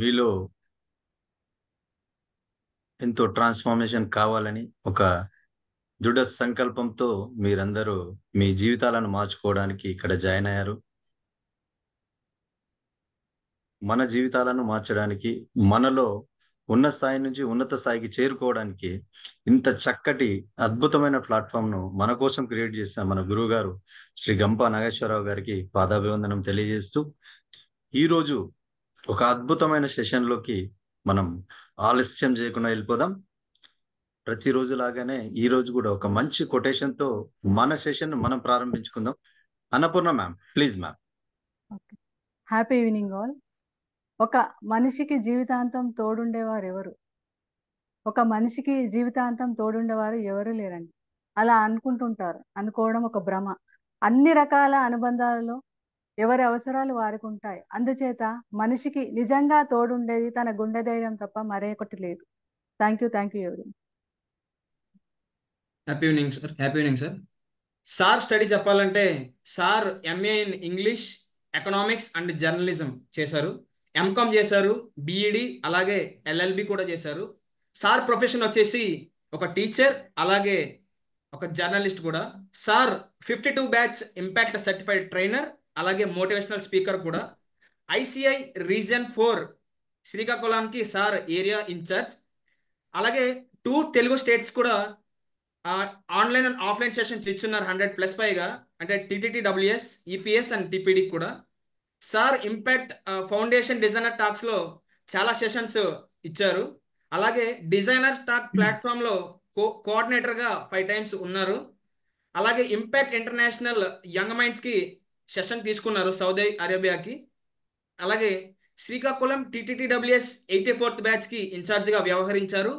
మీలో ఎంతో ట్రాన్స్ఫర్మేషన్ కావాలని ఒక దృఢ సంకల్పంతో మీరందరూ మీ జీవితాలను మార్చుకోవడానికి ఇక్కడ జాయిన్ అయ్యారు. మన జీవితాలను మార్చడానికి, మనలో ఉన్న స్థాయి నుంచి ఉన్నత స్థాయికి చేరుకోవడానికి ఇంత చక్కటి అద్భుతమైన ప్లాట్ఫామ్‌ను మన కోసం క్రియేట్ చేసిన మన గురువుగారు శ్రీ గంప నాగేశ్వరరావు గారికి పాదాభివందనం తెలియజేస్తూ, ఈరోజు ఒక అద్భుతమైన సెషన్‌లోకి మనం ఆలస్యం చేయకుండా వెళ్ళిపోదాం. ప్రతిరోజు లాగానే ఈరోజు కూడా ఒక మంచి కొటేషన్‌తో మన సెషన్ మనం ప్రారంభించుకుందాం. Annapurna ma'am, please ma'am. Okay. Happy evening all. ఒక మనిషికి జీవితాంతం తోడుండేవారు ఎవరు? ఒక మనిషికి జీవితాంతం తోడుండేవారు ఎవరు లేరండి. అలా అనుకుంటుంటారు. అనుకోవడం ఒక భ్రమ. అన్ని రకాల అనుబంధాలలో ఎవరి అవసరాలు వారికి ఉంటాయి. అందుచేత మనిషికి నిజంగా తోడుండేది తన గుండె ధైర్యం తప్ప మరొకటి లేదు. థ్యాంక్ యూ ఎవరి. Happy evening sir. Happy evening sir. Sir study చెప్పాలంటే sir MA in English, economics and journalism చేశారు. ఎంకామ్ చేశారు, బిఈడి అలాగే ఎల్ఎల్బి కూడా చేశారు. సార్ ప్రొఫెషన్ వచ్చేసి ఒక టీచర్ అలాగే ఒక జర్నలిస్ట్ కూడా. Sir 52 batch impact certified trainer అలాగే మోటివేషనల్ స్పీకర్ కూడా. ఐసిఐ రీజన్ 4 శ్రీకాకుళానికి సార్ ఏరియా ఇన్ఛార్జ్. అలాగే 2 తెలుగు స్టేట్స్ కూడా ఆన్లైన్ అండ్ ఆఫ్లైన్ సెషన్స్ ఇచ్చున్నారు 100+ పైగా. అంటే టీటీటీడబ్ల్యూఎస్, ఈపీఎస్ అండ్ టీపీడీ కూడా. సార్ ఇంపాక్ట్ ఫౌండేషన్ డిజైనర్ టాక్స్లో చాలా సెషన్స్ ఇచ్చారు. అలాగే డిజైనర్స్ టాక్ ప్లాట్ఫామ్లో కోఆర్డినేటర్గా 5 టైమ్స్ ఉన్నారు. అలాగే ఇంపాక్ట్ ఇంటర్నేషనల్ యంగ్ మైండ్స్కి సెషన్ తీసుకున్నారు సౌదీ అరేబియాకి. అలాగే శ్రీకాకుళం టీటీటీడబ్ల్యూఎస్ 84th బ్యాచ్కి ఇన్ఛార్జ్గా వ్యవహరించారు.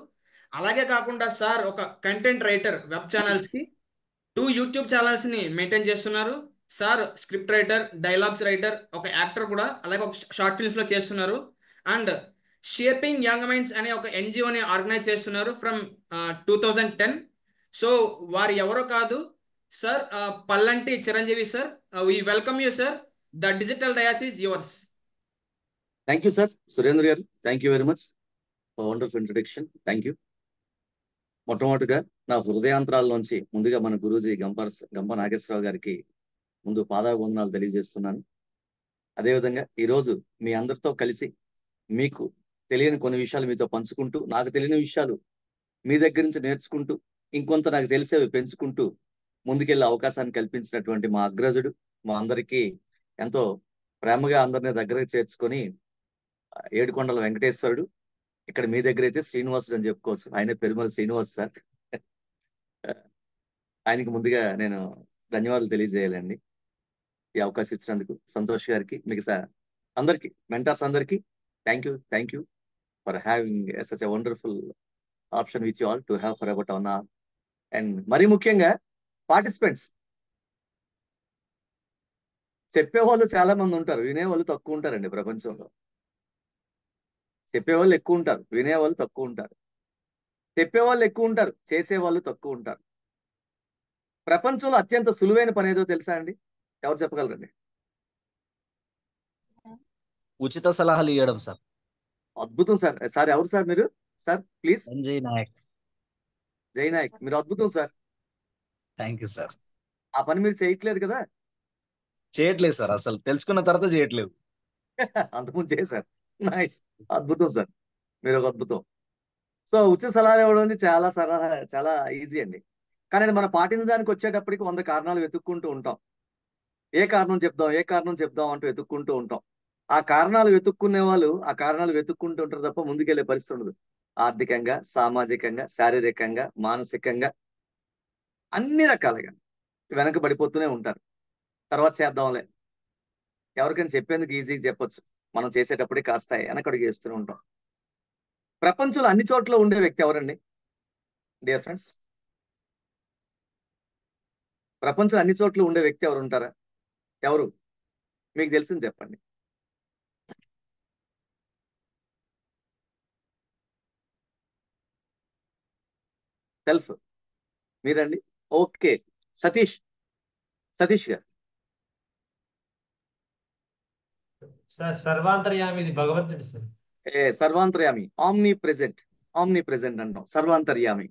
అలాగే కాకుండా సార్ ఒక కంటెంట్ రైటర్, వెబ్ ఛానల్స్కి 2 యూట్యూబ్ ఛానల్స్ని మెయింటైన్ చేస్తున్నారు. Sir script writer, dialogues writer, ఒక యాక్టర్ కూడా, అలాగే ఒక షార్ట్ ఫిల్మ్స్లో చేస్తున్నారు. అండ్ షేపింగ్ యంగ్ మైండ్స్ అనే ఒక ఎన్జిఓని ఆర్గనైజ్ చేస్తున్నారు ఫ్రమ్ 2010. సో వారు ఎవరో కాదు sir, Pallanti Chiranjeevi sir. We welcome you sir. The digital dais is yours. Thank you sir. Surendra garu, thank you very much for wonderful introduction. Thank you. మొట్టమొదటిగా నా హృదయాంతరాల్లోంచి ముందుగా మన గురూజీ గంప నాగేశ్వరరావు గారికి ముందు పాదాభివందనాలు తెలియజేస్తున్నాను. అదేవిధంగా ఈరోజు మీ అందరితో కలిసి మీకు తెలియని కొన్ని విషయాలు మీతో పంచుకుంటూ, నాకు తెలియని విషయాలు మీ దగ్గర నుంచి నేర్చుకుంటూ, ఇంకొంత నాకు తెలిసేవి పెంచుకుంటూ ముందుకెళ్ళే అవకాశాన్ని కల్పించినటువంటి మా అగ్రజుడు, మా అందరికీ ఎంతో ప్రేమగా అందరినీ దగ్గరకు చేర్చుకొని ఏడుకొండల వెంకటేశ్వరుడు, ఇక్కడ మీ దగ్గర అయితే శ్రీనివాసుడు అని చెప్పుకోవచ్చు. ఆయన పెరుమల శ్రీనివాస్ సార్. ఆయనకి ముందుగా నేను ధన్యవాదాలు తెలియజేయాలండి ఈ అవకాశం ఇచ్చినందుకు. సంతోష్ గారికి, మిగతా అందరికి, మెంటర్స్ అందరికి thank you for having such a wonderful option with you all to have for about our. And మరీ ముఖ్యంగా పార్టిసిపెంట్స్. చెప్పేవాళ్ళు చాలా మంది ఉంటారు, వినేవాళ్ళు తక్కువ ఉంటారండి ప్రపంచంలో. చెప్పేవాళ్ళు ఎక్కువ ఉంటారు, వినేవాళ్ళు తక్కువ ఉంటారు. చెప్పేవాళ్ళు ఎక్కువ ఉంటారు, చేసేవాళ్ళు తక్కువ ఉంటారు. ప్రపంచంలో అత్యంత సులువైన పని ఏదో తెలుసా అండి? ఎవరు చెప్పగలరండి? ఉచిత సలహాలు ఇవ్వడం సార్. అద్భుతం సార్. సార్ ఎవరు సార్ మీరు? Sir please. సంజయ్ నాయక్. జై నాయక్, మీరు అద్భుతం సార్. Thank you sir. ఆ పని మీరు చేయట్లేదు కదా? చేయట్లేదు సార్, అసలు తెలుసుకున్న తర్వాత చేయట్లేదు. అంతకుముందు చేశారు. నైస్, అద్భుతం సార్, మీరు ఒక అద్భుతం. సో ఉచిత సలహాలు ఇవ్వడం అనేది చాలా ఈజీ అండి. కానీ అది మనం పాటించడానికి వచ్చేటప్పటికి 100 కారణాలు వెతుక్కుంటూ ఉంటాం. ఏ కారణం చెప్దాం అంటూ వెతుక్కుంటూ ఉంటాం. ఆ కారణాలు వెతుక్కునే వాళ్ళు ఆ కారణాలు వెతుక్కుంటూ ఉంటారు తప్ప ముందుకెళ్లే పరిస్థితి ఉండదు. ఆర్థికంగా, సామాజికంగా, శారీరకంగా, మానసికంగా అన్ని రకాలుగా వెనకబడిపోతూనే ఉంటారు. తర్వాత చేద్దాంలే, ఎవరికైనా చెప్పేందుకు ఈజీగా చెప్పొచ్చు, మనం చేసేటప్పుడే కాస్త వెనకడుగు వేస్తూనే ఉంటాం. ప్రపంచంలో అన్ని చోట్ల ఉండే వ్యక్తి ఎవరండి డియర్ ఫ్రెండ్స్? ప్రపంచంలో అన్ని చోట్ల ఉండే వ్యక్తి ఎవరు ఉంటారా? ఎవరు మీకు తెలిసింది చెప్పండి. సెల్ఫ్. మీరండి? ఓకే, సతీష్ గారు. సార్ సర్వాంతర్యామి ఇది భగవంతుడు సార్. సర్వాంతర్యామి, ఆమ్ని ప్రెజెంట్ అంటాం. సర్వాంతర్యామి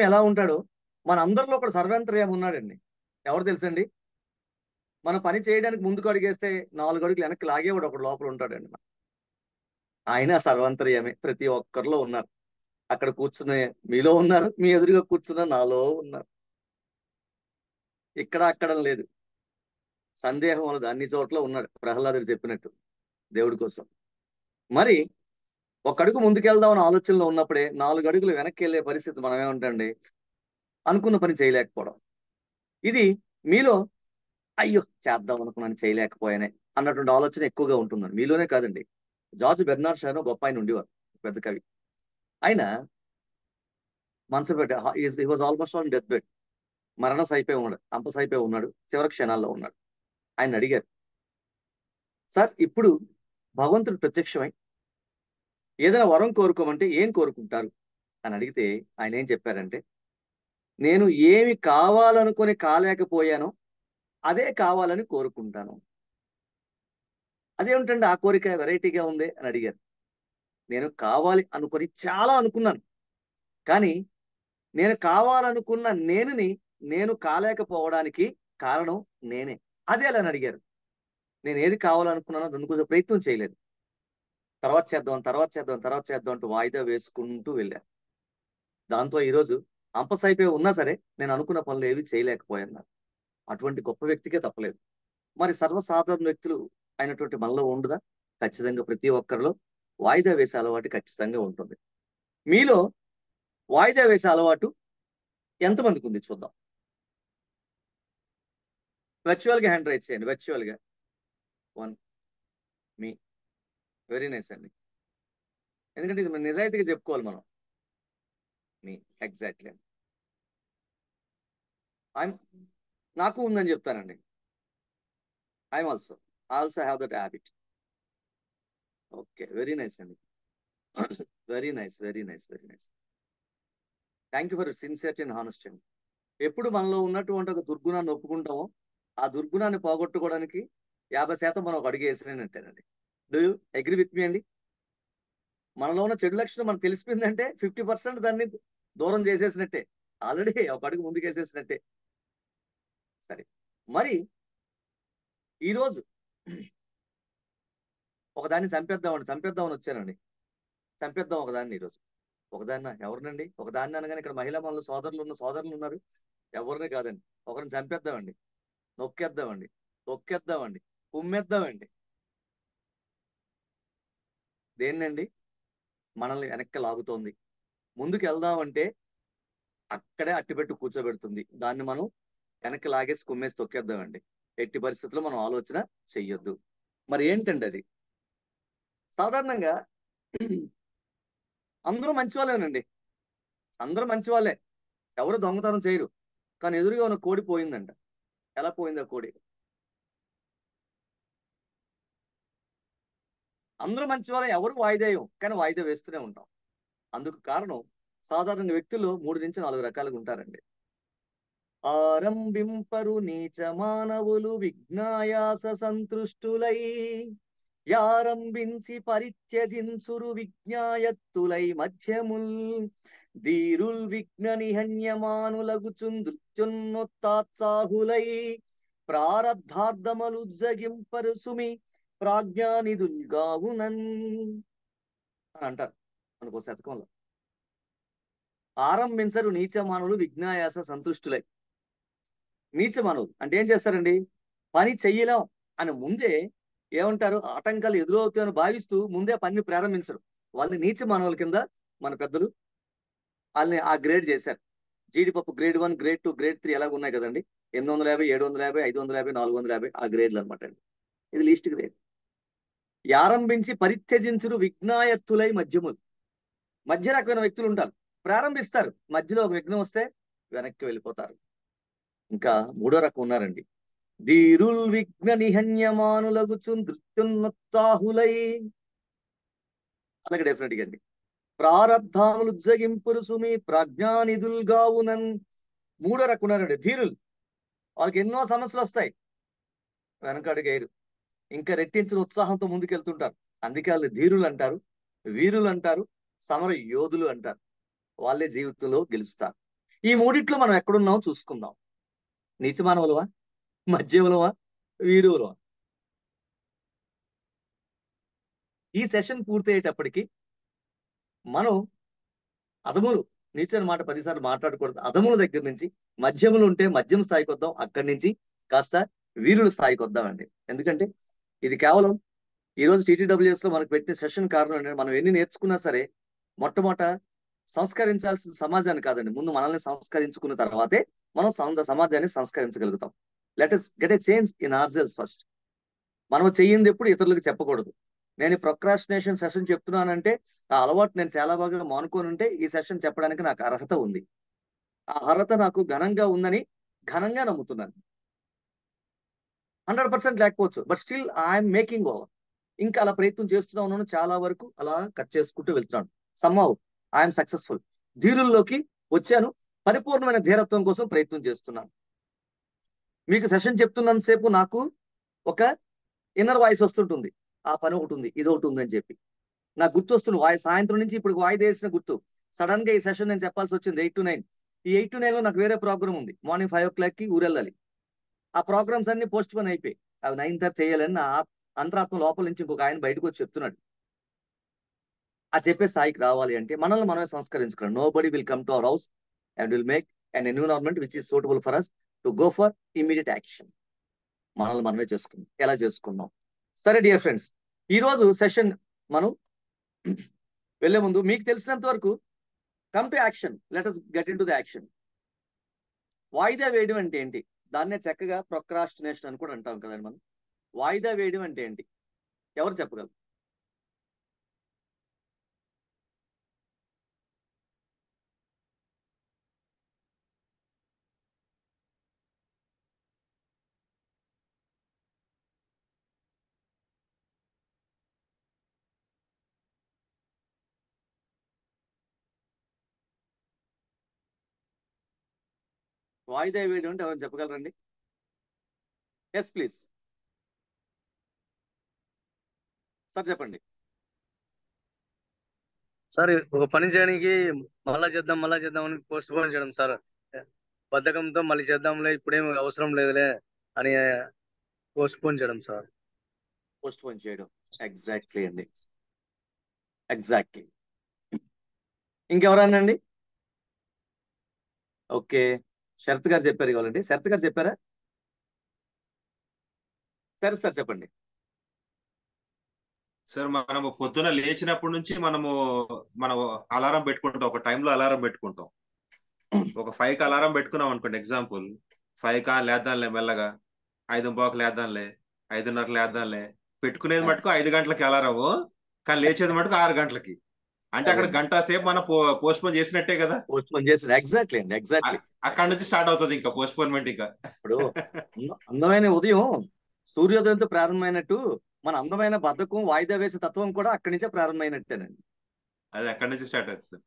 ఎలా ఉంటాడో మన అందరిలో ఒకడు సర్వాంతర్యామి ఉన్నాడండి. ఎవరు తెలుసండి? మన పని చేయడానికి ముందుకు అడిగేస్తే 4 అడుగులు వెనక్కి లాగేవాడు ఒకడు లోపల ఉంటాడండి. ఆయన సర్వాంతర్యామి ప్రతి ఒక్కరిలో ఉన్నారు. అక్కడ కూర్చునే మీలో ఉన్నారు, మీ ఎదురుగా కూర్చున్న నాలో ఉన్నారు. ఇక్కడ అక్కడ లేదు, సందేహం అనేది అన్ని చోట్ల ఉన్నాడు. ప్రహ్లాదుడు చెప్పినట్టు దేవుడి కోసం. మరి ఒక అడుగు ముందుకెళ్దామని ఆలోచనలో ఉన్నప్పుడే 4 అడుగులు వెనక్కి వెళ్ళే పరిస్థితి మనం ఏమంటండి? అనుకున్న పని చేయలేకపోవడం. ఇది మీలో అయ్యో చేద్దాం అనుకున్నాను చేయలేకపోయానే అన్నటువంటి ఆలోచన ఎక్కువగా ఉంటుందండి. మీలోనే కాదండి. జార్జ్ బెర్నార్డ్ షా గొప్ప ఆయన ఉండేవారు, పెద్ద కవి. ఆయన మంచం పెట్ట he was almost on death bed, మరణస్ అయిపోయి ఉన్నాడు, అంపస్ అయిపోయి ఉన్నాడు, చివరి క్షణాల్లో ఉన్నాడు. ఆయన అడిగారు, సార్ ఇప్పుడు భగవంతుడు ప్రత్యక్షమై ఏదైనా వరం కోరుకోమంటే ఏం కోరుకుంటారు అని అడిగితే ఆయన ఏం చెప్పారంటే, నేను ఏమి కావాలనుకొని కాలేకపోయానో అదే కావాలని కోరుకుంటాను. అదేమిటండి ఆ కోరిక వెరైటీగా ఉంది అని అడిగారు. నేను కావాలి అనుకొని చాలా అనుకున్నాను, కానీ నేను కావాలనుకున్న నేను కాలేకపోవడానికి కారణం నేనే. అదే అలా అని అడిగారు. నేను ఏది కావాలనుకున్నానో దానికోసం ప్రయత్నం చేయలేదు. తర్వాత చేద్దాం అంటూ వాయిదా వేసుకుంటూ వెళ్ళాను. దాంతో ఈరోజు అంపస్ అయిపోయి ఉన్నా సరే నేను అనుకున్న పనులు ఏవి చేయలేకపోయాను. అటువంటి గొప్ప వ్యక్తికే తప్పలేదు. మరి సర్వసాధారణ వ్యక్తులు అయినటువంటి మనలో ఉండదా? ఖచ్చితంగా ప్రతి ఒక్కరిలో వాయిదా వేసే అలవాటు ఖచ్చితంగా ఉంటుంది. మీలో వాయిదా వేసే అలవాటు ఎంతమందికి ఉంది చూద్దాం. వర్చువల్ గా హ్యాండ్ రైజ్ చేయండి. వర్చువల్ గా 1 మీ వెరీ నైస్ అండి. ఎందుకంటే ఇది నిజాయితీగా చెప్పుకోవాలి మనం. మీ ఎగ్జాక్ట్లీ అండి. నాకు ఉందని చెప్తానండి. I'm also have that habit. Okay, very nice అండి. Very nice. Thank you for sincerity and honesty అండి. ఎప్పుడు మనలో ఉన్నటువంటి ఒక దుర్గుణాన్ని ఒప్పుకుంటామో ఆ దుర్గుణాన్ని పోగొట్టుకోవడానికి 50% మనం ఒక అడుగు వేసినట్టేనండి. Do you agree with me అండి? మనలో ఉన్న చెడు లక్షణం మనకు తెలిసిపోయిందంటే 50% దాన్ని దూరం చేసేసినట్టే, ఆల్రెడీ ఒక అడుగు ముందుకు వేసేసినట్టే. సరే, మరి ఈరోజు ఒకదాన్ని చంపేద్దామని వచ్చానండి. చంపేద్దాం ఒకదాన్ని ఈరోజు. ఒకదాన్న ఎవరినండి? ఒకదాన్ని అనగానే ఇక్కడ మహిళా మనలో సోదరులు ఉన్నారు. ఎవరిని కాదండి, ఒకరిని చంపేద్దామండి, తొక్కేద్దామండి, కుమ్మేద్దామండి. దేన్నండి? మనల్ని వెనక్కి లాగుతోంది. ముందుకు వెళ్దామంటే అక్కడే అట్టిపెట్టు కూర్చోబెడుతుంది. దాన్ని మనం వెనక్కి లాగేసి కుమ్మేసి తొక్కేద్దామండి. ఎట్టి పరిస్థితుల్లో మనం ఆలోచన చెయ్యొద్దు. మరి ఏంటండి అది? సాధారణంగా అందరూ మంచి వాళ్ళేనండి, అందరూ మంచి వాళ్ళే, ఎవరు దొంగతనం చేయరు. కానీ ఎదురుగా ఉన్న కోడి పోయిందంట. ఎలా పోయింది ఆ కోడి? అందరూ మంచి వాళ్ళే, ఎవరు వాయిదాయం, కానీ వాయిదా వేస్తూనే ఉంటాం. అందుకు కారణం సాధారణ వ్యక్తులు 3 నుంచి 4 రకాలుగా ఉంటారండి. ఆరంభింపరు నీచ మానవులు విజ్ఞాయాస సంతృష్టులై, యారంభించి పరిత్యజించురు విజ్ఞాయత్తులై మధ్యముల్, ధీరుల్ విఘ్న నిహన్యమానులగుచున్ నృత్యున్నొత్తాత్సాహులై, ప్రారబ్ధార్థమలు జగింపరు సుమి ప్రాజ్ఞానిధుల్గావునన్ అని అంటారు మనకు శతకంలో. ఆరంభించరు నీచమానులు విజ్ఞాయాస సంతుష్టులై. నీచమానులు అంటే ఏం చేస్తారండి? పని చెయ్యలేం అని ముందే ఏమంటారు, ఆటంకాలు ఎదురవుతాయని భావిస్తూ ముందే పని ప్రారంభించరు. వాళ్ళని నీచ మానవుల కింద మన పెద్దలు వాళ్ళని ఆ గ్రేడ్ చేశారు. జీడిపప్పు గ్రేడ్ 1, గ్రేడ్ 2, గ్రేడ్ 3 ఎలాగ ఉన్నాయి కదండి. 850, 750, 550, 450 ఆ గ్రేడ్లు అనమాట అండి. ఇది లీస్ట్ గ్రేడ్. ఆరంభించి పరిత్యజించురు విజ్ఞాయత్తులై మధ్యములు. మధ్య రకమైన వ్యక్తులు ఉంటారు. ప్రారంభిస్తారు, మధ్యలో ఒక విఘ్నం వస్తే వెనక్కి వెళ్ళిపోతారు. ఇంకా 3వ రకం ఉన్నారండి. ధీరుల్ విఘ్న నిహన్యమానులగుచు నృత్యున్నొత్సాహులై. అలాగే డెఫినెట్ గా అండి. ప్రారబ్ధాములు ఉజ్జగింపురు సుమి ప్రజ్ఞానిధుల్గావునన్. 3వ రకం ఉన్నారండి ధీరులు. వాళ్ళకి ఎన్నో సమస్యలు వస్తాయి, వెనక అడుగేయరు. ఇంకా రెట్టించిన ఉత్సాహంతో ముందుకెళ్తుంటారు. అందుకే వాళ్ళు ధీరులు అంటారు, వీరులు అంటారు, సమర యోధులు అంటారు. వాళ్ళే జీవితంలో గెలుస్తారు. ఈ మూడిట్లో మనం ఎక్కడున్నామో చూసుకుందాం. నీచ మానవులవా, మధ్యములవా, వీరులవా? ఈ సెషన్ పూర్తయ్యేటప్పటికి మనం అదములు, నీచని మాట 10 సార్లు మాట్లాడకూడదు. అదముల దగ్గర నుంచి మధ్యములు ఉంటే మధ్యం స్థాయికి వద్దాం, అక్కడి నుంచి కాస్త వీరుల స్థాయికి వద్దామండి. ఎందుకంటే ఇది కేవలం ఈ రోజు TTWS లో మనకు పెట్టిన సెషన్ కారణం ఏంటంటే, మనం ఎన్ని నేర్చుకున్నా సరే మొట్టమొదట సంస్కరించాల్సిన సమాజాన్ని కాదండి, ముందు మనల్ని సంస్కరించుకున్న తర్వాతే మనం సమాజాన్ని సంస్కరించగలుగుతాం. Let us get a change in ourselves first. మనం చెయ్యింది ఎప్పుడు ఇతరులకు చెప్పకూడదు. నేను ఈ ప్రొక్రాస్టినేషన్ సెషన్ చెప్తున్నానంటే ఆ అలవాటు నేను చాలా బాగా మానుకొని ఉంటే ఈ సెషన్ చెప్పడానికి నాకు అర్హత ఉంది. ఆ అర్హత నాకు ఘనంగా ఉందని ఘనంగా నమ్ముతున్నాను. 100% లేకపోవచ్చు, but still I'm making over. ఇంకా అలా ప్రయత్నం చేస్తూనే ఉన్నాను, చాలా వరకు అలా కట్ చేసుకుంటూ వెళ్తున్నాను. Somehow I'm successful. ధీరుల్లోకి వచ్చాను, పరిపూర్ణమైన ధీరత్వం కోసం ప్రయత్నం చేస్తున్నాను. మీకు సెషన్ చెప్తున్నంతసేపు నాకు ఒక ఇన్నర్ వాయిస్ వస్తుంటుంది, ఆ పని ఒకటి ఉంది, ఇది ఒకటి ఉంది అని చెప్పి నాకు గుర్తు వస్తుంది. సాయంత్రం నుంచి ఇప్పుడు వాయిదా వేసిన గుర్తు. సడన్ గా ఈ సెషన్ నేను చెప్పాల్సి వచ్చింది 8 to 9. ఈ 8 to 9 లో నాకు వేరే ప్రోగ్రామ్ ఉంది, మార్నింగ్ 5 o'clock కి ఊరెళ్ళాలి. ఆ ప్రోగ్రామ్స్ అన్ని పోస్ట్ పోన్ అయిపోయి అవి 9:30 చేయాలని నా అంతరాత్మ లోపల నుంచి ఇంకొక ఆయన బయటకు వచ్చి చెప్తున్నాడు. ఆ చెప్పే స్థాయికి రావాలి అంటే మనల్ని మనమే సంస్కరించుకోవాలి. Nobody will come to our house and will make an environment which is suitable for us to go for immediate action. మనల్ని మనమే చేసుకుందాం. ఎలా చేసుకుందాం? సరే డియర్ ఫ్రెండ్స్, ఈ రోజు సెషన్ మనం వెళ్లే ముందు మీకు తెలిసినంత వరకు come to action. Let us get in to the action. వాయిదా వేయడం అంటే ఏంటి? దాన్నే చక్కగా ప్రొక్రాస్టినేషన్ అని కూడా అంటాం కదండి మనం. వాయిదా వేయడం అంటే ఏంటి? ఎవరు చెప్పగలరు? వాయిదా వేయడం అంటే ఎవరు చెప్పగలరండి? ఎస్ ప్లీజ్ సార్ చెప్పండి. సార్ ఒక పని చేయడానికి మళ్ళా చేద్దాం అని పోస్ట్ పోన్ చేయడం సార్. బద్ధకంతో మళ్ళీ చేద్దాంలే, ఇప్పుడేం అవసరం లేదులే అని పోస్ట్ పోన్ చేయడం సార్. పోస్ట్ పోన్ చేయడం, ఎగ్జాక్ట్లీ అండి, ఎగ్జాక్ట్లీ. ఇంకెవరన్నా అండి? ఓకే, శరత్ గారు చెప్పారు కావాలండి. శరత్ గారు చెప్పారా? సరే సార్ చెప్పండి. సార్ మనము పొద్దున లేచినప్పటి నుంచి మనం అలారం పెట్టుకుంటాం, ఒక టైంలో అలారం పెట్టుకుంటాం. ఒక 5కి అలారం పెట్టుకున్నాం అనుకోండి, ఎగ్జాంపుల్ 5కా లేద్దాంలే, మెల్లగా 5:15 లేద్దాంలే, 5:30 లేద్దాంలే. పెట్టుకునేది మటుకు 5 గంటలకి అలారము, కానీ లేచేది మటుకు 6 గంటలకి. అంటే అక్కడ గంట సేపు మనం పోస్ట్ పోన్ చేసినట్టే కదా. పోస్ట్ పోన్ చేసిన, ఎగ్జాక్ట్లీ అండి, ఎగ్జాక్ట్లీ. అక్కడ నుంచి స్టార్ట్ అవుతుంది ఇంకా పోస్ట్ పోన్మెంట్. ఇంకా ఇప్పుడు అందమైన ఉదయం సూర్యోదయంతో ప్రారంభమైనట్టు మన అందమైన బద్ధకం, వాయిదా వేసే తత్వం కూడా అక్కడి నుంచే ప్రారంభమైనట్టేనండి. అది అక్కడి నుంచి స్టార్ట్ అవుతుంది sir.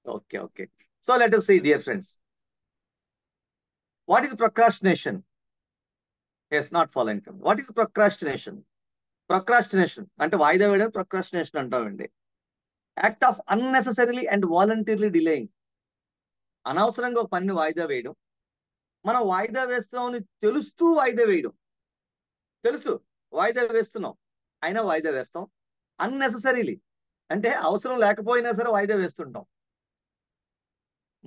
Okay okay. So let us see dear friends, what is procrastination? Yes, not following. What is procrastination? Procrastination అంటే వాయిదా వేయడం ప్రొక్రాస్టినేషన్ అంటామండి. Act of unnecessarily and voluntarily delaying. అనవసరంగా ఒక పనిని వాయిదా వేయడం, మనం వాయిదా వేస్తున్నామని తెలుస్తూ వాయిదా వేయడం. తెలుసు వాయిదా వేస్తున్నాం, అయినా వాయిదా వేస్తాం. అన్నెసెసరీలీ అంటే అవసరం లేకపోయినా సరే వాయిదా వేస్తుంటాం.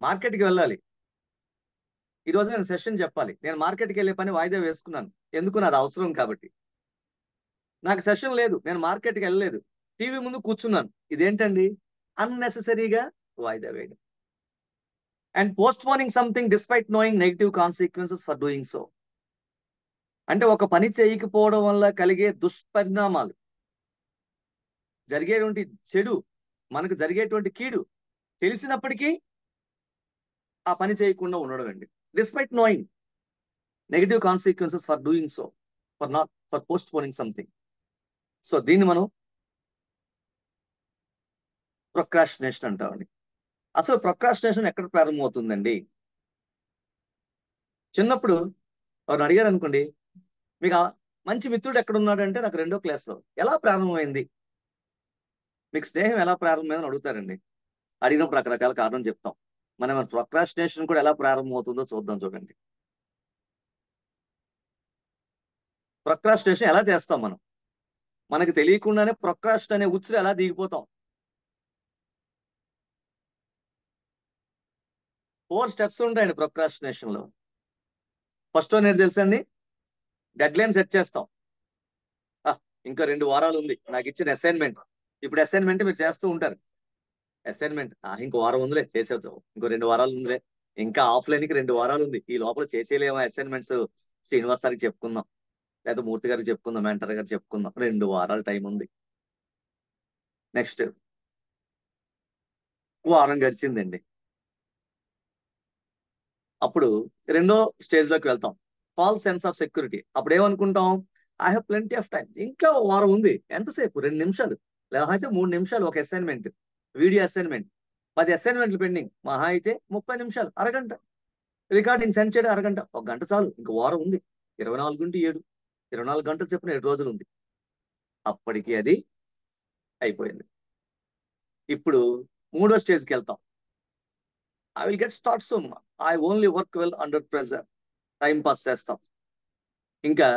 మార్కెట్కి వెళ్ళాలి, ఈరోజు నేను సెషన్ చెప్పాలి, నేను మార్కెట్కి వెళ్ళే పని వాయిదా వేసుకున్నాను. ఎందుకు? నాది అవసరం కాబట్టి. నాకు సెషన్ లేదు, నేను మార్కెట్కి వెళ్ళలేదు, టీవీ ముందు కూర్చున్నాను. ఇదేంటండి? అన్నెసెసరీగా వాయిదా వేయడం. And postponing something despite knowing negative consequences for doing so. అంటే ఒక పని చేయకపోవడం వల్ల కలిగే దుష్పరిణామాలు, జరిగేటువంటి చెడు, మనకు జరిగేటువంటి కీడు తెలిసినప్పటికీ ఆ పని చేయకుండా ఉండడం అండి. Despite knowing negative consequences for doing so, for postponing something. So దీన్ని మనం ప్రొక్రాస్టినేషన్ అంటామండి. అసలు ప్రొక్రాస్టినేషన్ ఎక్కడ ప్రారంభమవుతుందండి? చిన్నప్పుడు ఎవరు అడిగారు అనుకోండి, మీకు మంచి మిత్రుడు ఎక్కడ ఉన్నాడంటే నాకు 2వ క్లాస్లో. ఎలా ప్రారంభమైంది? మీకు స్నేహం ఎలా ప్రారంభమైందని అడుగుతారండి. అడిగినప్పుడు రకరకాల కారణం చెప్తాం. మన ప్రొక్రాస్టినేషన్ కూడా ఎలా ప్రారంభమవుతుందో చూద్దాం చూడండి. ప్రొక్రాస్టినేషన్ ఎలా చేస్తాం మనం? మనకి తెలియకుండానే ప్రొక్రాస్ట్ అనే ఉచ్చులు ఎలా దిగిపోతాం? 4 స్టెప్స్ ఉంటాయండి ప్రొక్రాస్టినేషన్ లో. ఫస్ట్ వన్ ఏంటి తెలుసండి? డెడ్ లైన్ సెట్ చేస్తాం. ఇంకా 2 వారాలు ఉంది నాకు ఇచ్చిన అసైన్మెంట్. ఇప్పుడు అసైన్మెంట్ మీరు చేస్తూ ఉంటారు. అసైన్మెంట్ ఇంకో వారం ఉందిలే చేసేద్దాం, ఇంకో 2 వారాలు ఉందిలే, ఇంకా ఆఫ్లైన్ కి 2 వారాలు ఉంది, ఈ లోపల చేసేలేమో అసైన్మెంట్స్, శ్రీనివాస్ సార్కి చెప్పుకుందాం, లేదా మూర్తి గారికి చెప్పుకుందాం, మెంటర్ గారికి చెప్పుకుందాం, 2 వారాలు టైం ఉంది. నెక్స్ట్ వారం గడిచిందండి. అప్పుడు 2వ స్టేజ్ లోకి వెళ్తాం, ఫాల్స్ సెన్స్ ఆఫ్ సెక్యూరిటీ. అప్పుడు ఏమనుకుంటాం? I have plenty of time, ఇంకా వారం ఉంది. ఎంతసేపు? 2 నిమిషాలు, లేకపోతే 3 నిమిషాలు ఒక అసైన్మెంట్, వీడియో అసైన్మెంట్. 10 అసైన్మెంట్లు పెండింగ్, మహా అయితే 30 నిమిషాలు, అరగంట. రికార్డింగ్ సెండ్ చేయడం అరగంట, 1 గంట చాలు, ఇంక వారం ఉంది. 24x7, 24 గంటలు చెప్పిన 7 రోజులు ఉంది. అప్పటికి అది అయిపోయింది. ఇప్పుడు 3వ స్టేజ్కి వెళ్తాం. I will get start soon, I only work well under pressure. Time pass చేస్తాం. ఇంకా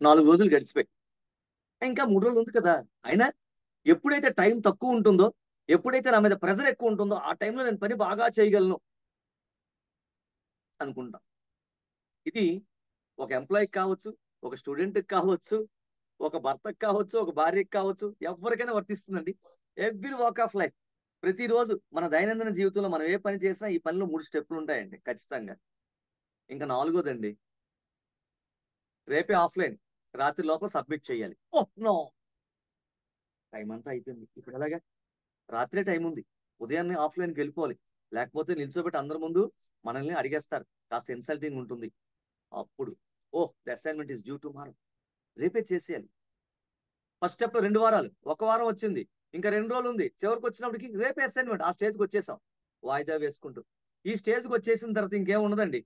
4 రోజులు గడిచిపోయి ఇంకా 3 రోజులు ఉంది కదా. అయినా ఎప్పుడైతే టైం తక్కువ ఉంటుందో, ఎప్పుడైతే నా మీద ప్రెజర్ ఎక్కువ ఉంటుందో, ఆ టైంలో నేను పని బాగా చేయగలను అనుకుంటా. ఇది ఒక ఎంప్లాయీకి కావచ్చు, ఒక స్టూడెంట్కి కావచ్చు, ఒక భర్తకి కావచ్చు, ఒక భార్యకి కావచ్చు, ఎవరికైనా వర్తిస్తుందండి. Every walk of life. ప్రతిరోజు మన దైనందిన జీవితంలో మనం ఏ పని చేసినా ఈ పనిలో 3 స్టెప్పులు ఉంటాయండి ఖచ్చితంగా. ఇంకా 4వదండి, రేపే ఆఫ్లైన్, రాత్రి లోపల సబ్మిట్ చేయాలి. ఓ నో, టైం అంతా అయిపోయింది, ఇప్పుడు ఎలాగా? రాత్రే టైం ఉంది, ఉదయాన్నే ఆఫ్లైన్కి వెళ్ళిపోవాలి, లేకపోతే నిల్చోబెట్టి అందరి ముందు మనల్ని అడిగేస్తారు, కాస్త ఇన్సల్టింగ్ ఉంటుంది. అప్పుడు the assignment is due tomorrow, రేపే చేసేయాలి. ఫస్ట్ స్టెప్ 2 వారాలు, 1 వారం వచ్చింది, ఇంకా 2 రోజులు ఉంది. చివరికి వచ్చినప్పటికి రేపే అసైన్మెంట్. ఆ స్టేజ్కి వచ్చేసాం, వాయిదా వేసుకుంటూ. ఈ స్టేజ్కి వచ్చేసిన తర్వాత ఇంకేం ఉండదండి,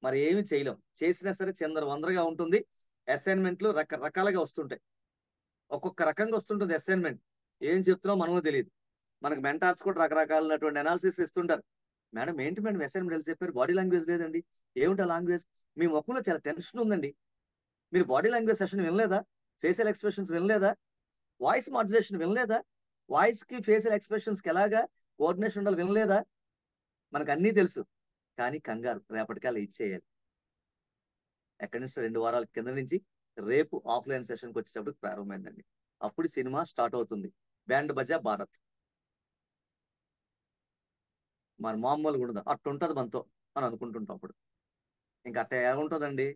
మరి ఏమి చేయలేం. చేసినా సరే చిందరవందరగా ఉంటుంది. అసైన్మెంట్లు రకరకాలుగా వస్తుంటాయి, ఒక్కొక్క రకంగా వస్తుంటుంది అసైన్మెంట్. ఏం చెప్తున్నావు మనమో తెలియదు. మనకు మెంటార్స్ కూడా రకరకాలైనటువంటి అనాలిసిస్ ఇస్తుంటారు. మేడం ఏంటి మేడం అసైన్మెంట్ ఎలా చెప్పారు, బాడీ లాంగ్వేజ్ లేదండి. ఏమిటి ఆ లాంగ్వేజ్? మీ ముఖంలో చాలా టెన్షన్ ఉందండి, మీరు బాడీ లాంగ్వేజ్ సెషన్ వినలేదా? ఫేషియల్ ఎక్స్ప్రెషన్స్ వినలేదా? వాయిస్ మాడ్యులేషన్ వినలేదా? వాయిస్ కి ఫేషియల్ ఎక్స్ప్రెషన్స్ కి ఎలాగా కోఆర్డినేషన్ ఉండాలి వినలేదా? మనకు అన్నీ తెలుసు, కానీ కంగారు, రేపటికల్లా ఇచ్చేయాలి. ఎక్కడి నుంచి 2 వారాల కింద నుంచి రేపు ఆఫ్లైన్ సెషన్కి వచ్చేటప్పుడు ప్రారంభమైందండి. అప్పుడు సినిమా స్టార్ట్ అవుతుంది, బ్యాండ్ బజా భారత్. మన మామూలుగా ఉండదు, అట్టుంటది మనతో అని అనుకుంటుంటాం. అప్పుడు ఇంకా అట్ట ఏముంటుందండి,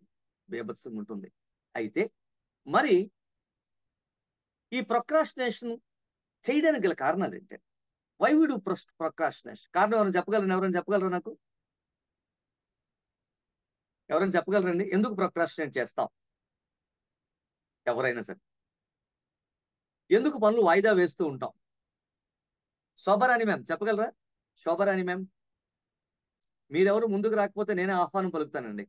బీభత్సంగా ఉంటుంది. అయితే మరి ఈ ప్రొక్రాస్టినేషన్ చేయడానికి గల కారణాలు ఏంటి? Why we do procrastination? కారణం ఎవరైనా చెప్పగలరా నాకు? ఎవరైనా చెప్పగలరండి ఎందుకు ప్రొక్రాస్టినేట్ చేస్తాం? ఎవరైనా సరే ఎందుకు పనులు వాయిదా వేస్తూ ఉంటాం? శోభరాణి మ్యామ్ చెప్పగలరా? శోభరాణి మ్యామ్, మీరెవరు ముందుకు రాకపోతే నేనే ఆహ్వానం పలుకుతానండి.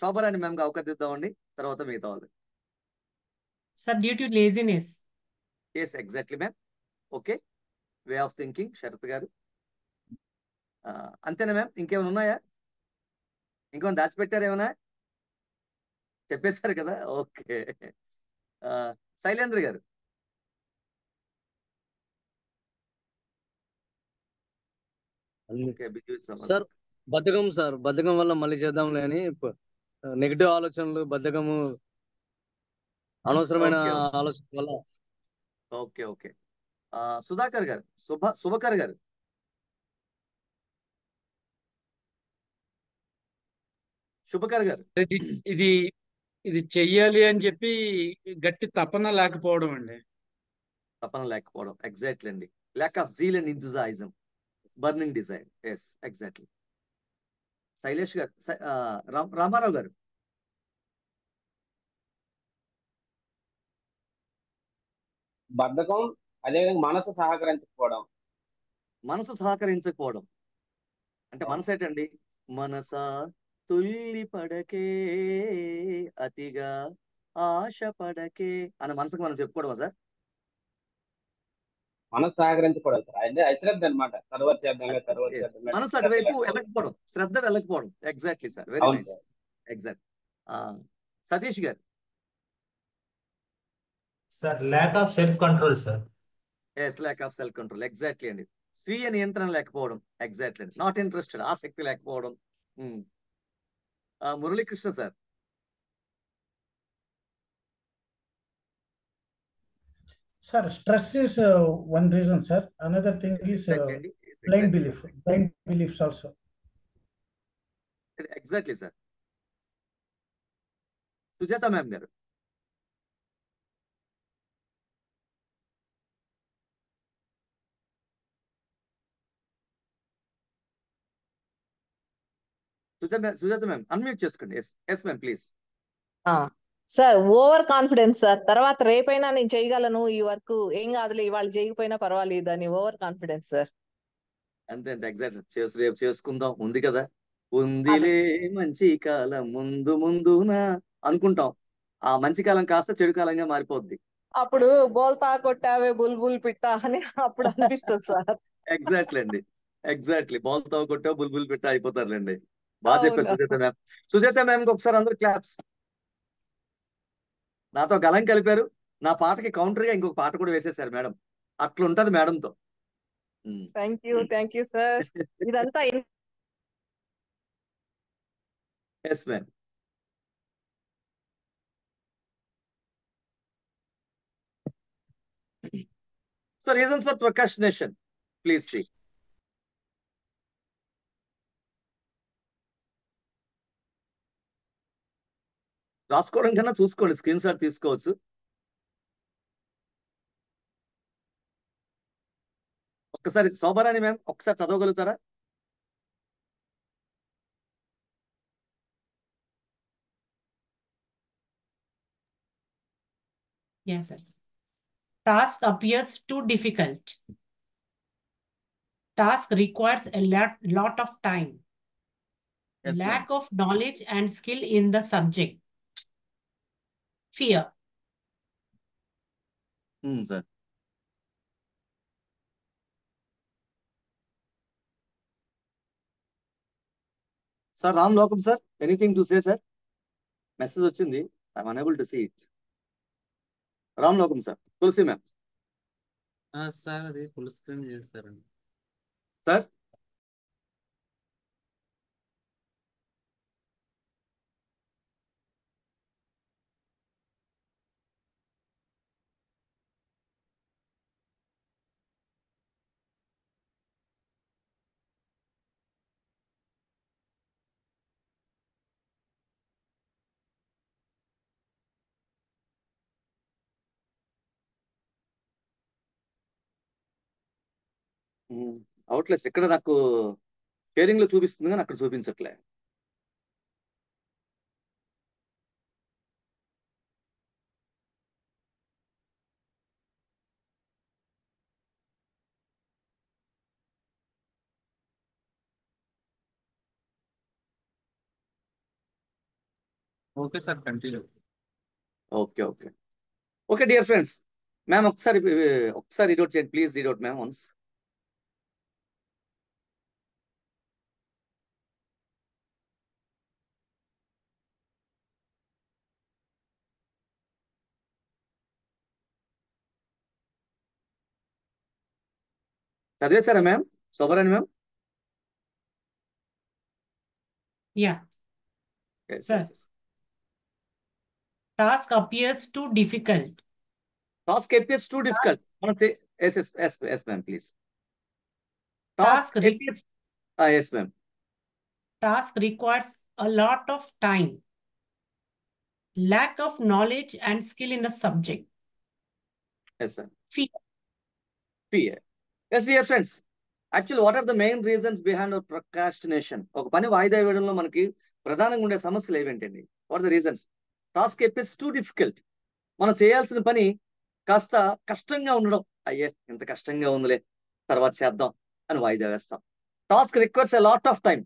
శోభరాణి మ్యామ్కి అవకాశం ఇద్దామండి, తర్వాత మిగతా వాళ్ళు. Sir, due to laziness. Yes, exactly ma'am. Okay, way of thinking Sharath గారు. అంతేనా మ్యామ్? ఇంకేమైనా ఉన్నాయా? ఇంకేమైనా దాచిపెట్టారు ఏమైనా? చెప్పేశారు కదా, ఓకే. శైలేంద్ర గారు. Okay, busy with some sir other. బద్ధకం సార్, బద్ధకం వల్ల మళ్ళీ చేద్దాంలే అని నెగిటివ్ ఆలోచనలు, బద్ధకము, అనవసరమైన ఓకే ఆలోచన వల్ల. Okay okay. సుధాకర్ గారు, శుభకర్ గారు. శుభకర్ గారు. ఇది ఇది ఇది చెయ్యాలి అని చెప్పి గట్టి తపన లేకపోవడం అండి. తపన లేకపోవడం, ఎగ్జాక్ట్లీ అండి. Lack of zeal and enthusiasm, burning desire. Yes, exactly. Shailesh garu, Ramarao గారు. బద్ధకం, అదేవిధంగా మనసు సహకరించకపోవడం. మనసు సహకరించకపోవడం అంటే మనసు ఏంటండి? మనసా తుల్లి పడకే అతిగా ఆశ పడకే అని మనసుకు మనం చెప్పుకోవడమా సార్? మనసు సహకరించకూడదు సార్. అంటే అశ్రద్ధ అనమాట. తర్వాత చేద్దాంలే, తర్వాత Yes. చేద్దాంలే, మనసు శ్రద్ధ అటువైపు లేకపోవడం. వెళ్ళకపోవడం, శ్రద్ధ వెళ్ళకపోవడం. ఎగ్జాక్ట్లీ సార్, వెరీ అవును nice. Sir. Exact. Satish garu. Sir lack of self control sir. Yes, lack of self control. Exactly అండి. స్వీయ నియంత్రణ లేకపోవడం. ఎగ్జాక్ట్లీ అండి. నాట్ ఇంట్రెస్టెడ్, ఆసక్తి లేకపోవడం. Muralikrishna sir. Sir, stress is one reason, sir. Another thing is Exactly. blind belief. Blind beliefs also. Exactly sir. Sujatha ma'am garu. Sujatha ma'am unmute చేసుకోండి. Yes ma'am please. Sir over confidence sir. తర్వాత రేపైనా నేను చేయగలను ఈ work, ఏం కాదులే ఇవాళ చేయకపోయినా పర్వాలేదు అని ఓవర్ కాన్ఫిడెన్స్ సార్. అంతే అంతే, ఎగ్జాక్ట్. రేపు చేసుకుందాం, ఉంది కదా, ఉందిలే మంచి కాలం ముందు ముందున అనుకుంటాం. ఆ మంచి కాలం కాస్త చెడు కాలంగా మారిపోద్ది. అప్పుడు బోల్తా కొట్టావే బుల్బుల్ పిట్ట అని అప్పుడు అనిపిస్తుంది సార్. ఎగ్జాక్ట్లీ అండి, ఎగ్జాక్ట్లీ. బాల్తో కొట్టా బుల్బుల్ పెట్ట అయిపోతారులేండి. బాగా చెప్పారు సుజాత మ్యామ్. సుజాత మ్యామ్ కి ఒకసారి అందరూ క్లాప్స్. నాతో గలం కలిపారు. నా పాటకి కౌంటర్ గా ఇంకొక పాట కూడా వేసేసారు మేడం. అట్లుంటది మేడంతో. Thank you sir. ఇదంతా yes ma'am. So reasons for procrastination, please see. రాసుకోవడం కన్నా చూసుకోండి, స్క్రీన్ షాట్ తీసుకోవచ్చు. ఒక్కసారి శోభారాణి మ్యామ్ ఒక్కసారి చదవగలుగుతారా? Yes, sir. Task appears too difficult. Task requires a lot of time. Yes, Lack of knowledge and skill in the subject. Fear. Sir. Sir Ram Lokam sir, anything to say sir? Message వచ్చింది, I'm unable to see it. Ram Lokam sir. Tulasi ma'am. Sir అది full screen చేస్తారండి sir. అవుట్లెస్ ఇక్కడ నాకు sharing లో చూపిస్తుంది కానీ అక్కడ చూపించట్లే. Okay sir, continue. Okay okay okay dear friends. Ma'am ఒకసారి రీడౌట్ చేయండి ప్లీజ్. Read out ma'am once. చదివేశారా మ్యామ్? Shobharani ma'am. Yeah. Sir. Task appears too difficult. Task appears too difficult. Yes, ma'am, please. Task appears. Yes, ma'am. Task requires a lot of time. Lack of knowledge and skill in the subject. Yes, sir. Fear. Yes, dear friends. Actually, what are the main reasons behind our procrastination? ఒక పని వాయిదా వేయడంలో మనకి ప్రధానంగా ఉండే సమస్యలు ఏవేంటండి? What are the reasons? Task appears too difficult. మనం చేయాల్సిన పని కాస్త కష్టంగా ఉండడం. అయ్యే ఇంత కష్టంగా ఉందిలే, తర్వాత చేద్దాం అని వాయిదా వేస్తాం. Task requires a lot of time.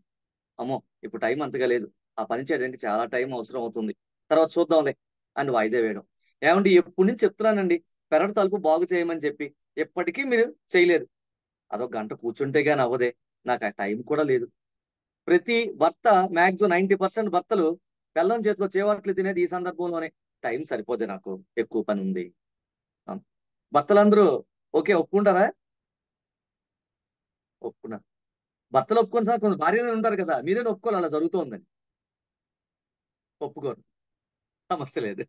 అమ్మో ఇప్పుడు టైం అంతగా లేదు, ఆ పని చేయడానికి చాలా టైం అవసరం అవుతుంది, తర్వాత చూద్దాంలే అని వాయిదా వేయడం. ఏమండి ఎప్పటి నుంచి చెప్తున్నానండి పెరడు తలుపు బాగు చేయమని చెప్పి, ఎప్పటికీ మీరు చేయలేదు. అదొక గంట కూర్చుంటే గానీ అవ్వదే, నాకు ఆ టైం కూడా లేదు. ప్రతి భర్త మ్యాక్సిమం 90% భర్తలు బెల్లం చేతిలో చేపట్లు తినేది ఈ సందర్భంలోనే. టైం సరిపోతే నాకు ఎక్కువ పని ఉంది. భర్తలందరూ ఓకే ఒప్పుకుంటారా? ఒప్పుకున్నారు. భర్తలు ఒప్పుకొని సార్ కొంచెం భార్యలు ఉంటారు కదా, మీరే ఒప్పుకోవాలి అలా జరుగుతోందని. ఒప్పుకోరు, సమస్య లేదు.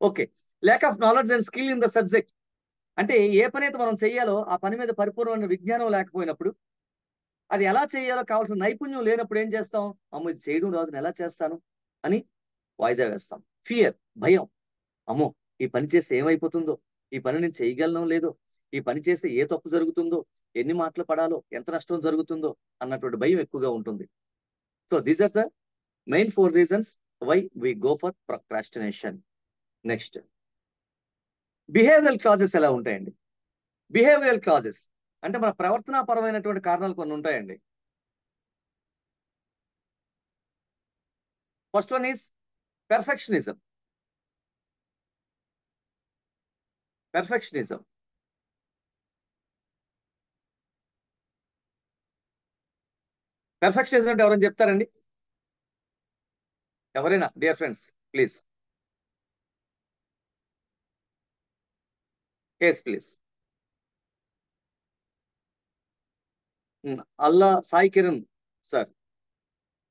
Okay, lack of knowledge and skill in the subject. అంటే ఏ పని అయితే మనం చెయ్యాలో ఆ పని మీద పరిపూర్ణమైన విజ్ఞానం లేకపోయినప్పుడు, అది ఎలా చేయాలో కావాల్సిన నైపుణ్యం లేనప్పుడు ఏం చేస్తాం? అమ్మో ఇది చేయడం రాదు, నేను ఎలా చేస్తాను అని వాయిదా వేస్తాం. ఫియర్, భయం. అమ్మో ఈ పని చేస్తే ఏమైపోతుందో, ఈ పని నేను చేయగలనో లేదో, ఈ పని చేస్తే ఏ తప్పు జరుగుతుందో, ఎన్ని మాటలు పడాలో, ఎంత నష్టం జరుగుతుందో అన్నటువంటి భయం ఎక్కువగా ఉంటుంది. So these are the main 4 reasons why we go for procrastination. Next, behavioural clauses ఎలా ఉంటాయండి? బిహేవియరల్ క్లాజెస్ అంటే మన ప్రవర్తనాపరమైనటువంటి కారణాలు కొన్ని ఉంటాయండి. First one is perfectionism. Perfectionism perfectionism అంటే ఎవరైనా చెప్తారండి? ఎవరైనా dear friends please. Yes please. Alla Sai Kiran sir.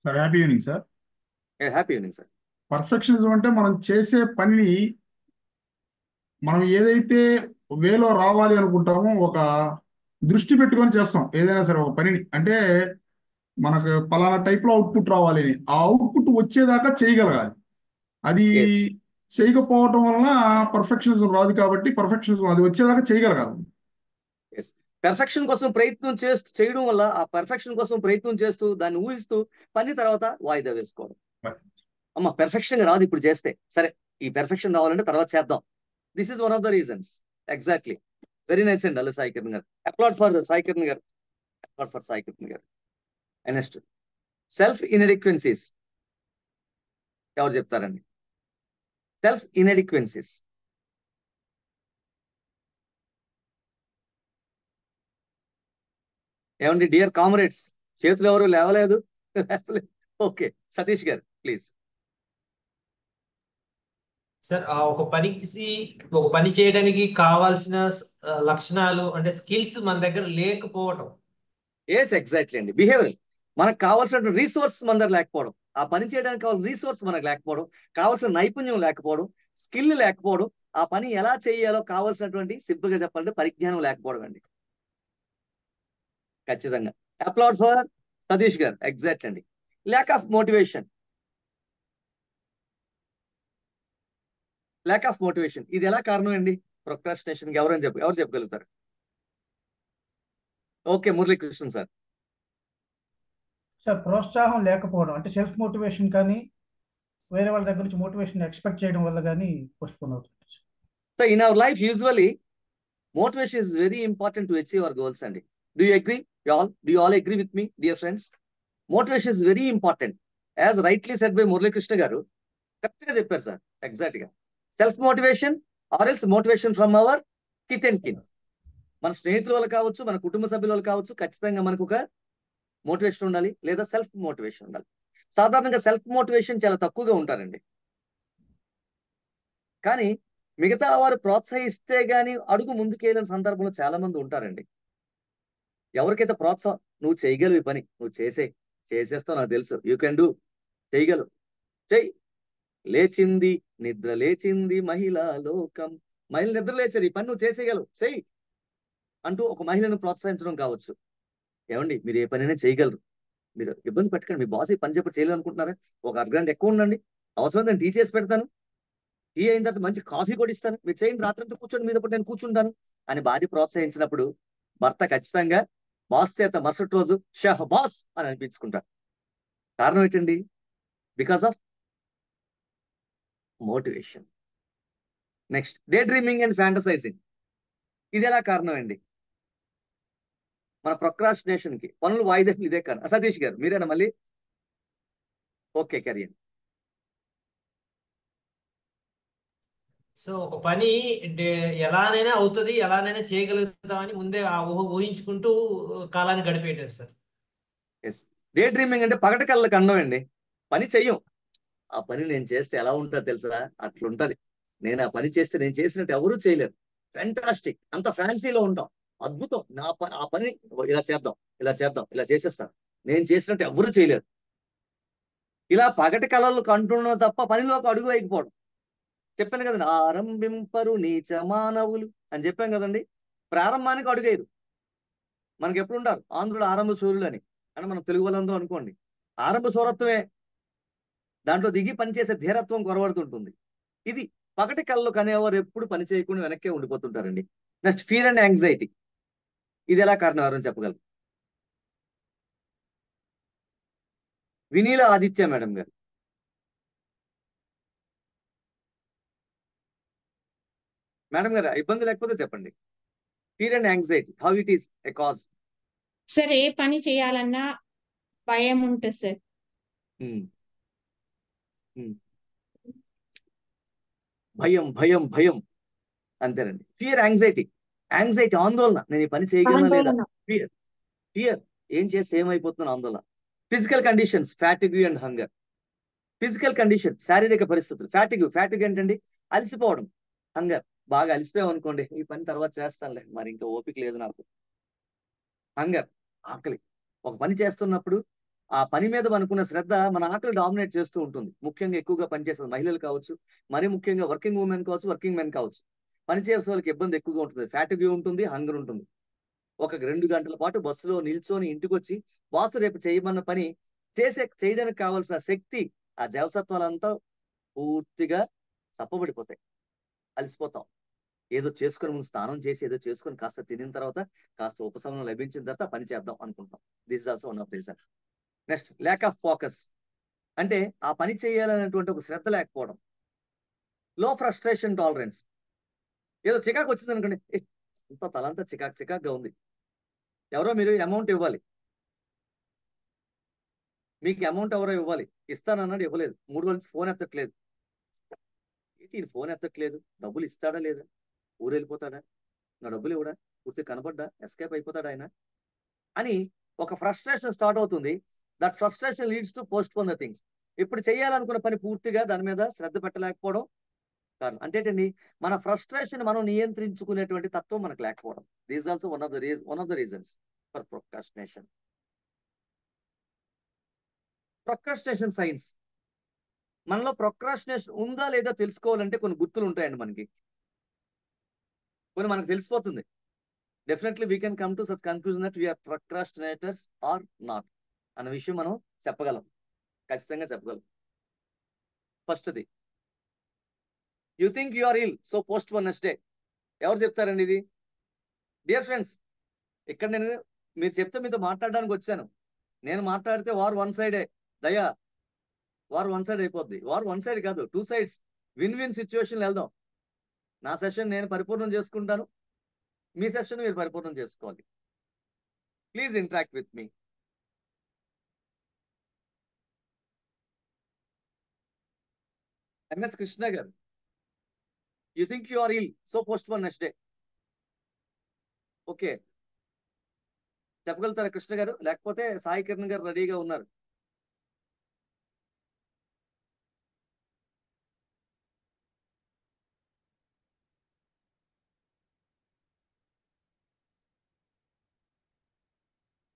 Sir happy evening sir. Happy evening sir. Perfectionism అంటే మనం చేసే పనిని మనం ఏదైతే వేలో రావాలి అనుకుంటామో ఒక దృష్టి పెట్టుకొని చేస్తాం ఏదైనా సరే ఒక పనిని. అంటే మనకు పలానా టైప్లో అవుట్పుట్ రావాలి అని, ఆ అవుట్పుట్ వచ్చేదాకా చేయగలగాలి. అది చేయకపోవటం వలన పర్ఫెక్షనిజం రాదు. కాబట్టి పర్ఫెక్షనిజం అది వచ్చేదాకా చేయగలగాలి. పెర్ఫెక్షన్ కోసం ప్రయత్నం చేయడం వల్ల ఆ పెర్ఫెక్షన్ కోసం ప్రయత్నం చేస్తూ దాన్ని ఊహిస్తూ పని తర్వాత వాయిదా వేసుకోవడం. అమ్మ పెర్ఫెక్షన్ రాదు ఇప్పుడు చేస్తే, సరే ఈ పెర్ఫెక్షన్ రావాలంటే తర్వాత చేద్దాం. This is one of the reasons. Exactly, very nice అండి అల్లు సాయి కిరణ్ గారు. అప్లాడ్ ఫర్ సాయి కిరణ్ గారు. Applaud for Sai Kiran garu. Next, self inadequacies. ఎవరు చెప్తారండి? Self inadequacies. ఏమండి డియర్ కామ్రేడ్స్, చేతులు ఎవరు లేవలేదు? ఓకే, సతీష్ గారు ప్లీజ్. సార్ ఒక పని చేయడానికి కావాల్సిన లక్షణాలు అంటే స్కిల్స్ మన దగ్గర లేకపోవడం. ఎస్ ఎగ్జాక్ట్లీ అండి. బిహేవియర్, మనకు కావాల్సిన రీసోర్స్ మన దగ్గర లేకపోవడం, ఆ పని చేయడానికి కావాల్సిన రీసోర్స్ మనకు లేకపోవడం, కావాల్సిన నైపుణ్యం లేకపోవడం, స్కిల్ లేకపోవడం, ఆ పని ఎలా చేయాలో కావాల్సినటువంటి సింపుల్ గా చెప్పాలంటే పరిజ్ఞానం లేకపోవడం అండి. ఖచ్చితంగా అప్లాడ్ ఫర్ సతీష్ గారు. ఎగ్జాక్ట్ అండి. Lack of motivation. Lack of motivation ఇది ఎలా కారణం అండి ప్రొక్రాస్టినేషన్ కి? ఎవరు చెప్పగలుగుతారు? Okay, Muralikrishna sir. సార్ ప్రోత్సాహం లేకపోవడం అంటే సెల్ఫ్ మోటివేషన్ కానీ వేరే వాళ్ళ దగ్గర నుంచి మోటివేషన్ ఎక్స్పెక్ట్ చేయడం వల్ల కానీ పోస్ట్పోన్ అవుతుంది. So in our life usually motivation is very important to achieve our goals అండి. Do you agree? Do you all agree with me, dear friends? Motivation is very important. As rightly said by Muralikrishna గారు, correct గా చెప్పారు sir. Exact గా self motivation or else motivation from our kith and కిన్. మన స్నేహితుల వల్ల కావచ్చు, మన కుటుంబ సభ్యుల వల్ల కావచ్చు, ఖచ్చితంగా మనకు ఒక మోటివేషన్ ఉండాలి, లేదా సెల్ఫ్ మోటివేషన్ ఉండాలి. సాధారణంగా సెల్ఫ్ మోటివేషన్ చాలా తక్కువగా ఉంటారండి. కానీ మిగతా వారు ప్రోత్సహిస్తే గానీ అడుగు ముందుకేయలేని సందర్భంలో చాలా మంది ఉంటారండి. ఎవరికైతే ప్రోత్సాహం, నువ్వు చేయగలవు, ఈ పని నువ్వు చేసేస్తావు, నాకు తెలుసు, యూ కెన్ డూ, చేయగలవు, చెయ్యి, లేచింది నిద్ర లేచింది మహిళా లోకం, మహిళ నిద్ర లేచారు, ఈ పని నువ్వు చేసేయగలవు, చెయ్యి అంటూ ఒక మహిళను ప్రోత్సహించడం కావచ్చు. ఏమండి మీరు ఏ పనైనా చేయగలరు, మీరు ఇబ్బంది పెట్టకండి, మీ బాస్ ఈ పని చెప్పి చేయాలనుకుంటున్నారా, ఒక అర్ధగంట ఎక్కువ ఉండండి, అవసరం నేను టీ చేసి పెడతాను, టీ అయిన తర్వాత మంచి కాఫీ కూడా ఇస్తాను, మీరు చేయండి, రాత్రంతా కూర్చోండి, మీద నేను కూర్చుంటాను అని భార్య ప్రోత్సహించినప్పుడు భర్త ఖచ్చితంగా బాస్ చేత మరుసటి రోజు షహ్ బాస్ అని అనిపించుకుంటారు. కారణం ఏంటండి? Because of motivation. Next, day dreaming and fantasising. ఇది ఎలా కారణం అండి మన ప్రొక్రాస్టినేషన్ కి? పనులు వాయిదా ఇదే కారణం. సతీష్ గారు మీరేనా మళ్ళీ? Okay career. సో ఒక పని ఎలానైనా అవుతుంది, ఎలానైనా చేయగలుగుతామని ముందే ఆ ఊహించుకుంటూ కాలాన్ని గడిపేయటం సార్. ఎస్, డే డ్రీమింగ్ అంటే పగటి కళ్ళకి అందం అండి. పని చెయ్యం, ఆ పని నేను చేస్తే ఎలా ఉంటుందో తెలుసా, అట్లుంటది. నేను ఆ పని చేస్తే నేను చేసినట్టు ఎవరూ చేయలేరు. ఫ్యాంటాస్టిక్, అంత ఫ్యాన్సీలో ఉంటాం. అద్భుతం, ఆ పని ఇలా చేద్దాం, ఇలా చేద్దాం, ఇలా చేసేస్తాను, నేను చేసినట్టు ఎవరూ చేయలేరు. ఇలా పగటి కళలు కంటున్నాం తప్ప పనిలోకి అడుగు వేయకపోవడం. చెప్పాను కదండి, ఆరంభింపరు నీచ మానవులు అని చెప్పాం కదండి. ప్రారంభానికి అడుగేయరు. మనకి ఎప్పుడు ఉంటారు ఆంధ్రులు ఆరంభ సూర్యులు అని మనం తెలుగు వాళ్ళందరూ అనుకోండి. ఆరంభ సూరత్వమే, దాంట్లో దిగి పనిచేసే ధీరత్వం కొరవడుతుంటుంది. ఇది పగటి కళ్ళు కనేవారు ఎప్పుడు పని చేయకుండా వెనక్కే ఉండిపోతుంటారండి. నెక్స్ట్ ఫియర్ అండ్ యాంగ్జైటీ, ఇది ఎలా కారణం ఎవరైనా చెప్పగలరు? వినీల ఆదిత్య మేడం గారు. మేడం గారు ఇబ్బంది లేకపోతే చెప్పండి. Fear and anxiety, how it is a cause. Sir ఏ పని చేయాలన్నా భయం ఉంటుంది సార్. భయం భయం భయం అంతేనండి. ఫియర్ యాంగ్జైటీ, యాంగ్జైటీ ఆందోళన, నేను ఈ పని చేయగలనా లేదా. ఫియర్, ఫియర్ ఏం చేస్తే ఏమైపోతుందని ఆందోళన. Physical conditions, fatigue and hunger. Physical condition శారీరక పరిస్థితులు. ఫ్యాటిగ్యూ ఏంటండి, అలసిపోవడం. హంగర్, బాగా అలసిపోయాం అనుకోండి, ఈ పని తర్వాత చేస్తానులే, మరి ఇంకా ఓపిక లేదు నాకు. హంగర్, ఆకలి. ఒక పని చేస్తున్నప్పుడు ఆ పని మీద మనకున్న శ్రద్ధ మన ఆకలి డామినేట్ చేస్తూ ఉంటుంది. ముఖ్యంగా ఎక్కువగా పనిచేస్తుంది మహిళలు కావచ్చు, మరీ ముఖ్యంగా వర్కింగ్ ఉమెన్ కావచ్చు, వర్కింగ్ మెన్ కావచ్చు. పని చేసే వాళ్ళకి ఇబ్బంది ఎక్కువగా ఉంటుంది. ఫ్యాటిగ్యూ ఉంటుంది, హంగర్ ఉంటుంది. ఒక 2 గంటల పాటు బస్సులో నిల్చొని ఇంటికి వచ్చి బాసు రేపు చేయమన్న పని చేయడానికి కావాల్సిన శక్తి, ఆ జవసత్వాలంతా పూర్తిగా చప్పబడిపోతాయి. అలసిపోతాం. ఏదో చేసుకొని ముందు స్నానం చేసి ఏదో చేసుకొని కాస్త తినిన తర్వాత కాస్త ఉపశమనం లభించిన తర్వాత పని చేద్దాం అనుకుంటాం. This is also one of reason. Next lack of focus, అంటే ఆ పని చేయాలనేటువంటి ఒక శ్రద్ధ లేకపోవడం. లో ఫ్రస్ట్రేషన్ టాలరెన్స్, ఏదో చికాకు వచ్చింది అనుకోండి, అంత తలంతా చికాకుగా ఉంది, ఎవరో మీరు అమౌంట్ ఇవ్వాలి, మీకు అమౌంట్ ఎవరో ఇవ్వాలి, ఇస్తానన్నాడు ఇవ్వలేదు, 3 రోజుల నుంచి ఫోన్ ఎత్తట్లేదు, ఏంటి ఫోన్ ఎత్తట్లేదు, డబ్బులు ఇస్తాడా లేదా, ఊరు వెళ్ళిపోతాడా, నా డబ్బులు ఇవ్వడా, పూర్తి కనబడ్డా, ఎస్కేప్ అయిపోతాడా ఆయన అని ఒక ఫ్రస్ట్రేషన్ స్టార్ట్ అవుతుంది. That frustration leads to post phone the things. ఇప్పుడు చేయాలనుకున్న పని పూర్తిగా దాని మీద శ్రద్ధ పెట్టలేకపోవడం కారణం. అంటే ఏంటండి, మన ఫ్రస్ట్రేషన్ మనం నియంత్రించుకునేటువంటి తత్వం మనకు లేకపోవడం. This also one of the reasons for procrastination. Procrastination science, మనలో ప్రొక్రాస్టినేషన్ ఉందా లేదా తెలుసుకోవాలంటే కొన్ని గుర్తులు ఉంటాయండి మనకి. కొన్ని మనకు తెలిసిపోతుంది. Definitely we can come to such conclusion that we are procrastinators are not అన్న విషయం మనం చెప్పగలం, ఖచ్చితంగా చెప్పగలం. ఫస్ట్ది, you think you are ill so postpone next day. ఎవరు చెప్తారండి ఇది? డియర్ ఫ్రెండ్స్, ఇక్కడ నేను మీరు చెప్తే మీతో మాట్లాడడానికి వచ్చాను. నేను మాట్లాడితే వార్ వన్ సైడే, దయా వార్ వన్ సైడ్ అయిపోద్ది. వార్ వన్ సైడ్ కాదు, 2 sides విన్ విన్ సిచ్యువేషన్ వెళ్దాం. నా సెషన్ నేను పరిపూర్ణం చేసుకుంటాను, మీ సెషన్ మీరు పరిపూర్ణం చేసుకోవాలి. Please interact with me. MS Krishna garu, you think you are ill so postpone next day. Okay, చెప్పగలుగుతారా కృష్ణ గారు? లేకపోతే సాయి కిరణ్ గారు రెడీగా ఉన్నారు.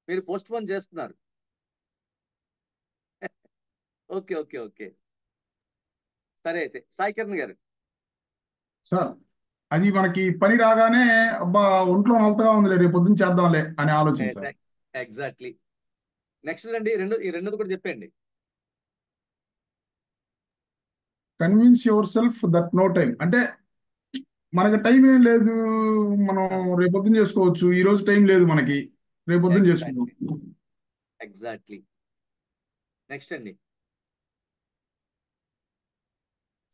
మీరు పోస్ట్ పోన్ చేస్తున్నారు. ఓకే ఓకే ఓకే, సరే అయితే సాయి కిరణ్ గారు. సార్, అది మనకి పని రాగానే అబ్బా ఒంట్లో నలతగా ఉందిలే, రేపు పొద్దున్న చేద్దాంలే అనే ఆలోచన సార్. ఎగ్జాక్ట్లీ. నెక్స్ట్ అండి, ఈ రెండోది కూడా చెప్పండి. Convince yourself that no time, అంటే మనకి టైం ఏం లేదు, మనం రేపొద్దున చేసుకోవచ్చు, ఈ రోజు టైం లేదు మనకి, రేపొద్దున చేసుకుందాం. ఎగ్జాక్ట్లీ. నెక్స్ట్ అండి,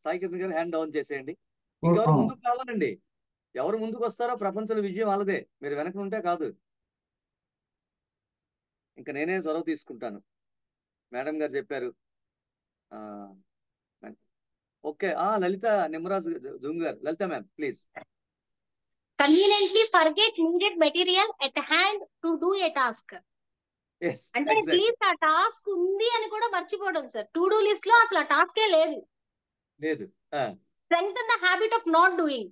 సాయి కిరణ్ గారు హ్యాండ్ డౌన్ చేసేయండి. ఇంకెవరు ముందుకు రావాలండి, ఎవరు ముందుకు వస్తారో ప్రపంచంలో విజయం వాళ్ళదే, మీరు వెనక ఉంటే కాదు. ఇంకా నేనే చొరవ తీసుకుంటాను. మేడం గారు చెప్పారు, ఓకే. లలిత నిమ్మరాజు జుంగారు. Lalitha ma'am please. Conveniently forget needed material at hand to do a task. Yes, అంటే exactly. అట్లీస్ట్ ఆ టాస్క్ ఉంది అని కూడా మర్చిపోవడం సార్. టు డూ లిస్ట్ లో అసలు ఆ టాస్కే లేదు. లేదు. Strengthen the habit of not doing.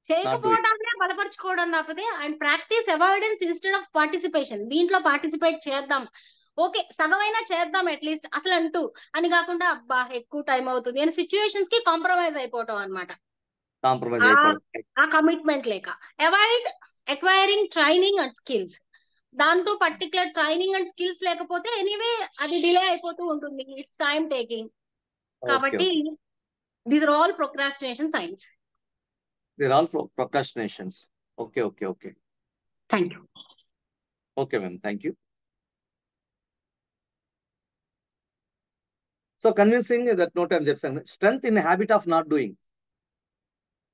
చేయకపోవడాన్ని బలపరుచుకోవడం తప్పితే and practice avoidance instead of participation. దీంట్లో పార్టిసిపేట్ చేద్దాం, ఓకే సగమైనా చేద్దాం అట్లీస్ట్ అసలు అంటూ అని కాకుండా అబ్బా ఎక్కువ టైం అవుతుంది అని సిచ్యువేషన్స్ కి కాంప్రమైజ్ అయిపోవటం అనమాట. కాంప్రమైజ్ అయిపోవడం. ఆ కమిట్మెంట్ లేక. Avoid acquiring training and skills. దాంతో పర్టికులర్ ట్రైనింగ్ అండ్ స్కిల్స్ లేకపోతే ఎనీవే అది డిలే అయిపోతూ ఉంటుంది. It's time taking. కాబట్టి these are all procrastination signs. They're all procrastinations. Okay. Thank you. Okay, ma'am. Thank you. So convincing that no time చెప్తాను. Strength in the habit of not doing.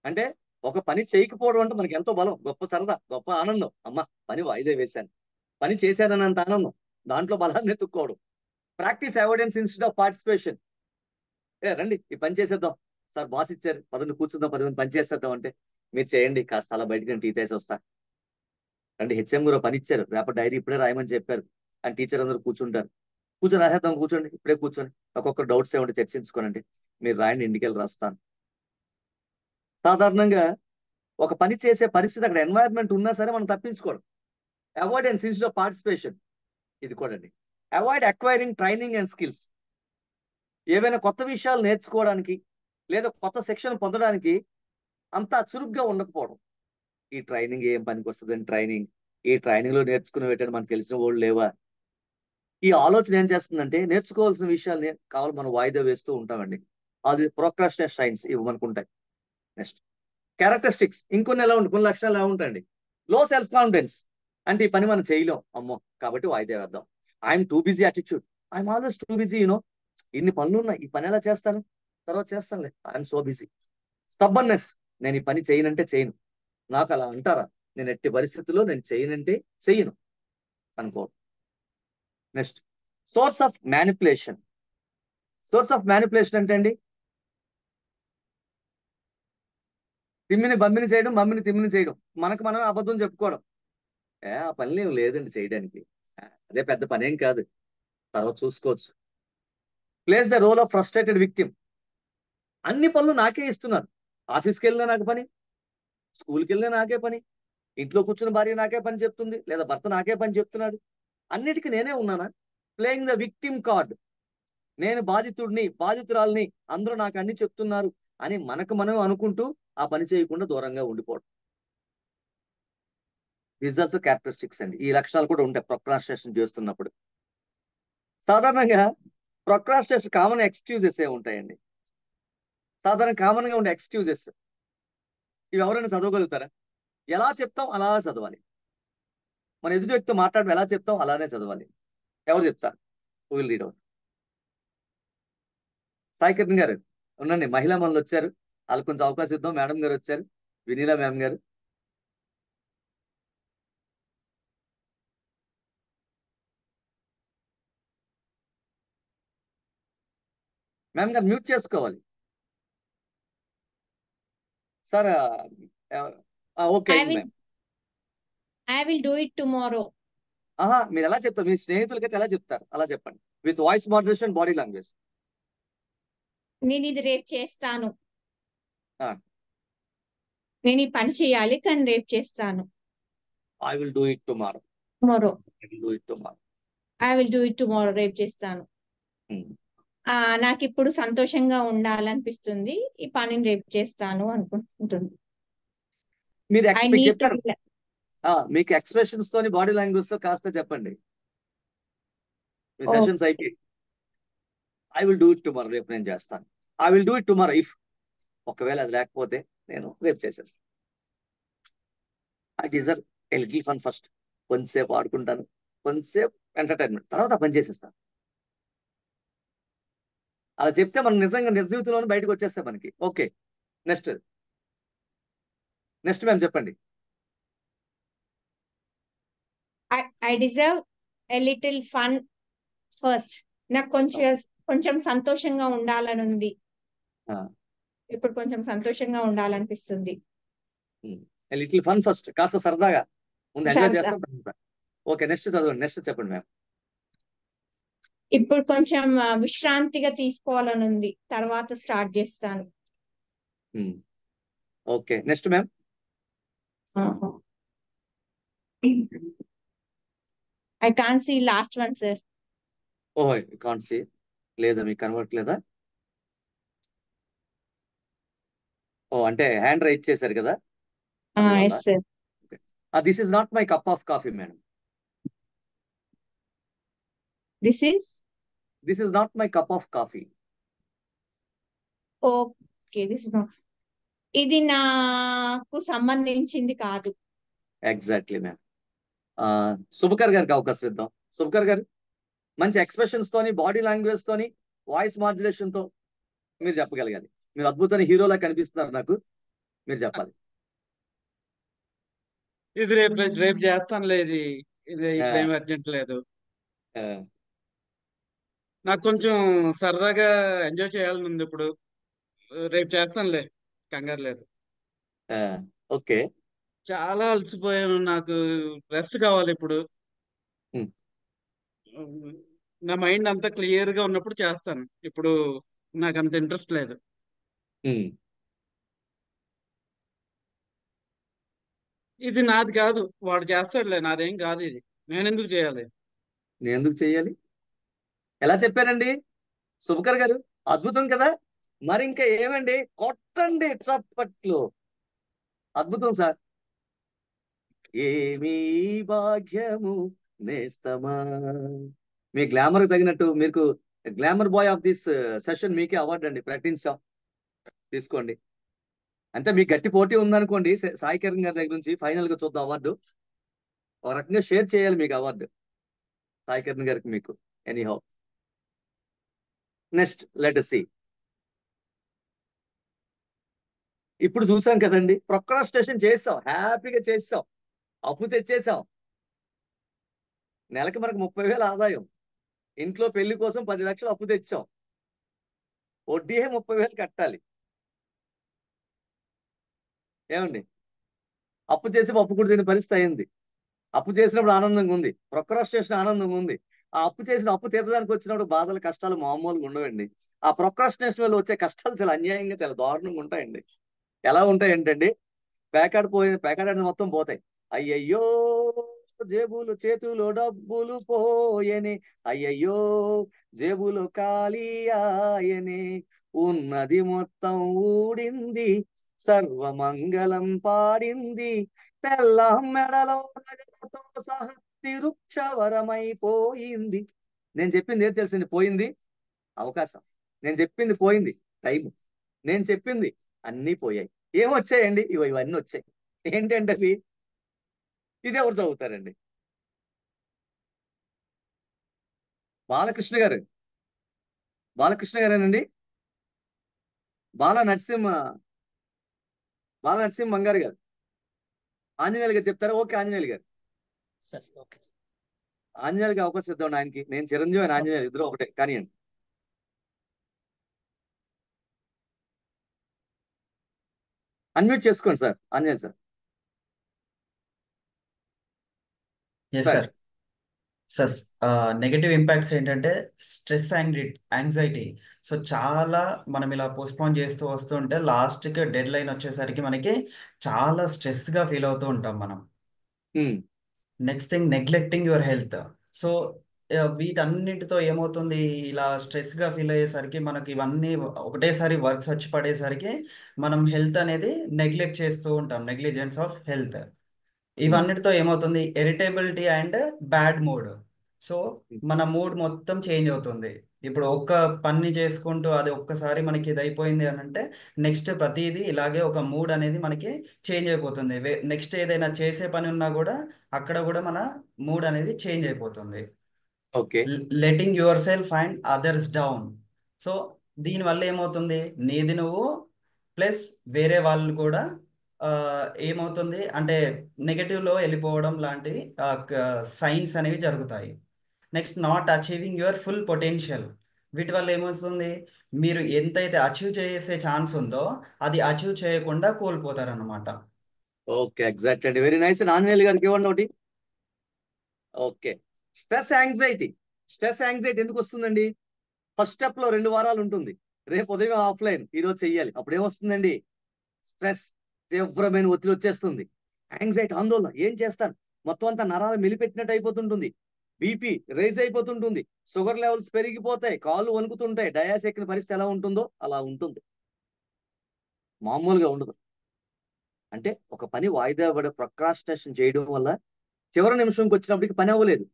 అంటే ఒక పని చేయకపోవడం అంటే మనకి ఎంతో బలం, గొప్ప సరదా, గొప్ప ఆనందం. అమ్మ పని వాయిదా వేశాను, పని చేశానన్నంత ఆనందం, దాంట్లో బలాన్ని ఎత్తుక్కోవడం. Practice avoidance instead of participation. రండి ఈ పని చేసేద్దాం సార్, బాస్ ఇచ్చారు 10 కూర్చుందాం, 10 మంది పని చేసేద్దాం అంటే మీరు చేయండి, కాస్త అలా బయటకు నేను టీ తీసి వస్తా. రండి హెచ్ఎం గారు పని ఇచ్చారు, రేపటి డైరీ ఇప్పుడే రాయమని చెప్పారు అని టీచర్ అందరూ కూర్చుంటారు. కూర్చొని రాసేద్దాం, కూర్చోండి ఇప్పుడే కూర్చొని, ఒక్కొక్కరు డౌట్స్ ఏమంటే చర్చించుకోనండి, మీరు రాయండి ఇంటికి వెళ్ళి రాస్తాను. సాధారణంగా ఒక పని చేసే పరిస్థితి అక్కడ ఎన్వైరన్మెంట్ ఉన్నా సరే మనం తప్పించుకోవడం. Avoidance instead of participation. ఇది కూడా అండి. Avoid acquiring training and skills. ఏవైనా కొత్త విషయాలు నేర్చుకోవడానికి లేదా కొత్త శిక్షణ పొందడానికి అంతా చురుగ్గా ఉండకపోవడం. ఈ ట్రైనింగ్ ఏం పనికి వస్తుందని ట్రైనింగ్, ఈ ట్రైనింగ్ లో నేర్చుకునే పెట్టండి మనకు తెలిసిన వాళ్ళు లేవా. ఈ ఆలోచన ఏం చేస్తుందంటే నేర్చుకోవాల్సిన విషయాలు కావాలి మనం వాయిదా వేస్తూ ఉంటామండి. అది ప్రోక్రాస్టినేషన్ సైన్స్ ఇవి మనకు ఉంటాయి. Next characteristics. ఇంకొన్ని ఎలా ఉంటాయి, కొన్ని లక్షణాలు ఎలా ఉంటాయండి. లో సెల్ఫ్ కాన్ఫిడెన్స్. అంటే ఈ పని మనం చేయలేం అమ్మో కాబట్టి వాయిదా వేద్దాం. I'm too busy attitude. I'm always too busy you know. ఇన్ని పనులు ఉన్నాయి, ఈ పని ఎలా చేస్తాను, తర్వాత చేస్తానులే, ఐఎమ్ సో బిజీ. స్టబ్బర్నెస్. నేను ఈ పని చేయనంటే చేయను, నాకు అలా అంటారా, నేను ఎట్టి పరిస్థితుల్లో నేను చేయనంటే చెయ్యను అనుకో. Next source of manipulation. Source of manipulation అంటే అండి తిమ్మిని బమ్మిని చేయడం, మమ్మిని తిమ్మిని చేయడం, మనకు మనమే అబద్ధం చెప్పుకోవడం. ఆ పని ఏం లేదండి చేయడానికి, అదే పెద్ద పనేం కాదు, తర్వాత చూసుకోవచ్చు. Place the role of frustrated victim. అన్ని పనులు నాకే ఇస్తున్నారు, ఆఫీస్కి వెళ్ళినా నాకు పని, స్కూల్కి వెళ్ళినా నాకే పని, ఇంట్లో కూర్చున్న భార్య నాకే పని చెప్తుంది, లేదా భర్త నాకే పని చెప్తున్నాడు, అన్నిటికీ నేనే ఉన్నానా. Playing the victim card. నేను బాధితుడిని, బాధితురాల్ని, అందరూ నాకు అన్ని చెప్తున్నారు అని మనకు మనం అనుకుంటూ ఆ పని చేయకుండా దూరంగా ఉండిపోవడం. దీస్ ఆల్సో క్యారెక్టరిస్టిక్స్ అండి. ఈ లక్షణాలు కూడా ఉంటాయి ప్రొక్రాస్టినేషన్ చేస్తున్నప్పుడు. సాధారణంగా ప్రొక్రాస్టినేషన్ కామన్ ఎక్స్క్యూజెస్ ఏ ఉంటాయండి. సాధారణ కామన్ గా ఉండే ఎక్స్క్యూజెస్ ఇవి ఎవరైనా చదవగలుగుతారా? ఎలా చెప్తాం అలా చదవాలి. మన ఎదుటి వ్యక్తితో మాట్లాడడం ఎలా చెప్తాం అలానే చదవాలి. ఎవరు చెప్తారు? Will read out. సాయికిరణ్ గారు ఉండండి, మహిళా మనలు వచ్చారు, వాళ్ళకి కొంచెం అవకాశం ఇద్దాం. మేడం గారు వచ్చారు, వినీలా మ్యామ్ గారు. మ్యామ్ గారు మ్యూట్ చేసుకోవాలి sir. Okay ma'am. I will do it tomorrow. మీరు ఎలా చెప్తారు? మీ స్నేహితులకైతే ఎలా చెప్తారు అలా చెప్పండి. With voice modulation, body language. నేను ఇది రేపు చేస్తాను, నేను ఈ పని చేయాలి కానీ రేపు చేస్తాను. I will do it tomorrow. I will do it tomorrow. రేపు చేస్తాను. నాకు ఇప్పుడు సంతోషంగా ఉండాలనిపిస్తుంది, ఈ పనిని రేపు చేస్తాను అనుకుంటుంది. మీరు చెప్పారు, మీకు ఎక్స్ప్రెషన్స్ తోని బాడీ లాంగ్వేజ్ తో కాస్త చెప్పండి. మీ సెషన్స్ అయితే I will do it tomorrow, రేపు నేను చేస్తాను. I will do it tomorrow if, ఒకవేళ అది లేకపోతే నేను రేపు చేసేస్తాను. I deserve a little fun first. కొంతసేపు ఆడుకుంటాను, కొంతసేపు ఎంటర్టైన్మెంట్, తర్వాత పని చేసేస్తాను. అలా చెప్తే మనం నిజంగా నిజ జీవితంలోనే బయటకు వచ్చేస్తే మనకి. ఓకే నెక్స్ట్ మ్యామ్ చెప్పండి. I deserve a little fun first. నాకు కొంచెం కొంచెం సంతోషంగా ఉండాలని ఉంది. ఇప్పుడు కొంచెం సంతోషంగా ఉండాలనిపిస్తుంది. లిటిల్ ఫన్ ఫస్ట్, కాస్త సరదాగా ముందు ఎంజాయ్ సరదా చేస్తాం. ఓకే, నెక్స్ట్ చదవండి, నెక్స్ట్ చెప్పండి మ్యామ్. ఇప్పుడు కొంచెం విశ్రాంతిగా తీసుకోవాలని ఉంది, తర్వాత స్టార్ట్ చేస్తాను. Okay, next ma'am. I can't see last one sir. ఓహో, కాంట్ సీ లేదా, మీకు కనబడట్లేదా? ఓ, అంటే హ్యాండ్ రైజ్ చేశారు కదా, అందువల్ల. Yes sir. This is not my cup of coffee madam. This is not my cup of coffee. Okay, this is not, ఇది నాకు సంబంధించింది కాదు. Exactly ma'am. శుభకర్ గారికి అవకాశం ఇద్దాం. శుభకర్ గారు మంచి ఎక్స్ప్రెషన్స్ తోని, బాడీ లాంగ్వేజ్ తోని, వాయిస్ మాడ్యులేషన్ తో మీరు చెప్పగలగాలి. మీరు అద్భుతమైన హీరోలా కనిపిస్తున్నారు నాకు, మీరు చెప్పాలి. ఇది రేపు చేస్తానులే. ఇది ఇప్పుడేం అర్జెంట్ లేదు. నాకు కొంచెం సరదాగా ఎంజాయ్ చేయాలని ఉంది ఇప్పుడు. రేపు చేస్తానులే, కంగారు లేదు. ఓకే, చాలా అలసిపోయాను, నాకు రెస్ట్ కావాలి ఇప్పుడు. నా మైండ్ అంతా క్లియర్ గా ఉన్నప్పుడు చేస్తాను. ఇప్పుడు నాకు అంత ఇంట్రెస్ట్ లేదు. ఇది నాది కాదు, వాడు చేస్తాడులే, నాదేం కాదు ఇది. నేను ఎందుకు చేయాలి? నేను ఎందుకు చెయ్యాలి? ఎలా చెప్పారండి శుభకర్ గారు, అద్భుతం కదా. మరి ఇంకా ఏమండి, కొట్టండి చప్పట్లు. అద్భుతం సార్. ఏమీ భాగ్యము నేస్తమా. మీ గ్లామర్ తగినట్టు, మీకు glamour boy of this session మీకే అవార్డు అండి, ప్రకటించాం, తీసుకోండి. అంటే మీకు గట్టి పోటీ ఉందనుకోండి, సాయి కిరణ్ గారి దగ్గర నుంచి ఫైనల్ గా చూద్దాం అవార్డు. ఒక రకంగా షేర్ చేయాలి మీకు అవార్డు, సాయి కిరణ్ గారికి మీకు. Anyhow, next let us see. ఇప్పుడు చూసాం కదండి, ప్రొక్రాస్టినేషన్ చేసాం, హ్యాపీగా చేసాం, అప్పు తెచ్చేసాం. నెలకి మనకు 30,000 ఆదాయం, ఇంట్లో పెళ్లి కోసం 10 లక్షలు అప్పు తెచ్చాం, వడ్డీ 30,000 కట్టాలి. ఏమండి, అప్పు చేసి అప్పు కూడా తినే పరిస్థితి అయింది. అప్పు చేసినప్పుడు ఆనందంగా ఉంది, ప్రొక్రాస్టినేషన్ ఆనందంగా ఉంది. ఆ అప్పు చేసిన అప్పు తీర్చడానికి వచ్చినప్పుడు బాధలు, కష్టాలు మామూలుగా ఉండవండి. ఆ ప్రొక్రాస్టినేషన్ వల్ల వచ్చే కష్టాలు చాలా అన్యాయంగా, చాలా దారుణంగా ఉంటాయండి. ఎలా ఉంటాయి ఏంటండి, పేకాడని మొత్తం పోతాయి. అయ్యయ్యో జేబులు చేతులు డబ్బులు పోయని, అయ్యయ్యో జేబులు ఖాళీ ఆయనే, ఉన్నది మొత్తం ఊడింది, సర్వమంగళం పాడింది, పెళ్ళాం మెడలో నగలతో సహా తిరుక్షవరమైపోయింది. నేను చెప్పింది ఏంటి తెలుసండి, పోయింది అవకాశం, నేను చెప్పింది పోయింది టైము, నేను చెప్పింది అన్నీ పోయాయి. ఏమొచ్చాయండి? ఇవన్నీ వచ్చాయి. ఏంటంటే అవి, ఇది ఎవరు చదువుతారండి? బాలకృష్ణ గారేనండి, బాల నరసింహ బంగారు గారు. ఆంజనేయులు గారు చెప్తారా? ఓకే, ఆంజనేయులు గారు. ఆంజనేయులకి అవకాశం ఇద్దాం ఆయనకి. నేను చిరంజీవి, ఆయన ఆంజనేయులు, ఇద్దరు ఒకటే, కానివ్వండి. అన్మ్యూట్ చేసుకోండి sir, Anjaneyulu sir. Yes sir. Sir, negative impacts ఏంటంటే స్ట్రెస్ అండ్ యాంగ్జైటీ. సో చాలా మనం ఇలా పోస్ట్పోన్ చేస్తూ వస్తుంటే లాస్ట్కి డెడ్ లైన్ వచ్చేసరికి మనకి చాలా స్ట్రెస్గా ఫీల్ అవుతూ ఉంటాం మనం. Next thing, neglecting your health. So వీటన్నిటితో ఏమవుతుంది, ఇలా స్ట్రెస్గా ఫీల్ అయ్యేసరికి మనకి ఇవన్నీ ఒకటేసారి వర్క్స్ వచ్చి పడేసరికి మనం హెల్త్ అనేది నెగ్లెక్ట్ చేస్తూ ఉంటాం, నెగ్లిజెన్స్ ఆఫ్ హెల్త్. ఇవన్నిటితో ఏమవుతుంది, irritability and bad mood. So మన మూడ్ మొత్తం చేంజ్ అవుతుంది. ఇప్పుడు ఒక్క పని చేసుకుంటూ అది ఒక్కసారి మనకి ఇది అయిపోయింది అని అంటే నెక్స్ట్ ప్రతిదీ ఇలాగే ఒక మూడ్ అనేది మనకి చేంజ్ అయిపోతుంది. నెక్స్ట్ ఏదైనా చేసే పని ఉన్నా కూడా అక్కడ కూడా మన మూడ్ అనేది చేంజ్ అయిపోతుంది. Okay, letting your self and others down. So దీనివల్ల ఏమవుతుంది, నీది నువ్వు ప్లస్ వేరే వాళ్ళు కూడా ఏమవుతుంది అంటే నెగటివ్లో వెళ్ళిపోవడం లాంటివి సైన్స్ అనేవి జరుగుతాయి. Next, not achieving your full potential. వీటి వల్ల ఏమవుతుంది, మీరు ఎంతైతే అచీవ్ చేసే ఛాన్స్ ఉందో అది అచీవ్ చేయకుండా కోల్పోతారన్నమాట. ఓకే, ఎగ్జాక్ట్ అండి. Very nice. ఆంజనేయులు గారికి ఇవ్వండి ఒకటి. Okay, stress anxiety. Stress anxiety ఎందుకు వస్తుందండి? ఫస్ట్ స్టెప్ లో 2 వారాలు ఉంటుంది. రేపు ఉదయం ఆఫ్లైన్, ఈరోజు చెయ్యాలి. అప్పుడు ఏమొస్తుందండి? స్ట్రెస్, తీవ్రమైన ఒత్తిడి వచ్చేస్తుంది. యాంగ్జైటీ, ఆందోళన, ఏం చేస్తాను, మొత్తం అంతా నరాలు మెలిపెట్టినట్టు అయిపోతుంటుంది. బీపీ రైజ్ అయిపోతుంటుంది. షుగర్ లెవెల్స్ పెరిగిపోతాయి. కాళ్ళు వణుకుతుంటాయి. డయాస్ ఎక్కిన పరిస్థితి ఎలా ఉంటుందో అలా ఉంటుంది. మామూలుగా ఉండదు. అంటే ఒక పని వాయిదా పడే ప్రొక్రాస్టినేషన్ చేయడం వల్ల చివరి నిమిషంకి వచ్చినప్పటికి పని అవ్వలేదు.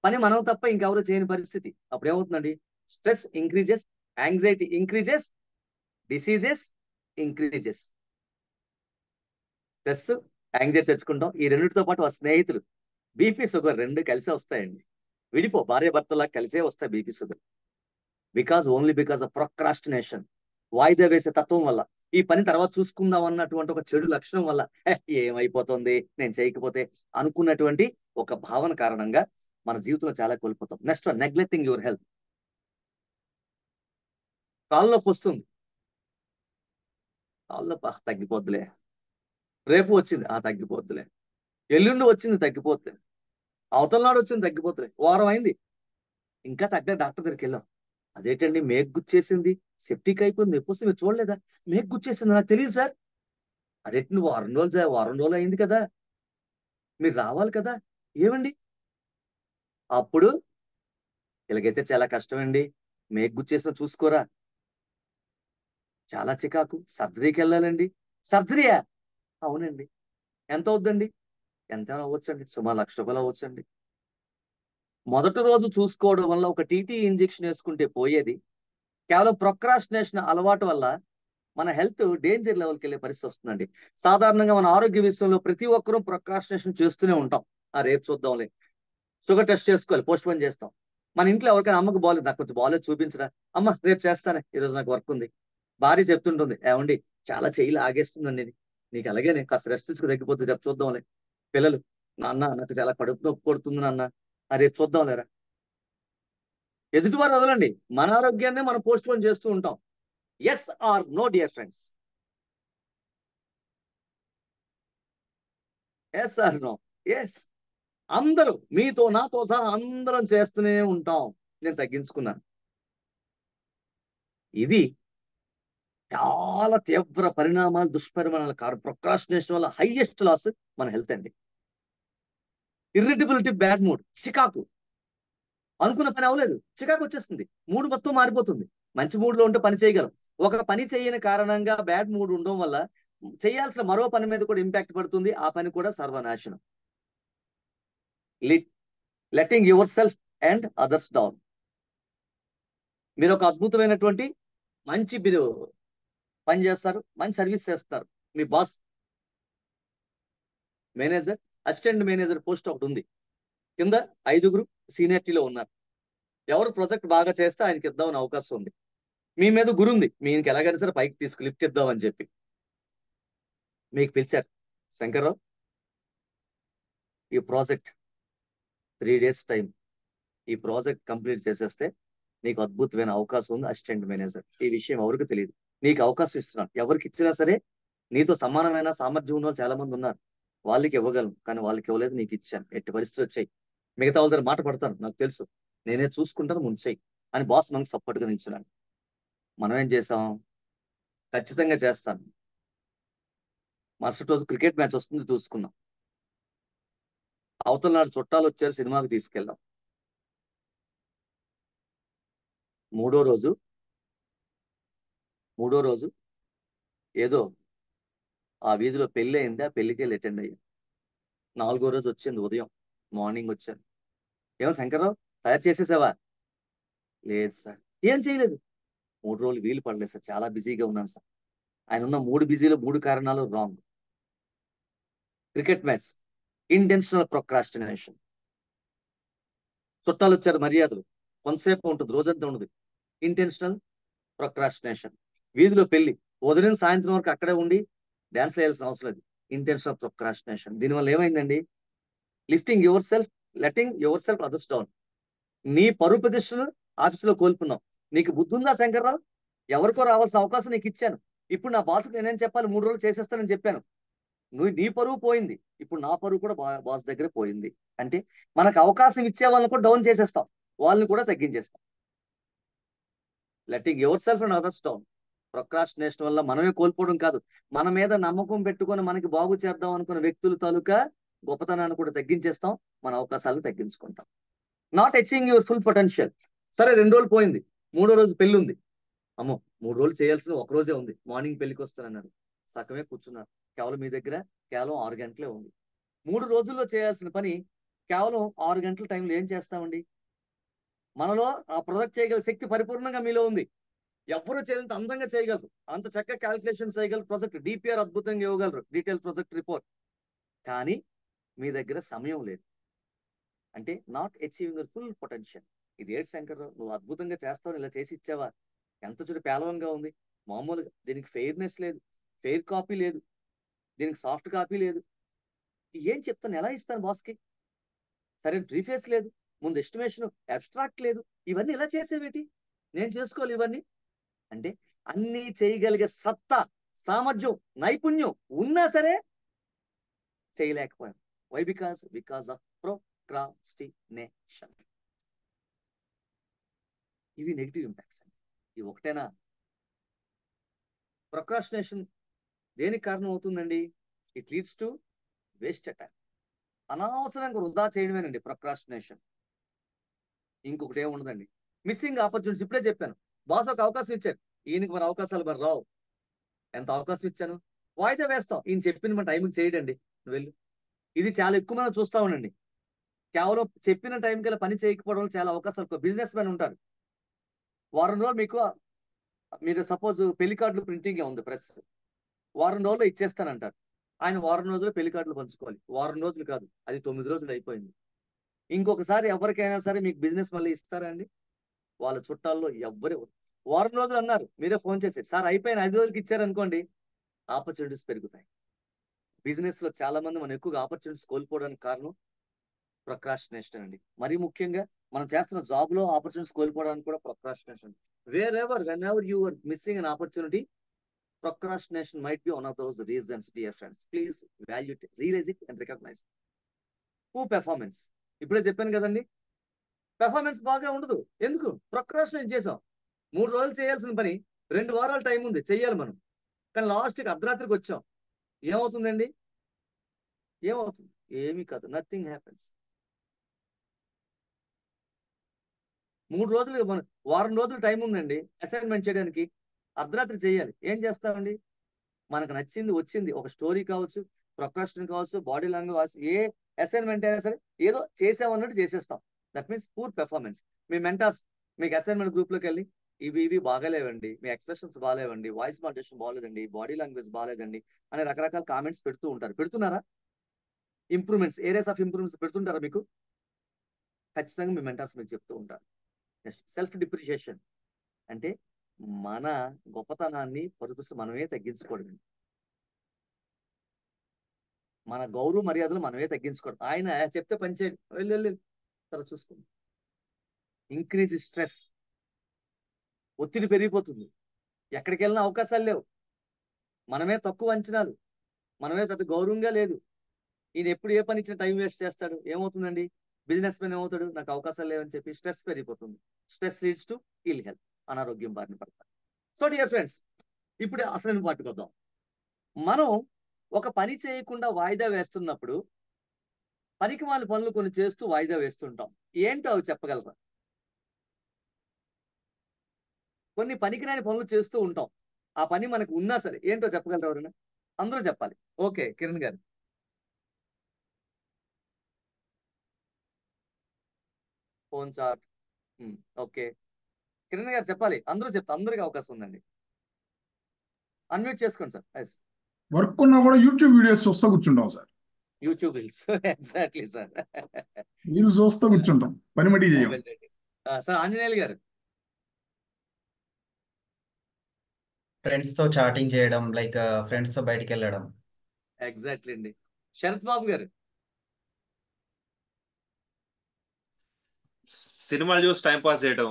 పని మనం తప్ప ఇంకెవరు చేయని పరిస్థితి. అప్పుడు ఏమవుతుందండి? Stress increases, anxiety increases, diseases increases. Stress, anxiety తెచ్చుకుంటాం. ఈ రెండింటితో పాటు ఆ స్నేహితులు బీపీ షుగర్ 2 కలిసే వస్తాయండి. విడిపో, భార్య భర్తలా కలిసే వస్తాయి BP sugar. Only because of procrastination. వాయిదా వేసే తత్వం వల్ల, ఈ పని తర్వాత చూసుకుందాం అన్నటువంటి ఒక చెడు లక్షణం వల్ల, ఏమైపోతుంది నేను చేయకపోతే అనుకున్నటువంటి ఒక భావన కారణంగా మన జీవితంలో చాలా కోల్పోతాం. Next one, neglecting your health. కాళ్ళు నొప్పి వస్తుంది, కాళ్ళు నొప్పి తగ్గిపోద్దులే, రేపు వచ్చింది తగ్గిపోద్దులే, ఎల్లుండి వచ్చింది తగ్గిపోద్దులే, అవతల నాడు వచ్చింది తగ్గిపోద్దులే, వారం అయింది ఇంకా తగ్గ, డాక్టర్ దగ్గరికి వెళ్ళాం. అదేంటండి మేక్ గుచ్చేసింది, సెప్టిక్ అయిపోయింది, నొప్పి వస్తుంది, మీరు చూడలేదా? మేక్ గుచ్చేసింది, నాకు తెలియదు సార్. అదేంటి వారం రోజులు అయింది కదా, మీరు రావాలి కదా, ఏమండి? అప్పుడు ఇలాగైతే చాలా కష్టమండి, మేక్ గుచ్చేసిన చూసుకోరా, చాలా చికాకు, సర్జరీకి వెళ్ళాలండి. సర్జరీయా? అవునండి. ఎంత అవుద్దండి? ఎంత అవ్వచ్చండి? సుమారు ₹1,00,000 అవ్వచ్చండి. మొదటి రోజు చూసుకోవడం వల్ల ఒక టీటీ ఇంజెక్షన్ వేసుకుంటే పోయేది, కేవలం ప్రొక్రాస్టినేషన్ అలవాటు వల్ల మన హెల్త్ డేంజర్ లెవెల్కి వెళ్ళే పరిస్థితి వస్తుందండి. సాధారణంగా మన ఆరోగ్య విషయంలో ప్రతి ఒక్కరూ ప్రొక్రాస్టినేషన్ చేస్తూనే ఉంటాం. రేపు చూద్దాంలే, షుగర్ టెస్ట్ చేసుకోవాలి, పోస్ట్ పోన్ చేస్తాం. మన ఇంట్లో ఎవరికైనా అమ్మకు బాగాలేదు, నాకు కొంచెం బాగాలేదు చూపించరా, అమ్మ రేపు చేస్తానే, ఈరోజు నాకు వర్క్ ఉంది. భార్య చెప్తుంటుంది, ఏమండి చాలా చెయ్యిలు ఆగేస్తుందండి, నీకు అలాగే కాస్త రెస్ట్ తీసుకు తగ్గిపోతుంది, రేపు చూద్దాంలే. పిల్లలు, నాన్న నాకు చాలా కడుపు నొప్పి కొడుతుంది నాన్న, రేపు చూద్దాంలేరా. ఎదుటివారు వదలండి, మన ఆరోగ్యాన్ని మనం పోస్ట్ పోన్ చేస్తూ ఉంటాం. Yes or no dear friends? Yes or no? Yes. అందరూ, మీతో నాతో సహా అందరం చేస్తూనే ఉంటాం. నేను తగ్గించుకున్నాను. ఇది చాలా తీవ్ర పరిణామాలు, దుష్పరిణామాలు కాదు. ప్రొక్రాస్టినేషన్ వల్ల హైయెస్ట్ లాస్ మన హెల్త్ అండి. ఇర్రిటబిలిటీ, బ్యాడ్ మూడ్, చికాకు, అనుకున్న పని అవ్వలేదు, చికాకు వచ్చేస్తుంది, మూడ్ మొత్తం మారిపోతుంది. మంచి మూడ్ లో ఉంటే పని చేయగలం. ఒక పని చేయని కారణంగా బ్యాడ్ మూడ్ ఉండడం వల్ల చేయాల్సిన మరో పని మీద కూడా ఇంపాక్ట్ పడుతుంది. ఆ పని కూడా సర్వనాశనం. Letting yourself and others down. మీరు ఒక అద్భుతమైనటువంటి మంచి మీరు పని చేస్తారు, మంచి సర్వీస్ చేస్తారు. మీ boss, manager, assistant manager post ఒకటి ఉంది, కింద 5గురు సీనియారిటీలో ఉన్నారు. ఎవరు ప్రాజెక్ట్ బాగా చేస్తే ఆయనకి ఇద్దామని అవకాశం ఉంది. మీ మీద గురు ఉంది, మీకు ఎలాగైనా సరే పైకి తీసుకు లిఫ్ట్ ఇద్దామని చెప్పి మీకు పిలిచారు. శంకర్రావు, ఈ ప్రాజెక్ట్ 3 days టైం, ఈ ప్రాజెక్ట్ కంప్లీట్ చేసేస్తే నీకు అద్భుతమైన అవకాశం ఉంది అసిస్టెంట్ మేనేజర్. ఈ విషయం ఎవరికి తెలియదు, నీకు అవకాశం ఇస్తున్నాను. ఎవరికి ఇచ్చినా సరే నీతో సమానమైన సామర్థ్యం ఉన్న చాలా మంది ఉన్నారు, వాళ్ళకి ఇవ్వగలను, కానీ వాళ్ళకి ఇవ్వలేదు, నీకు ఇచ్చాను. ఎట్టి పరిస్థితులు వచ్చాయి, మిగతా వాళ్ళ దగ్గర మాట పడతాను, నాకు తెలుసు, నేనే చూసుకుంటాను, ముంచేయి అని బాస్ మనకు సపోర్ట్గా నిల్చున్నాను. మనం ఏం చేసాం? ఖచ్చితంగా చేస్తాను. మరుసటి రోజు క్రికెట్ మ్యాచ్ వస్తుంది, చూసుకున్నాం. అవతల నాడు చుట్టాలు వచ్చారు, సినిమాకి తీసుకెళ్ళాం. మూడో రోజు ఏదో ఆ వీధిలో పెళ్లి అయింది, ఆ పెళ్లికి వెళ్ళి అటెండ్ అయ్యాను. 4వ రోజు వచ్చింది, ఉదయం మార్నింగ్ వచ్చాను. ఏమో శంకర్రావు తయారు చేసేసావా? లేదు సార్. ఏం చేయలేదు? 3 రోజులు వీలు పడలేదు సార్, చాలా బిజీగా ఉన్నాను సార్. ఆయన ఉన్న 3 బిజీలో 3 కారణాలు wrong. Cricket match, intentional procrastination. చుట్టాలు వచ్చారు, మర్యాదలు, కొంతసేపు ఉంటుంది, రోజంతా ఉండదు, ఇంటెన్షనల్ ప్రొక్రాస్టినేషన్. వీధిలో పెళ్లి, ఉదయం సాయంత్రం వరకు అక్కడే ఉండి డాన్స్ వేయాల్సిన అవసరం లేదు, ఇంటెన్షనల్ ప్రొక్రాస్టినేషన్. దీనివల్ల ఏమైందండి? Lifting your self, letting your self others down. నీ పరువు ప్రతిష్టను ఆఫీసులో కోల్పోన్నావు, నీకు బుద్ధి ఉందా శంకర్రావు? ఎవరికో రావాల్సిన అవకాశం నీకు ఇచ్చాను. ఇప్పుడు నా బాస్కి నేనేం చెప్పాలి? 3 రోజులు చేసేస్తానని చెప్పాను. నీ పరువు పోయింది. ఇప్పుడు నా పరువు కూడా బాస్ దగ్గర పోయింది. అంటే మనకు అవకాశం ఇచ్చే వాళ్ళని కూడా డౌన్ చేసేస్తాం, వాళ్ళని కూడా తగ్గించేస్తాం. Letting yourself and others down. Procrastination వల్ల మనమే కోల్పోవడం కాదు, మన మీద నమ్మకం పెట్టుకొని మనకి బాగు చేద్దాం అనుకున్న వ్యక్తుల తాలూకా గొప్పతనాన్ని కూడా తగ్గించేస్తాం, మన అవకాశాలు తగ్గించుకుంటాం. Not achieving your full potential. సరే 2 రోజులు పోయింది, 3వ రోజు పెళ్లి ఉంది. అమ్మో 3 రోజులు చేయాల్సిన 1 రోజే ఉంది, మార్నింగ్ పెళ్లికి వస్తానన్నాడు. సగమే కూర్చున్నాడు. కేవలం మీ దగ్గర కేవలం 6 గంటలే ఉంది. 3 రోజుల్లో చేయాల్సిన పని కేవలం 6 గంటల టైంలో ఏం చేస్తామండి? మనలో ఆ ప్రొజెక్ట్ చేయగల శక్తి పరిపూర్ణంగా మీలో ఉంది. ఎవరు చేయలేంత అందంగా చేయగలరు, అంత చక్కగా క్యాలిక్యులేషన్ చేయగలరు, ప్రాజెక్ట్ డిపిఆర్ అద్భుతంగా ఇవ్వగలరు, డీటెయిల్ ప్రాజెక్ట్ రిపోర్ట్. కానీ మీ దగ్గర సమయం లేదు. అంటే not achieving your full potential. ఇది ఏంటి శంకర్రావు, నువ్వు అద్భుతంగా చేస్తావు, ఇలా చేసి ఇచ్చావా? ఎంత చూడు పేలవంగా ఉంది. మామూలుగా దీనికి ఫెయిర్నెస్ లేదు, ఫెయిర్ కాపీ లేదు, దీనికి సాఫ్ట్ కాపీ లేదు. ఏం చెప్తాను, ఎలా ఇస్తాను బాస్కి? సరే ప్రీఫేస్ లేదు, ముందు ఎస్టిమేషన్, అబ్స్ట్రాక్ట్ లేదు. ఇవన్నీ ఎలా చేసేవేటి? నేను చేసుకోవాలి ఇవన్నీ అంటే అన్నీ చేయగలిగే సత్తా, సామర్థ్యం, నైపుణ్యం ఉన్నా సరే చేయలేకపోయాను. వై? Because of procrastination. ఇవి నెగిటివ్ ఇంపాక్ట్స్ అండి. ఇవి ఒకటేనా? ప్రొక్రాస్టినేషన్ దేనికి కారణం అవుతుందండి? It leads to waste time. అనవసరంగా వృధా చేయడమేనండి ప్రొక్రాస్టినేషన్. ఇంకొకటి ఏముండదండి, మిస్సింగ్ ఆపర్చునిటీస్. ఇప్పుడే చెప్పాను, బాస్ ఒక అవకాశం ఇచ్చాడు, ఈయనకి మన అవకాశాలు మరి రావు. ఎంత అవకాశం ఇచ్చాను, వాయిదా వేస్తాం. ఈయన చెప్పిన మన టైంకి చేయడండి, నువ్వు వెళ్ళు. ఇది చాలా ఎక్కువ మంది చూస్తా ఉండండి. కేవలం చెప్పిన టైం కల్లా పని చేయకపోవడం వల్ల చాలా అవకాశాలు. బిజినెస్ మ్యాన్ ఉంటారు, వారం రోజులు మీరు సపోజ్ పెళ్లి కార్డులు ప్రింటింగ్ ఉంది, ప్రెస్ వారం రోజుల్లో ఇచ్చేస్తానంటారు. ఆయన వారం రోజులు పెళ్లి కార్డులు పంచుకోవాలి. వారం రోజులు కాదు, అది 9 రోజులు అయిపోయింది. ఇంకొకసారి ఎవరికైనా సరే మీకు బిజినెస్ మళ్ళీ ఇస్తారా అండి? వాళ్ళ చుట్టాల్లో ఎవ్వరే. వారం రోజులు అన్నారు, మీరే ఫోన్ చేసి సార్ అయిపోయిన 5 రోజులకి ఇచ్చారనుకోండి, ఆపర్చునిటీస్ పెరుగుతాయి. బిజినెస్ లో చాలా మంది మనం ఎక్కువగా ఆపర్చునిటీస్ కోల్పోవడానికి కారణం ప్రొక్రాస్టినేషన్ అండి. మరీ ముఖ్యంగా మనం చేస్తున్న జాబ్ లో ఆపర్చునిటీస్ కోల్పోవడానికి కూడా procrastination. whenever you are missing an opportunity, procrastination might be one of those reasons, dear friends. Please value it, realize it and recognize it. Poor performance. ఇప్పుడే చెప్పాను కదండి, పెర్ఫార్మెన్స్ బాగా ఉండదు. ఎందుకు? ప్రొక్రాస్టినేట్ చేసాం. 3 రోజులు చేయాల్సిన పని 2 వారాల టైం ఉంది, చెయ్యాలి మనం. కానీ లాస్ట్కి అర్ధరాత్రికి వచ్చాం, ఏమవుతుందండి? ఏమవుతుంది? ఏమీ కాదు, నథింగ్ హ్యాపెన్స్. 3 రోజులు వారం రోజులు టైం ఉందండి అసైన్మెంట్ చేయడానికి, అర్ధరాత్రి చేయాలి. ఏం చేస్తామండి? మనకు నచ్చింది వచ్చింది, ఒక స్టోరీ కావచ్చు, ప్రొక్రాస్టినేషన్ కావచ్చు, బాడీ లాంగ్వేజ్, ఏ అసైన్మెంట్ అయినా సరే ఏదో చేసామన్నట్టు చేసేస్తాం. That means poor performance. మీ మెంటార్స్ మీకు అసైన్మెంట్ గ్రూప్ లోకి వెళ్ళి ఇవి బాగాలేవండి, మీ ఎక్స్ప్రెషన్స్ బాగాలేవండి, వాయిస్ మాడ్యులేషన్ బాగాలేదండి, బాడీ లాంగ్వేజ్ బాగాలేదండి అని రకరకాల కామెంట్స్ పెడుతూ ఉంటారు. పెడుతున్నారా? ఇంప్రూవ్మెంట్స్, ఏరియాస్ ఆఫ్ ఇంప్రూవ్మెంట్స్ పెడుతుంటారా మీకు? ఖచ్చితంగా మీ మెంటార్స్ మీకు చెప్తూ ఉంటారు. సెల్ఫ్ డిప్రిషియేషన్ అంటే మన గొప్పతనాన్ని పరుపుస్తూ మనమే తగ్గించుకోవడం, మన గౌరవ మర్యాదలు మనమే తగ్గించుకోవడం. ఆయన చెప్తే పని చేయండి, వెళ్ళి తర్వాత చూసుకోండి. ఇంక్రీజ్ స్ట్రెస్, ఒత్తిడి పెరిగిపోతుంది, ఎక్కడికి వెళ్ళినా అవకాశాలు లేవు, మనమే తక్కువ అంచనాలు, మనమే పెద్ద గౌరవంగా లేదు. ఈయన ఎప్పుడు ఏ పని ఇచ్చిన టైం వేస్ట్ చేస్తాడు. ఏమవుతుందండి? బిజినెస్ మ్యాన్ ఏమవుతాడు? నాకు అవకాశాలు లేవని చెప్పి స్ట్రెస్ పెరిగిపోతుంది. Stress leads to ill health, అనారోగ్యం బారిన పడతారు. సో డియర్ ఫ్రెండ్స్, ఇప్పుడు అసలు పట్టుకొద్దాం. మనం ఒక పని చేయకుండా వాయిదా వేస్తున్నప్పుడు పనికి వాళ్ళ పనులు కొన్ని చేస్తూ వాయిదా వేస్తుంటాం. ఏంటో అవి చెప్పగలరా? కొన్ని పనికిరాని పనులు చేస్తూ ఉంటాం, ఆ పని మనకు ఉన్నా సరే. ఏంటో చెప్పగలరా ఎవరైనా? అందరూ చెప్పాలి. ఓకే, కిరణ్ గారు. Phone chat. ఓకే, కిరణ్ గారు చెప్పాలి. అందరూ చెప్తా, అందరికి అవకాశం ఉందండి. అన్మ్యూట్ చేసుకోండి సార్. ఎస్, వర్క్ ఉన్నా కూడా యూట్యూబ్ వీడియోస్ చూస్తూ కూర్చుంటాం sir. YouTube reels. Exactly sir, వీళ్ళు చూస్తూ కూర్చుంటాం, పని మట్టి చేయం. సార్ ఆంజనేయులు గారు. ఫ్రెండ్స్ తో చాటింగ్ చేయడం, లైక్ ఫ్రెండ్స్ తో బయటికి వెళ్ళడం. ఎగ్జాక్ట్లీ అండి. శరత్ బాబు గారు. సినిమాలు చూసి టైం పాస్ చేయడం.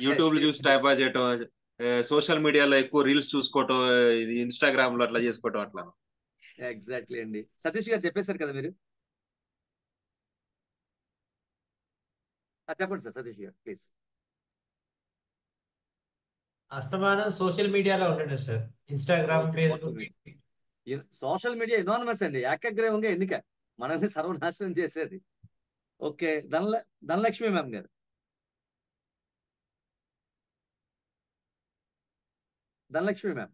యూట్యూబ్ ఎగ్జాక్ట్లీ చూసి టైప్ చేయటం, సోషల్ మీడియాలో ఎక్కువ రీల్స్ చూసుకోవటం, ఇన్స్టాగ్రామ్ లో అట్లా చేసుకోవటం అట్లా. ఎగ్జాక్ట్లీ అండి. సతీష్ గారు చెప్పేశారు కదా మీరు. చెప్పండి సార్ సతీష్ గారు ప్లీజ్. అస్తమానం సోషల్ మీడియాలో ఉండడం sir, Instagram, Facebook. Social media unanimous అండి, ఏకగ్రీవంగా ఎన్నిక మనల్ని సర్వనాశనం చేసేది. ఓకే, ధనలక్ష్మి మ్యామ్ గారు. ధనలక్ష్మి మ్యామ్.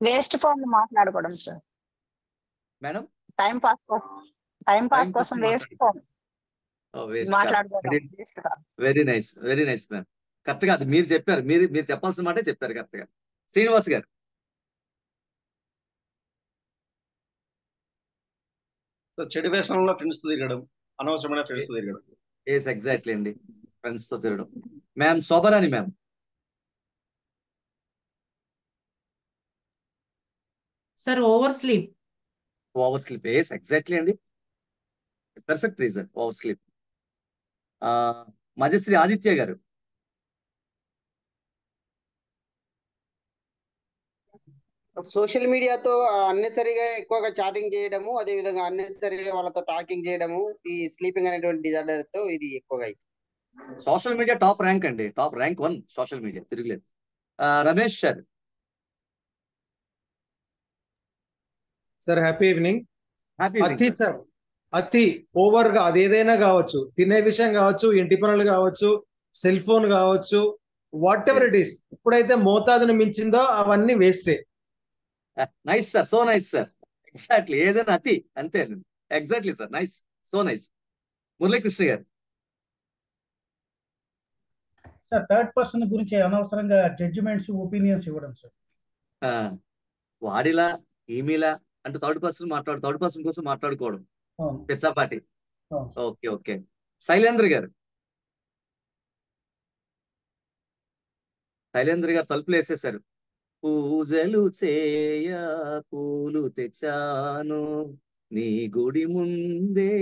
వేస్ట్ ఫామ్ మాట్లాడుకోవడం సార్. మేడం టైం పాస్ కోసం వేస్ట్ ఫామ్ మాట్లాడుకోవడం. Very nice ma'am. కరెక్ట్ గా అది మీరు చెప్పారు, మీరు చెప్పాల్సిన మాటే చెప్పారు కరెక్ట్ గా. శ్రీనివాస్ గారు. చెడు వ్యసనంలో ఫ్రెండ్స్ తో తిరగడం, అనవసరమైన ఫ్రెండ్స్ తో తిరగడం. ఎగ్జాక్ట్లీ అండి, ఫ్రెండ్స్ తో తిరగడం. Ma'am Shobharani ma'am. Sir over sleep. Exactly అండి, perfect reason over sleep. Majashri Aditya garu. Social మీడియాతో అన్నెసరీగా ఎక్కువగా చాటింగ్ చేయడము, అదే విధంగా అన్నెసరీగా వాళ్ళతో టాకింగ్ చేయడము, ఈ స్లీపింగ్ అనేటువంటి డిజార్డర్ తో ఇది ఎక్కువగా అయింది. సోషల్ మీడియా టాప్ ర్యాంక్ అండి, టాప్ ర్యాంక్ 1 సోషల్ మీడియా, తిరగలేదు. Ramesh sir. Sir happy evening. Happy అతి సార్, అతి ఓవర్ గా అది ఏదైనా కావచ్చు, తినే విషయం కావచ్చు, ఇంటి పనులు కావచ్చు, సెల్ ఫోన్ కావచ్చు, వాట్ ఎవర్ ఇట్ ఈస్, ఎప్పుడైతే మోతాదును మించిందో అవన్నీ వేస్టే. Nice sir, so nice sir. Exactly, ఏదైనా అతి అంతే. Exactly sir, nice, so nice. Muralikrishna garu. Sir third person గురించి అనవసరంగా జడ్జిమెంట్స్, ఒపీనియన్స్ ఇవ్వడం సార్. వాడిలా ఈమెలా అంటే థర్డ్ పర్సన్ కోసం మాట్లాడుకోవడం పిచ్చాపాటి. ఓకే. శైలేంద్ర గారు. తలుపులు వేసేశారు. పూజలు చేయ పూలు తెచ్చాను, నీ గుడి ముందే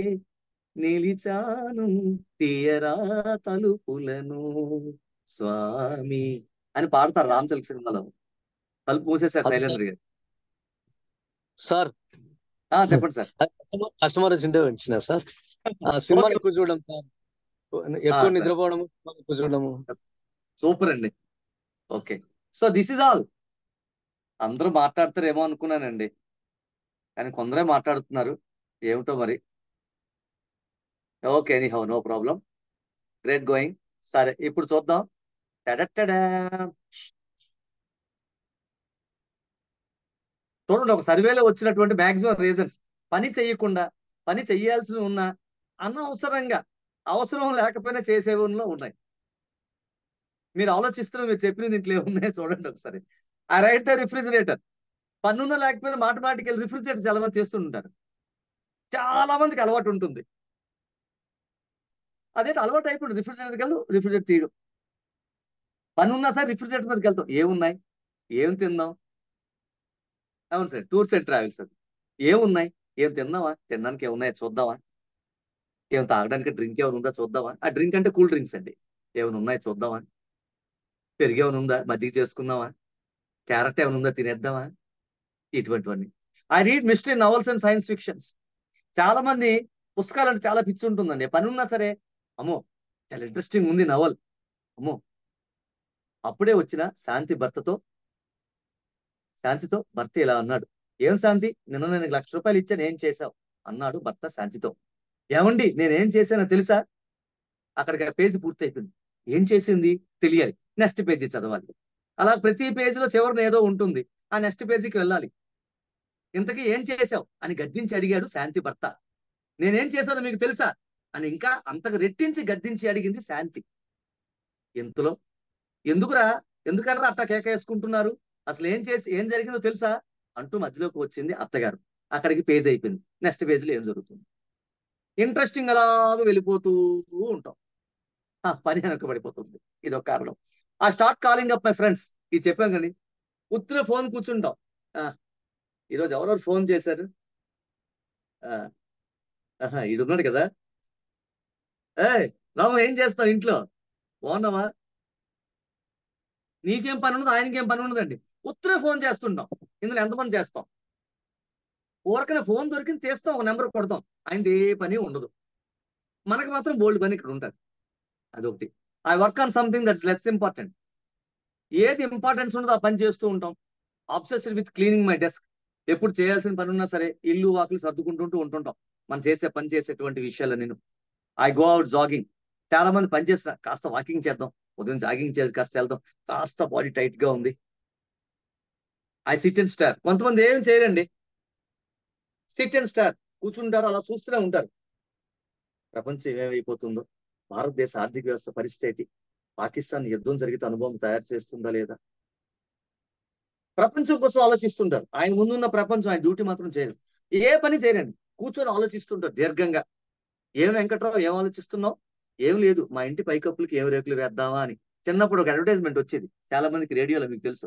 నిలిచాను, తీయరా తలుపులను స్వామి అని పాడతారు రామచంద్ర సినిమాలో. తలుపు మూసేశారు శైలేంద్ర గారు. సార్ చెప్పండి సార్. కస్టమర్ వచ్చింటే వచ్చిన సార్. సినిమాలు ఎక్కువ చూడడం సార్, ఎక్కువ నిద్రపోవడం, ఎక్కువ చూడడము. సూపర్ అండి. Okay, so this is all. అందరూ మాట్లాడతారేమో అనుకున్నానండి, కానీ కొందరే మాట్లాడుతున్నారు, ఏమిటో మరి. Okay, anyhow, no problem, great going. సరే, ఇప్పుడు చూద్దాం. చూడండి, ఒక సర్వేలో వచ్చినటువంటి మాక్సిమం రీజన్స్. పని చేయకుండా, పని చేయాల్సి ఉన్న, అనవసరంగా అవసరం లేకపోయినా చేసేవలో ఉన్నాయి. మీరు ఆలోచిస్తున్న, మీరు చెప్పిన దీంట్లో ఏమున్నాయో చూడండి ఒకసారి. I write the refrigerator. పన్నున్న లేకపోయినా మాటమాటికి రిఫ్రిజిరేటర్ చాలా మంది చేస్తుంటారు. చాలా మందికి అలవాటు ఉంటుంది. అదేంటి అలవాటు అయిపోయింది, రిఫ్రిజిరేటర్ తీయడం. పన్నున్నా సరే రిఫ్రిజిరేటర్ మీదకి వెళ్తాం. ఏమున్నాయి, ఏం తిందాం. అవును సార్, టూర్స్ అండ్ ట్రావెల్స్. అది ఏమున్నాయి, ఏం తిందామా, తినడానికి ఏమున్నాయో చూద్దామా, ఏం తాగడానికి డ్రింక్ ఏమైనా ఉందా చూద్దామా. ఆ డ్రింక్ అంటే కూల్ డ్రింక్స్ అండి. ఏమైనా ఉన్నాయో చూద్దామా, పెరుగు ఏమైనా ఉందా, మజ్జిగ చేసుకుందామా, క్యారెట్ ఏమైనా ఉందా తినేద్దామా, ఇటువంటివన్నీ. I read mystery novels and science fictions. చాలా మంది పుస్తకాలు అంటే చాలా పిచ్చి ఉంటుందండి. పని ఉన్నా సరే, అమ్మో చాలా ఇంట్రెస్టింగ్ ఉంది నవల్, అమ్మో. అప్పుడే వచ్చిన శాంతితో భర్త ఇలా అన్నాడు. ఏం శాంతి, నిన్న నేను ₹1,00,000 ఇచ్చాను, ఏం చేశావు అన్నాడు భర్త శాంతితో. ఏమండి నేనేం చేశానో తెలుసా? అక్కడికి ఆ పేజీ పూర్తి అయిపోయింది. ఏం చేసింది తెలియాలి, నెక్స్ట్ పేజీ చదవాలి. అలా ప్రతి పేజీలో చివరిన ఏదో ఉంటుంది, ఆ నెక్స్ట్ పేజీకి వెళ్ళాలి. ఇంతకీ ఏం చేశావు అని గద్దించి అడిగాడు శాంతి భర్త. నేనేం చేశానో మీకు తెలుసా అని ఇంకా అంతకు రెట్టించి గద్దించి అడిగింది శాంతి. ఇంతలో ఎందుకర్రా అట్టా కేకేసుకుంటున్నారు, అసలు ఏం జరిగిందో తెలుసా అంటూ మధ్యలోకి వచ్చింది అత్తగారు. అక్కడికి పేజ్ అయిపోయింది. నెక్స్ట్ పేజీలో ఏం జరుగుతుంది, ఇంట్రెస్టింగ్ అలాగ వెళ్ళిపోతూ ఉంటాం. పని వెనకబడిపోతుంది. ఇదొక కారణం. ఆ start calling up my friends. ఇది చెప్పాం కానీ ఉత్తర ఫోన్ కూర్చుంటాం. ఈరోజు ఎవరెవరు ఫోన్ చేశారు, ఈడున్నాడు కదా, రాము ఏం చేస్తావు ఇంట్లో, బాగున్నావా, నీకేం పని ఉండదు, ఆయనకేం పని ఉండదండి. ఉత్తరే ఫోన్ చేస్తుంటాం. ఇందులో ఎంతమంది చేస్తాం? ఊరకనే ఫోన్ దొరికింది తీస్తాం, ఒక నెంబర్ కొడతాం, ఆయనది ఏ పని ఉండదు. మనకు మాత్రం బోల్డ్ పని ఇక్కడ ఉంటుంది. అదొకటి. I work on something that's less important. ఏది ఇంపార్టెన్స్ ఉండదో ఆ పని చేస్తూ ఉంటాం. Obsessed with cleaning my desk. ఎప్పుడు చేయాల్సిన పని ఉన్నా సరే ఇల్లు వాకిలు సర్దుకుంటుంటూ ఉంటుంటాం మనం పని చేసేటువంటి విషయాలు. నేను ఐ గో అవుట్ జాగింగ్. చాలా మంది పని చేస్తా, కాస్త వాకింగ్ చేద్దాం, ఉదయం జాగింగ్ చేసి కాస్త వెళ్దాం, కాస్త బాడీ టైట్ గా ఉంది. I SIT and star. కొంతమంది ఏం చేయరండి, సిట్ అండ్ స్టార్, కూర్చుంటారు, అలా చూస్తూనే ఉంటారు. ప్రపంచం ఏమైపోతుందో, భారతదేశ ఆర్థిక వ్యవస్థ పరిస్థితి, పాకిస్తాన్ యుద్ధం జరిగితే అనుభవం తయారు చేస్తుందా లేదా, ప్రపంచం కోసం ఆలోచిస్తుంటారు. ఆయన ముందున్న ప్రపంచం, ఆయన డ్యూటీ మాత్రం చేయరు. ఏ పని చేయరండి, కూర్చొని ఆలోచిస్తుంటారు దీర్ఘంగా. ఏం వెంకట్రావు ఏం ఆలోచిస్తున్నావు? ఏం లేదు, మా ఇంటి పైకప్పులకి ఏం రేకులు వేద్దామా అని. చిన్నప్పుడు ఒక అడ్వర్టైజ్మెంట్ వచ్చేది చాలా మందికి రేడియోలో, మీకు తెలుసు,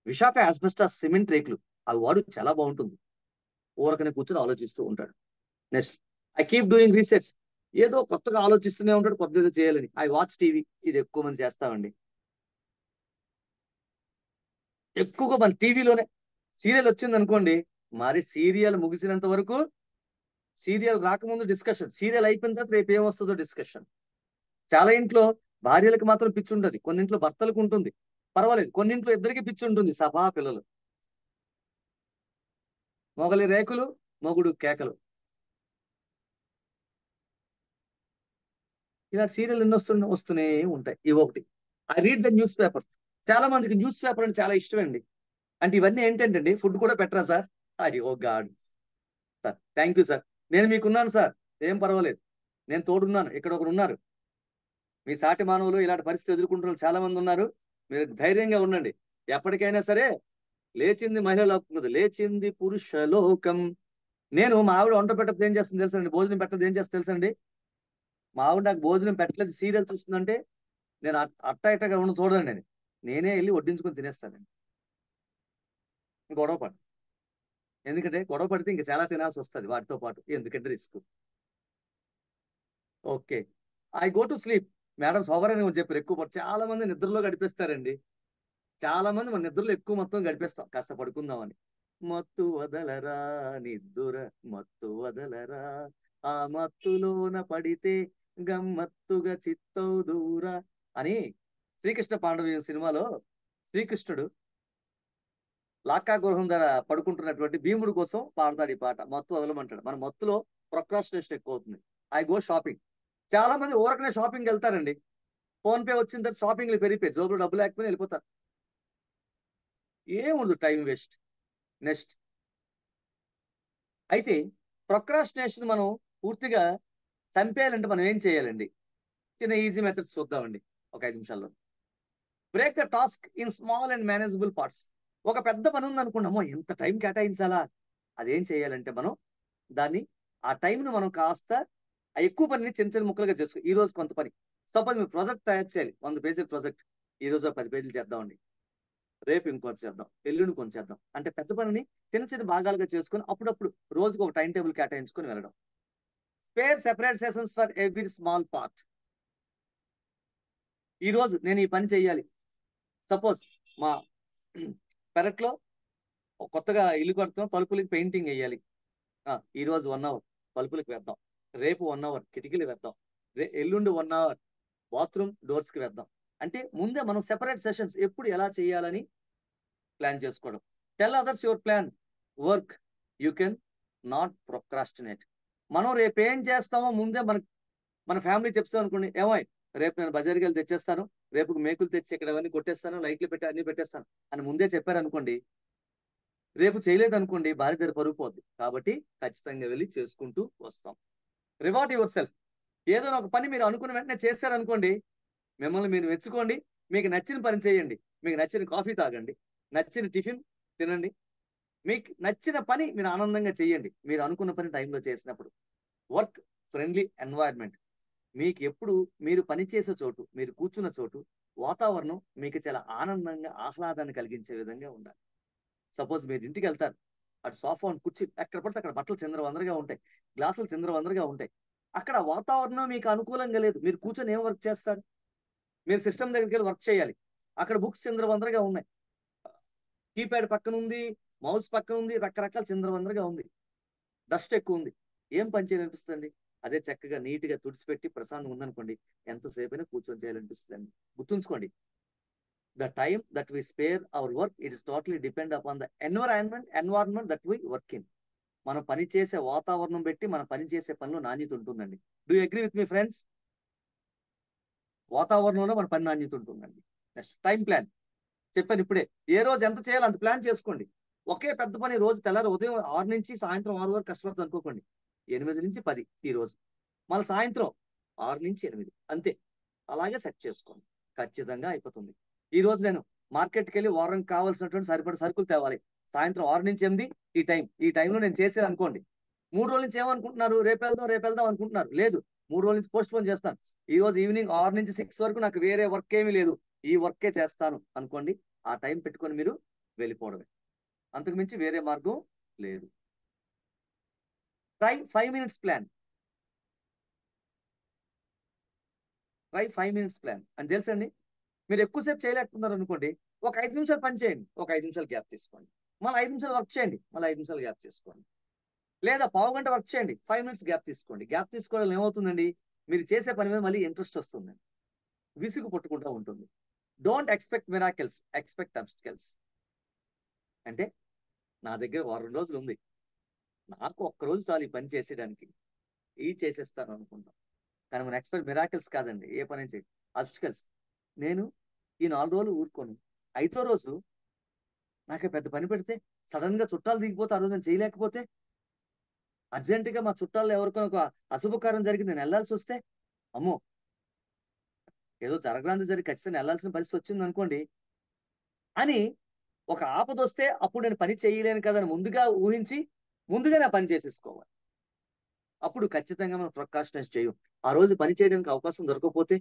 విశాఖ ఆస్బెస్టాస్ సిమెంట్ రేకులు, అవి వాడు చాలా బాగుంటుంది. ఊరకనే కూర్చొని ఆలోచిస్తూ ఉంటాడు. Next, I keep doing research. ఏదో కొత్తగా ఆలోచిస్తూనే ఉంటాడు, కొత్త ఏదో చేయాలని. I watch TV. ఇది ఎక్కువ మంది చేస్తామండి. ఎక్కువగా మన టీవీలోనే సీరియల్ వచ్చింది అనుకోండి, మరి సీరియల్ ముగిసినంత వరకు, సీరియల్ రాకముందు డిస్కషన్, సీరియల్ అయిపోయిన తర్వాత రేపు ఏమొస్తుందో డిస్కషన్. చాలా ఇంట్లో భార్యలకు మాత్రం పిచ్చి ఉంటుంది, కొన్నింట్లో భర్తలకు ఉంటుంది, పర్వాలేదు. కొన్నింట్లో ఇద్దరికి పిచ్చి ఉంటుంది, సభా పిల్లలు. మొగలి రేకులు, మొగుడు కేకలు. ఇలా సీరియల్ ఎన్ని వస్తూనే ఉంటాయి. ఇవి ఒకటి. I read the news paper. చాలా మందికి న్యూస్ పేపర్ అంటే చాలా ఇష్టం అండి. అంటే ఇవన్నీ ఏంటంటే ఫుడ్ కూడా పెట్టరా సార్? Oh god sir, thank you sir, నేను మీకున్నాను సార్, ఏం పర్వాలేదు, నేను తోడున్నాను. ఇక్కడ ఒకరు ఉన్నారు, మీ సాటి మానవులు ఇలాంటి పరిస్థితి ఎదుర్కొంటున్న చాలా మంది ఉన్నారు. మీరు ధైర్యంగా ఉండండి. ఎప్పటికైనా సరే లేచింది మహిళ లోకం, లేచింది పురుష లోకం. నేను మా ఆవిడ వంట పెట్టదు ఏం చేస్తుంది తెలుసండి, భోజనం పెట్టదు ఏం చేస్తుంది తెలుసండి. మా ఆవిడ నాకు భోజనం పెట్టలేదు, సీరియల్ చూస్తుందంటే నేను అట్టగా ఉన్న చూడండి, నేనే వెళ్ళి వడ్డించుకొని తినేస్తానండి. గొడవ పడు, ఎందుకంటే గొడవ పడితే ఇంకా చాలా తినాల్సి వస్తుంది వాటితో పాటు, ఎందుకంటే risk. Okay, I go to sleep. Madam sour అని చెప్పారు, ఎక్కువ చాలా మంది నిద్రలో గడిపేస్తారండి. చాలా మంది మన నిద్రలో ఎక్కువ మొత్తం గడిపేస్తాం, కాస్త పడుకుందామని. మత్తు వదలరా నిద్దుర, మత్తు వదలరా, ఆ మత్తులోన పడితే గమ్మత్తుగా చిత్తవు దూరా అని శ్రీకృష్ణ పాండవ సినిమాలో శ్రీకృష్ణుడు లాక్కా గృహం ధర పడుకుంటున్నటువంటి భీముడు కోసం పాడతాడు ఈ పాట. మత్తు వదలమంటాడు. మన మత్తులో ప్రొక్రాస్టినేషన్ ఎక్కువ అవుతుంది. I go shopping. చాలా మంది ఊరకనే షాపింగ్ వెళ్తారండి, ఫోన్ పే వచ్చిన తర్వాత షాపింగ్లు పెరిగిపోయి జోబులో డబ్బులు లేకపోయినా వెళ్ళిపోతారు. ఏముండదు, టైం వేస్ట్. నెక్స్ట్, అయితే ప్రొక్రాస్టినేషన్ మనం పూర్తిగా చంపేయాలంటే మనం ఏం చేయాలండి? చిన్న ఈజీ మెథడ్స్ చూద్దామండి ఒక 5 నిమిషాల్లో. Break the task in small and manageable parts. ఒక పెద్ద పని ఉంది అనుకున్నామో, ఎంత టైం కేటాయించాలా? అదేం చేయాలంటే మనం దాన్ని, ఆ టైంను మనం కాస్త ఆ ఎక్కువ పనిని చిన్న చిన్న ముక్కలుగా చేసుకో. ఈ రోజు కొంత పని, సపోజ్ మీరు ప్రాజెక్ట్ తయారు చేయాలి, 100 పేజీల ప్రాజెక్ట్, ఈ రోజు 10 పేజీలు చేద్దామండి, రేపు ఇంకొంచెం చేద్దాం, ఎల్లుండి కొంచెం చేద్దాం. అంటే పెద్ద పనిని చిన్న చిన్న భాగాలుగా చేసుకొని అప్పుడప్పుడు రోజుకు ఒక టైం టేబుల్ కేటాయించుకొని వెళ్ళడం. Spare separate sessions for every small part. ఈ రోజు నేను ఈ పని చేయాలి. సపోజ్ మా పెరట్లో కొత్తగా ఇల్లు కడుతున్నాం, తలుపులకి పెయింటింగ్ వేయాలి. ఈ రోజు 1 అవర్ తలుపులకు వేద్దాం, రేపు 1 అవర్ కిటికీలు వేద్దాం, ఎల్లుండి 1 అవర్ బాత్రూమ్ డోర్స్ కి వేద్దాం. అంటే ముందే మనం సెపరేట్ సెషన్స్ ఎప్పుడు ఎలా చేయాలని ప్లాన్ చేసుకోవడం. Tell others your plan, work, you can not procrastinate. మనం రేపు ఏం చేస్తామో ముందే మన ఫ్యామిలీ చెప్తాం అనుకోండి, ఏమో రేపు నేను బజార్కి వెళ్ళి తెచ్చేస్తాను, రేపు మేకులు తెచ్చి ఇక్కడ అవన్నీ కొట్టేస్తాను, లైట్లు పెట్టి అన్ని పెట్టేస్తాను అని ముందే చెప్పారనుకోండి, రేపు చేయలేదు అనుకోండి, భార్య దగ్గర పరుగు పోద్ది. కాబట్టి ఖచ్చితంగా వెళ్ళి చేసుకుంటూ వస్తాం. Reward your self. ఏదో ఒక పని మీరు అనుకున్న వెంటనే చేశారనుకోండి, మిమ్మల్ని మీరు మెచ్చుకోండి. మీకు నచ్చిన పని చేయండి, మీకు నచ్చిన కాఫీ తాగండి, నచ్చిన టిఫిన్ తినండి, మీకు నచ్చిన పని మీరు ఆనందంగా చేయండి. మీరు అనుకున్న పని టైంలో చేసినప్పుడు. Work friendly environment. మీకు ఎప్పుడు మీరు పనిచేసే చోటు, మీరు కూర్చున్న చోటు, వాతావరణం మీకు చాలా ఆనందంగా ఆహ్లాదాన్ని కలిగించే విధంగా ఉండాలి. సపోజ్ మీరు ఇంటికి వెళ్తారు, అటు సోఫా కుర్చీ ఎక్కడ పడితే అక్కడ బట్టలు చిందరవందరగా ఉంటాయి, గ్లాసులు చిందరవందరగా ఉంటాయి. అక్కడ వాతావరణం మీకు అనుకూలంగా లేదు, మీరు కూర్చొని ఏం వర్క్ చేస్తారు? మీరు సిస్టమ్ దగ్గరికి వెళ్ళి వర్క్ చేయాలి. అక్కడ బుక్స్ చిందరవందరగా ఉన్నాయి, కీప్యాడ్ పక్కన ఉంది, మౌస్ పక్కన ఉంది, రకరకాల చిందరవందరగా ఉంది, డస్ట్ ఎక్కువ ఉంది. ఏం పని చేయాలనిపిస్తుంది? అదే చక్కగా నీట్గా తుడిచిపెట్టి ప్రశాంతంగా ఉందనుకోండి, ఎంతసేపు అయినా కూర్చొని చేయాలనిపిస్తుంది. గుర్తుంచుకోండి, the time that we spare our work, it is totally depend upon the environment that we work in. మనం పని చేసే వాతావరణం బట్టి మన పని చేసే పనిలో నాణ్యత ఉంటుందండి. Do agree with me friends? వాతావరణంలో మన పని నాణ్యత ఉంటుందండి. నెక్స్ట్ టైం ప్లాన్ చెప్పాను ఇప్పుడే. ఏ రోజు ఎంత చేయాలో అంత ప్లాన్ చేసుకోండి. ఒకే పెద్ద పని రోజు తెల్లారి ఉదయం 6 నుంచి సాయంత్రం 6 వరకు కష్టపడుతుంది అనుకోకండి. 8 నుంచి 10 ఈ రోజు, మళ్ళీ సాయంత్రం 6 నుంచి 8 అంతే. అలాగే సెట్ చేసుకోండి, ఖచ్చితంగా అయిపోతుంది. ఈ రోజు నేను మార్కెట్కి వెళ్ళి వారానికి కావాల్సినటువంటి సరిపడ సరుకులు తేవాలి, సాయంత్రం 6 నుంచి 8 ఈ టైంలో నేను చేసేది అనుకోండి. 3 రోజుల నుంచి ఏమనుకుంటున్నారు? రేపు వెళ్దాం అనుకుంటున్నారు. లేదు, 3 రోజుల నుంచి పోస్ట్ పోన్ చేస్తాను. ఈ రోజు ఈవినింగ్ 6 నుంచి 6 వరకు నాకు వేరే వర్క్ ఏమీ లేదు, ఈ వర్కే చేస్తాను అనుకోండి. ఆ టైం పెట్టుకొని మీరు వెళ్ళిపోవడమే, అంతకు మించి వేరే మార్గం లేదు. Try 5 minutes plan. Try 5 minutes plan అని తెలుసండి. మీరు ఎక్కువసేపు చేయలేకపోతున్నారు అనుకోండి, ఒక 5 నిమిషాలు పని చేయండి, ఒక 5 నిమిషాలు గ్యాప్ తీసుకోండి, మళ్ళీ 5 నిమిషాలు వర్క్ చేయండి, మళ్ళీ 5 నిమిషాలు గ్యాప్ తీసుకోండి. లేదా పావు గంట వర్క్ చేయండి, 5 minutes గ్యాప్ తీసుకోండి. గ్యాప్ తీసుకోవడం ఏమవుతుందండి, మీరు చేసే పని మీద మళ్ళీ ఇంట్రెస్ట్ వస్తుందండి, విసుగు పట్టుకుంటూ ఉంటుంది. Don't expect miracles, expect obstacles. అంటే నా దగ్గర 2 రోజులు ఉంది, నాకు ఒక్కరోజు చాలు ఈ పని చేసేయడానికి, చేసేస్తాను అనుకుంటాం. కానీ మనం ఎక్స్పెక్ట్ మిరాకిల్స్ కాదండి, ఏ పని చేయాలి. అబ్స్టికల్స్. నేను ఈ 4 రోజులు ఊరుకోను, 5వ రోజు నాకు పెద్ద పని పెడితే, సడన్ గా చుట్టాలు దిగిపోతే ఆ రోజు నేను చేయలేకపోతే, అర్జెంటుగా మా చుట్టాల్లో ఎవరికైనా ఒక అశుభకారం జరిగి నేను వెళ్ళాల్సి వస్తే, అమ్మో ఏదో జరగరాంది జరిగి ఖచ్చితంగా వెళ్ళాల్సిన పరిస్థితి వచ్చింది అనుకోండి అని ఒక ఆపద వస్తే, అప్పుడు నేను పని చేయలేను కదని ముందుగా ఊహించి ముందుగా నా పని చేసేసుకోవాలి. అప్పుడు ఖచ్చితంగా మనం ప్రొక్రాస్టినేట్ చేయం. ఆ రోజు పని చేయడానికి అవకాశం దొరకకపోతే,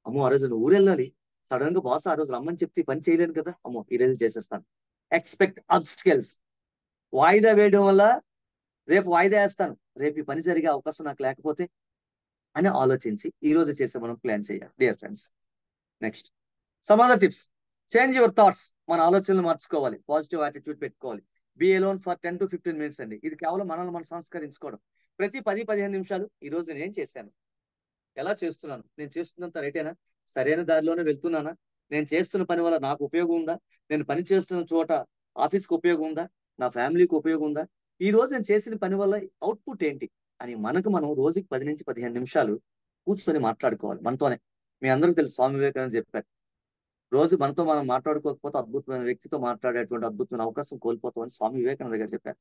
అమ్మో ఆ రోజు నువ్వు ఊరు వెళ్ళాలి, సడన్ గా బాస్ ఆ రోజు రమ్మని చెప్తే పని చేయలేను కదా, అమ్మో ఈ రోజు చేసేస్తాను. Expect obstacles. వాయిదా వేయడం వల్ల రేపు వాయిదా వేస్తాను, రేపు ఈ పని జరిగే అవకాశం నాకు లేకపోతే అని ఆలోచించి ఈ రోజు చేసే మనం ప్లాన్ చేయాలి dear friends. Next some other tips. Change your thoughts. మన ఆలోచనలు మార్చుకోవాలి, పాజిటివ్ యాటిట్యూడ్ పెట్టుకోవాలి. Be alone for 10 to 15 minutes అండి. ఇది కేవలం మనల్ని మనం సంస్కరించుకోవడం. ప్రతి 10-15 నిమిషాలు ఈ రోజు నేను ఏం చేశాను, ఎలా చేస్తున్నాను, నేను చేస్తున్నంత రైటేనా, సరైన దారిలోనే వెళ్తున్నానా, నేను చేస్తున్న పని వల్ల నాకు ఉపయోగం ఉందా, నేను పని చేస్తున్న చోట ఆఫీస్కి ఉపయోగం ఉందా, నా ఫ్యామిలీకి ఉపయోగం ఉందా, ఈ రోజు నేను చేసిన పని వల్ల అవుట్పుట్ ఏంటి అని మనం రోజుకి 10 నుంచి 15 నిమిషాలు కూర్చొని మాట్లాడుకోవాలి మనతోనే. మీ అందరికీ తెలుసు, స్వామి వివేకానంద చెప్పారు, రోజు మనతో మనం మాట్లాడుకోకపోతే అద్భుతమైన వ్యక్తితో మాట్లాడేటువంటి అద్భుతమైన అవకాశం కోల్పోతామని స్వామి వివేకానంద గారు చెప్పారు.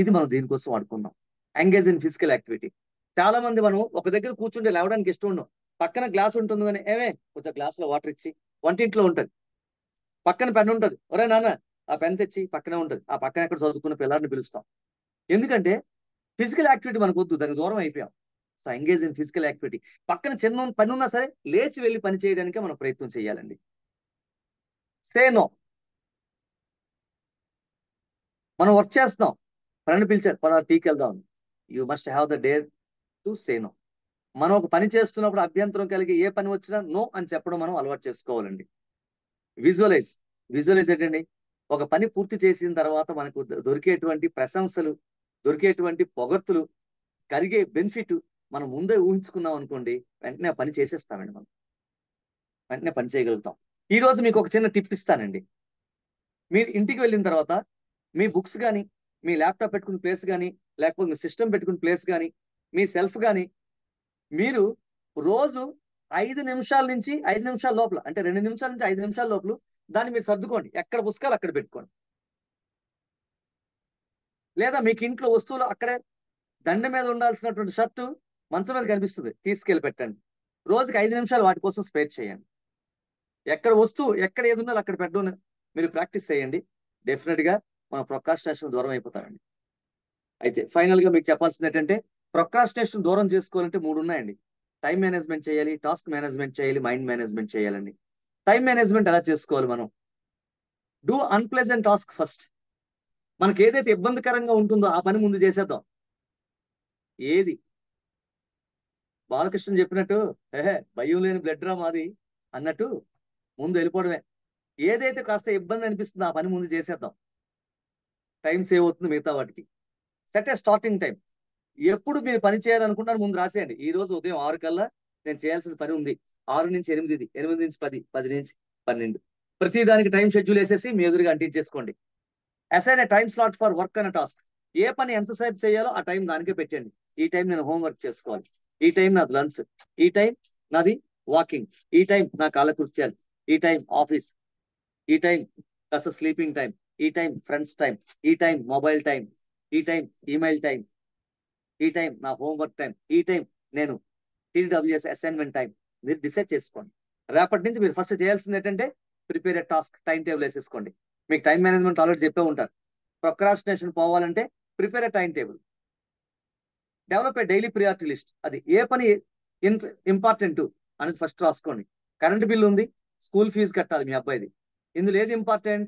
ఇది మనం దీనికోసం వాడుకున్నాం. Engage in physical activity. చాలా మంది మనం ఒక దగ్గర కూర్చుంటే లేవడానికి ఇష్టం ఉండవు. పక్కన గ్లాస్ ఉంటుంది కానీ కొంచెం గ్లాసులో వాటర్ ఇచ్చి, వంటింట్లో ఉంటుంది పక్కన పెన్ ఉంటుంది, ఒరే నాన్న ఆ పెన్ తెచ్చి పక్కనే ఉంటుంది, ఆ పక్కన ఎక్కడ చదువుకున్న పిల్లల్ని పిలుస్తాం. ఎందుకంటే ఫిజికల్ యాక్టివిటీ మనకు వద్దు, దానికి దూరం అయిపోయాం. So engage in physical activity. పక్కన చిన్న పని ఉన్నా సరే లేచి వెళ్ళి పని చేయడానికి మనం ప్రయత్నం చేయాలండి. Say no. మనం వర్క్ చేస్తున్నాం, ఫ్రెండ్ పిలిచాడు పదా టీకి వెళ్దాం, you must have the dare to say no. మనం ఒక పని చేస్తున్నప్పుడు అభ్యంతరం కలిగి ఏ పని వచ్చినా నో అని చెప్పడం మనం అలవాటు చేసుకోవాలండి. విజువలైజ్. విజువలైజ్ ఏంటండి, ఒక పని పూర్తి చేసిన తర్వాత మనకు దొరికేటువంటి ప్రశంసలు, దొరికేటువంటి పొగడ్తులు, కలిగే బెనిఫిట్ మనం ముందే ఊహించుకున్నాం అనుకోండి, వెంటనే ఆ పని చేసేస్తామండి, మనం వెంటనే పని చేయగలుగుతాం. ఈ రోజు మీకు ఒక చిన్న టిప్ ఇస్తానండి. మీరు ఇంటికి వెళ్ళిన తర్వాత మీ బుక్స్ కానీ, మీ ల్యాప్టాప్ పెట్టుకున్న ప్లేస్ కానీ, లేకపోతే మీ సిస్టమ్ పెట్టుకున్న ప్లేస్ కానీ, మీ సెల్ఫ్ కానీ, మీరు రోజు 5 నిమిషాల నుంచి 5 నిమిషాల లోపల, అంటే 2 నిమిషాల నుంచి 5 నిమిషాల లోపల దాన్ని మీరు సర్దుకోండి. ఎక్కడ పుస్తకాలు అక్కడ పెట్టుకోండి. లేదా మీకు ఇంట్లో వస్తువులు అక్కడే, దండ మీద ఉండాల్సినటువంటి షర్టు మంచం మీద కనిపిస్తుంది, తీసుకెళ్ళి పెట్టండి. రోజుకి 5 నిమిషాలు వాటి కోసం స్పేర్ చేయండి. ఎక్కడ వస్తువు ఎక్కడ ఏది ఉండాలో అక్కడ పెట్టడం మీరు ప్రాక్టీస్ చేయండి. డెఫినెట్ గా మన ప్రొక్రాస్టినేషన్ దూరం అయిపోతామండి. అయితే ఫైనల్ గా మీకు చెప్పాల్సింది ఏంటంటే, ప్రొక్రాస్టినేషన్ దూరం చేసుకోవాలంటే 3 ఉన్నాయండి. టైం మేనేజ్మెంట్ చేయాలి, టాస్క్ మేనేజ్మెంట్ చేయాలి, మైండ్ మేనేజ్మెంట్ చేయాలండి. టైం మేనేజ్మెంట్ ఎలా చేసుకోవాలి? మనం డూ అన్ప్లెజెంట్ టాస్క్ ఫస్ట్. మనకి ఏదైతే ఇబ్బందికరంగా ఉంటుందో ఆ పని ముందు చేసేద్దాం. ఏది బాలకృష్ణ చెప్పినట్టు భయం లేని బ్లడ్ రా మాది అన్నట్టు ముందు వెళ్ళిపోవడమే. ఏదైతే కాస్త ఇబ్బంది అనిపిస్తుందో ఆ పని ముందు చేసేద్దాం, టైం సేవ్ అవుతుంది మిగతా వాటికి. సెట్ ఏ స్టార్టింగ్ టైం. ఎప్పుడు మీరు పని చేయాలనుకుంటున్నారు ముందు రాసేయండి. ఈ రోజు ఉదయం 6 కల్లా నేను చేయాల్సిన పని ఉంది, 6 నుంచి 8, 8 నుంచి 10, 10 నుంచి 12. ప్రతి దానికి టైం షెడ్యూల్ వేసేసి మీ ఎదురుగా అంటించేసుకోండి. Assign a time slot for work అనే టాస్క్. ఏ పని ఎంతసేపు చేయాలో ఆ టైం దానికే పెట్టండి. ఈ టైం నేను హోంవర్క్ చేసుకోవాలి, ఈ టైం నాది లంచ్, ఈ టైం నాది వాకింగ్, ఈ టైం నా కాలకృత్యాలు, ఈ టైం ఆఫీస్, ఈ టైం కాస్త స్లీపింగ్ టైం, ఈ టైం ఫ్రెండ్స్ టైం, ఈ టైం మొబైల్ టైం, ఈ టైం ఈమెయిల్ టైం, ఈ టైం నా హోంవర్క్ టైం, ఈ టైం నేను టీడబ్ల్యూఎస్ అసైన్మెంట్ టైం. మీరు డిసైడ్ చేసుకోండి. రేపటి నుంచి మీరు ఫస్ట్ చేయాల్సింది ఏంటంటే ప్రిపేర్ ఏ టాస్క్, టైం టేబుల్ వేసేసుకోండి. మీకు టైం మేనేజ్మెంట్ ఆల్రెడీ చెప్పే ఉంటారు. ప్రొక్రాస్టినేషన్ పోవాలంటే prepare A time table, develop a daily priority list. అది ఏ పని ఇంపార్టెంట్ అనేది ఫస్ట్ రాసుకోండి. కరెంట్ బిల్ ఉంది, స్కూల్ ఫీజు కట్టాలి మీ అబ్బాయిది. ఇందులో ఏది ఇంపార్టెంట్?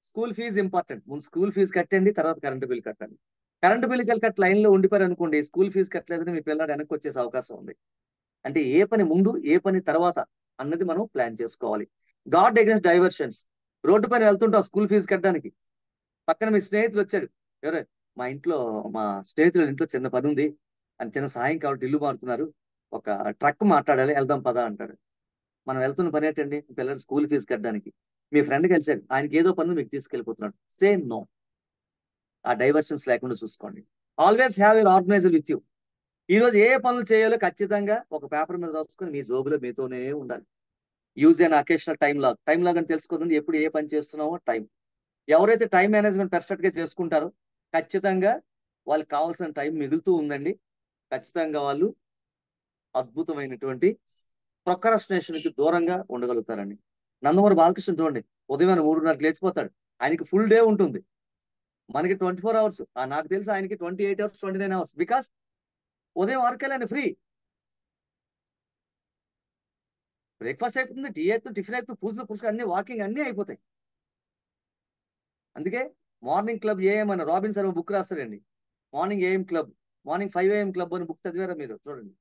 School fees important. ముందు స్కూల్ ఫీజు కట్టండి, తర్వాత కరెంట్ బిల్ కట్టండి. కరెంట్ బిల్ కట్ లైన్ లో ఉండిపోయారు అనుకోండి, స్కూల్ ఫీజు కట్టలేదని మీ పిల్లలు వెనక్కి వచ్చేసే అవకాశం ఉంది. అంటే ఏ పని ముందు ఏ పని తర్వాత అన్నది మనం ప్లాన్ చేసుకోవాలి. God against diversions. రోడ్డు పైన వెళ్తుంటాం స్కూల్ ఫీజు కట్టడానికి, పక్కన మీ స్నేహితులు వచ్చాడు, ఎవరే మా స్నేహితుల ఇంట్లో చిన్న పని ఉంది అని, చిన్న సహాయం కాబట్టి ఇల్లు మారుతున్నారు, ఒక ట్రక్ మాట్లాడాలి వెళ్దాం పదా అంటాడు. మనం వెళ్తున్న పని ఏంటండి? పిల్లలు స్కూల్ ఫీజు కట్టడానికి. మీ ఫ్రెండ్ కలిసాడు, ఆయనకి ఏదో పని మీకు తీసుకెళ్ళిపోతున్నాడు. Same no. ఆ డైవర్షన్స్ లేకుండా చూసుకోండి. Always have your organiser with you. ఈ రోజు ఏ పనులు చేయాలో ఖచ్చితంగా ఒక పేపర్ మీద రాసుకొని మీ జోబులో మీతోనే ఉండాలి. Use and occasional time lag. Time lag అని తెలుసుకోదండి, ఎప్పుడు ఏ పని చేస్తున్నామో టైం. ఎవరైతే టైం మేనేజ్మెంట్ పర్ఫెక్ట్ గా చేసుకుంటారో ఖచ్చితంగా వాళ్ళకి కావాల్సిన టైం మిగులుతూ ఉందండి. ఖచ్చితంగా వాళ్ళు అద్భుతమైనటువంటి ప్రొక్రాస్టినేషన్ కి దూరంగా ఉండగలుగుతారండి. నందమూరి బాలకృష్ణ చూడండి, ఉదయం 3:30 లేచిపోతాడు. ఆయనకి ఫుల్ డే ఉంటుంది, మనకి 24 అవర్స్. నాకు తెలిసి ఆయనకి 28 అవర్స్ 29 అవర్స్. బికాస్ ఉదయం 6 ఆయన ఫ్రీ. బ్రేక్ఫాస్ట్ అయిపోతుంది, టీ అవుతుంది, టిఫిన్ అవుతుంది, పూజలు పుస్తకం అన్ని, వాకింగ్ అన్ని అయిపోతాయి. అందుకే మార్నింగ్ క్లబ్ ఏఎం అని రాబిన్ శర్మ బుక్ రాస్తాడండి. Morning AM club, morning 5 AM club అని బుక్ చదివారా మీరు? చూడండి,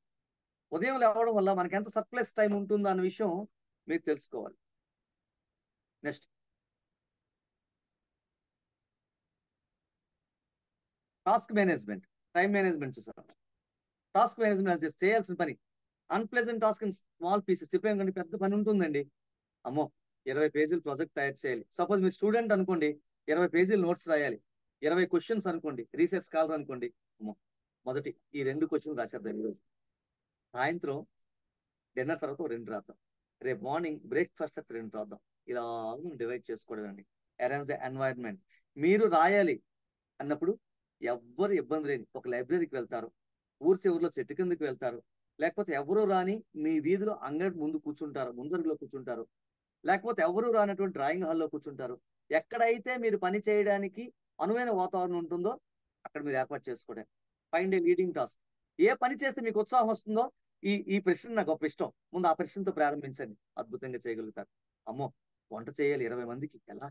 ఉదయం లేవడం వల్ల మనకి ఎంత సర్ప్లస్ టైం ఉంటుందో అన్న విషయం మీరు తెలుసుకోవాలి. Next task management, time management చూసారా? టాస్క్ మేనేజ్మెంట్ చేయాల్సిన పని unpleasant task in small pieces. చెప్పాం కండి, పెద్ద పని ఉంటుందండి. అమ్మో 20 పేజీలు ప్రాజెక్ట్ తయారు చేయాలి. సపోజ్ మీరు స్టూడెంట్ అనుకోండి, 20 పేజీలు నోట్స్ రాయాలి. 20 క్వశ్చన్స్ అనుకోండి, రీసెర్చ్ స్కాలర్ అనుకోండి. అమ్మో మొదటి ఈ 2 క్వశ్చన్లు రాసేద్దాం ఈరోజు. సాయంత్రం డిన్నర్ తర్వాత 2 రాద్దాం. రేపు మార్నింగ్ బ్రేక్ఫాస్ట్ తర్వాత 2 రాద్దాం. ఇలా డివైడ్ చేసుకోవడం అండి. Arrange the environment. మీరు రాయాలి అన్నప్పుడు ఎవ్వరు ఇబ్బంది లేని ఒక లైబ్రరీకి వెళ్తారు, ఊరి చివరిలో చెట్టు కిందకి వెళ్తారు, లేకపోతే ఎవరు రాని మీ వీధిలో అంగడి ముందు కూర్చుంటారు, ముందరుగులో కూర్చుంటారు, లేకపోతే ఎవరు రానటువంటి డ్రాయింగ్ హాల్లో కూర్చుంటారు. ఎక్కడైతే మీరు పని చేయడానికి అనువైన వాతావరణం ఉంటుందో అక్కడ మీరు ఏర్పాటు చేసుకోవడం. Find a leading task. ఏ పని చేస్తే మీకు ఉత్సాహం వస్తుందో, ఈ ప్రశ్న నాకు గొప్ప ఇష్టం, ముందు ఆ ప్రశ్నతో ప్రారంభించండి, అద్భుతంగా చేయగలుగుతారు. అమ్మో వంట చేయాలి 20 మందికి, ఎలా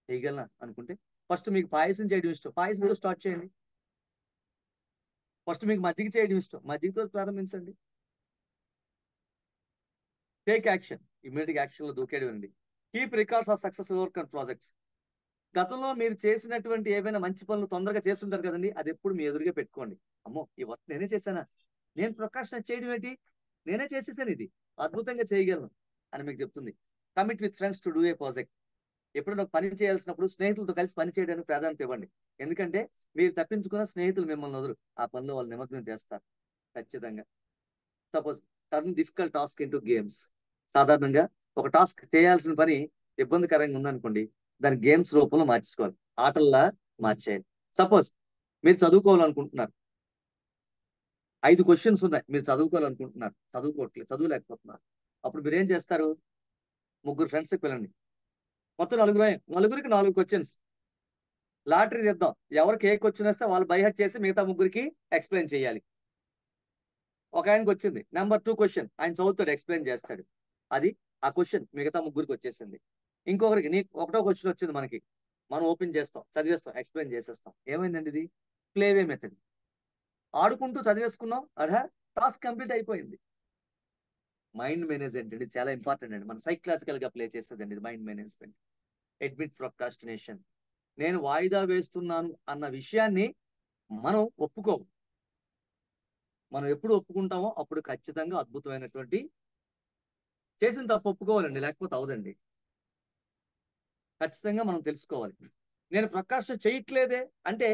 చేయగలనా అనుకుంటే ఫస్ట్ మీకు పాయసం చేయడం ఇష్టం, పాయసంతో స్టార్ట్ చేయండి. ఫస్ట్ మీకు మజ్జిగ చేయడం ఇష్టం, మజ్జిగతో ప్రారంభించండి. టేక్ యాక్షన్, ఇమీడియట్ యాక్షన్ లో దూకేయడం అండి. Keep records of successful work and projects. గతంలో మీరు చేసినటువంటి ఏవైనా మంచి పనులు తొందరగా చేస్తుంటారు కదండి, అది ఎప్పుడు మీ ఎదురుగా పెట్టుకోండి. అమ్మో ఈ వర్క్ నేనే చేశానా, నేను ప్రొక్రాస్టినేట్ చేయడం ఏంటి, నేనే చేసేసాను, ఇది అద్భుతంగా చేయగలను అని మీకు చెప్తుంది. Commit with friends to do a project. ఎప్పుడైనా పని చేయాల్సినప్పుడు స్నేహితులతో కలిసి పని చేయడానికి ప్రాధాన్యత ఇవ్వండి. ఎందుకంటే మీరు తప్పించుకున్న స్నేహితులు మిమ్మల్ని వదరు, ఆ పనిలో వాళ్ళు నిమగ్నం చేస్తారు ఖచ్చితంగా. Suppose turn difficult task into games. సాధారణంగా ఒక టాస్క్ చేయాల్సిన పని ఇబ్బందికరంగా ఉందనుకోండి, దాని గేమ్స్ రూపంలో మార్చుకోవాలి, ఆటల్లా మార్చేయాలి. సపోజ్ మీరు చదువుకోవాలనుకుంటున్నారు, 5 క్వశ్చన్స్ ఉన్నాయి, మీరు చదువుకోవాలనుకుంటున్నారు, చదువులేకపోతున్నారు. అప్పుడు మీరు ఏం చేస్తారు? 3 ఫ్రెండ్స్కి వెళ్ళండి, మొత్తం 4గురికి 4 క్వశ్చన్స్. లాటరీ తెద్దాం, ఎవరికి ఏ క్వశ్చన్ వస్తే వాళ్ళు బై హార్ట్ చేసి మిగతా 3గురికి ఎక్స్ప్లెయిన్ చేయాలి. ఒక ఆయనకి వచ్చింది నెంబర్ 2 క్వశ్చన్, ఆయన చదువుతాడు, ఎక్స్ప్లెయిన్ చేస్తాడు. అది ఆ క్వశ్చన్ మిగతా 3గురికి వచ్చేసింది. ఇంకొకరికి నీకు 1వ క్వశ్చన్ వచ్చింది, మనం ఓపెన్ చేస్తాం, చదివేస్తాం, ఎక్స్ప్లెయిన్ చేసేస్తాం. ఏమైందండి? ఇది ప్లేవే మెథడ్. ఆడుకుంటూ చదివేసుకున్నాం, టాస్క్ కంప్లీట్ అయిపోయింది. మైండ్ మేనేజ్మెంట్ అండి చాలా ఇంపార్టెంట్ అండి. మనం సైకలాజికల్ గా ప్లే చేస్తుందండి ఇది మైండ్ మేనేజ్మెంట్. Admit procrastination. నేను వాయిదా వేస్తున్నాను అన్న విషయాన్ని మనం ఒప్పుకోము. మనం ఎప్పుడు ఒప్పుకుంటామో అప్పుడు ఖచ్చితంగా అద్భుతమైనటువంటి చేసిన తప్పు ఒప్పుకోవాలండి, లేకపోతే అవదండి. ఖచ్చితంగా మనం తెలుసుకోవాలి. నేను ప్రొక్రాస్టినేట్ చేయట్లేదే అంటే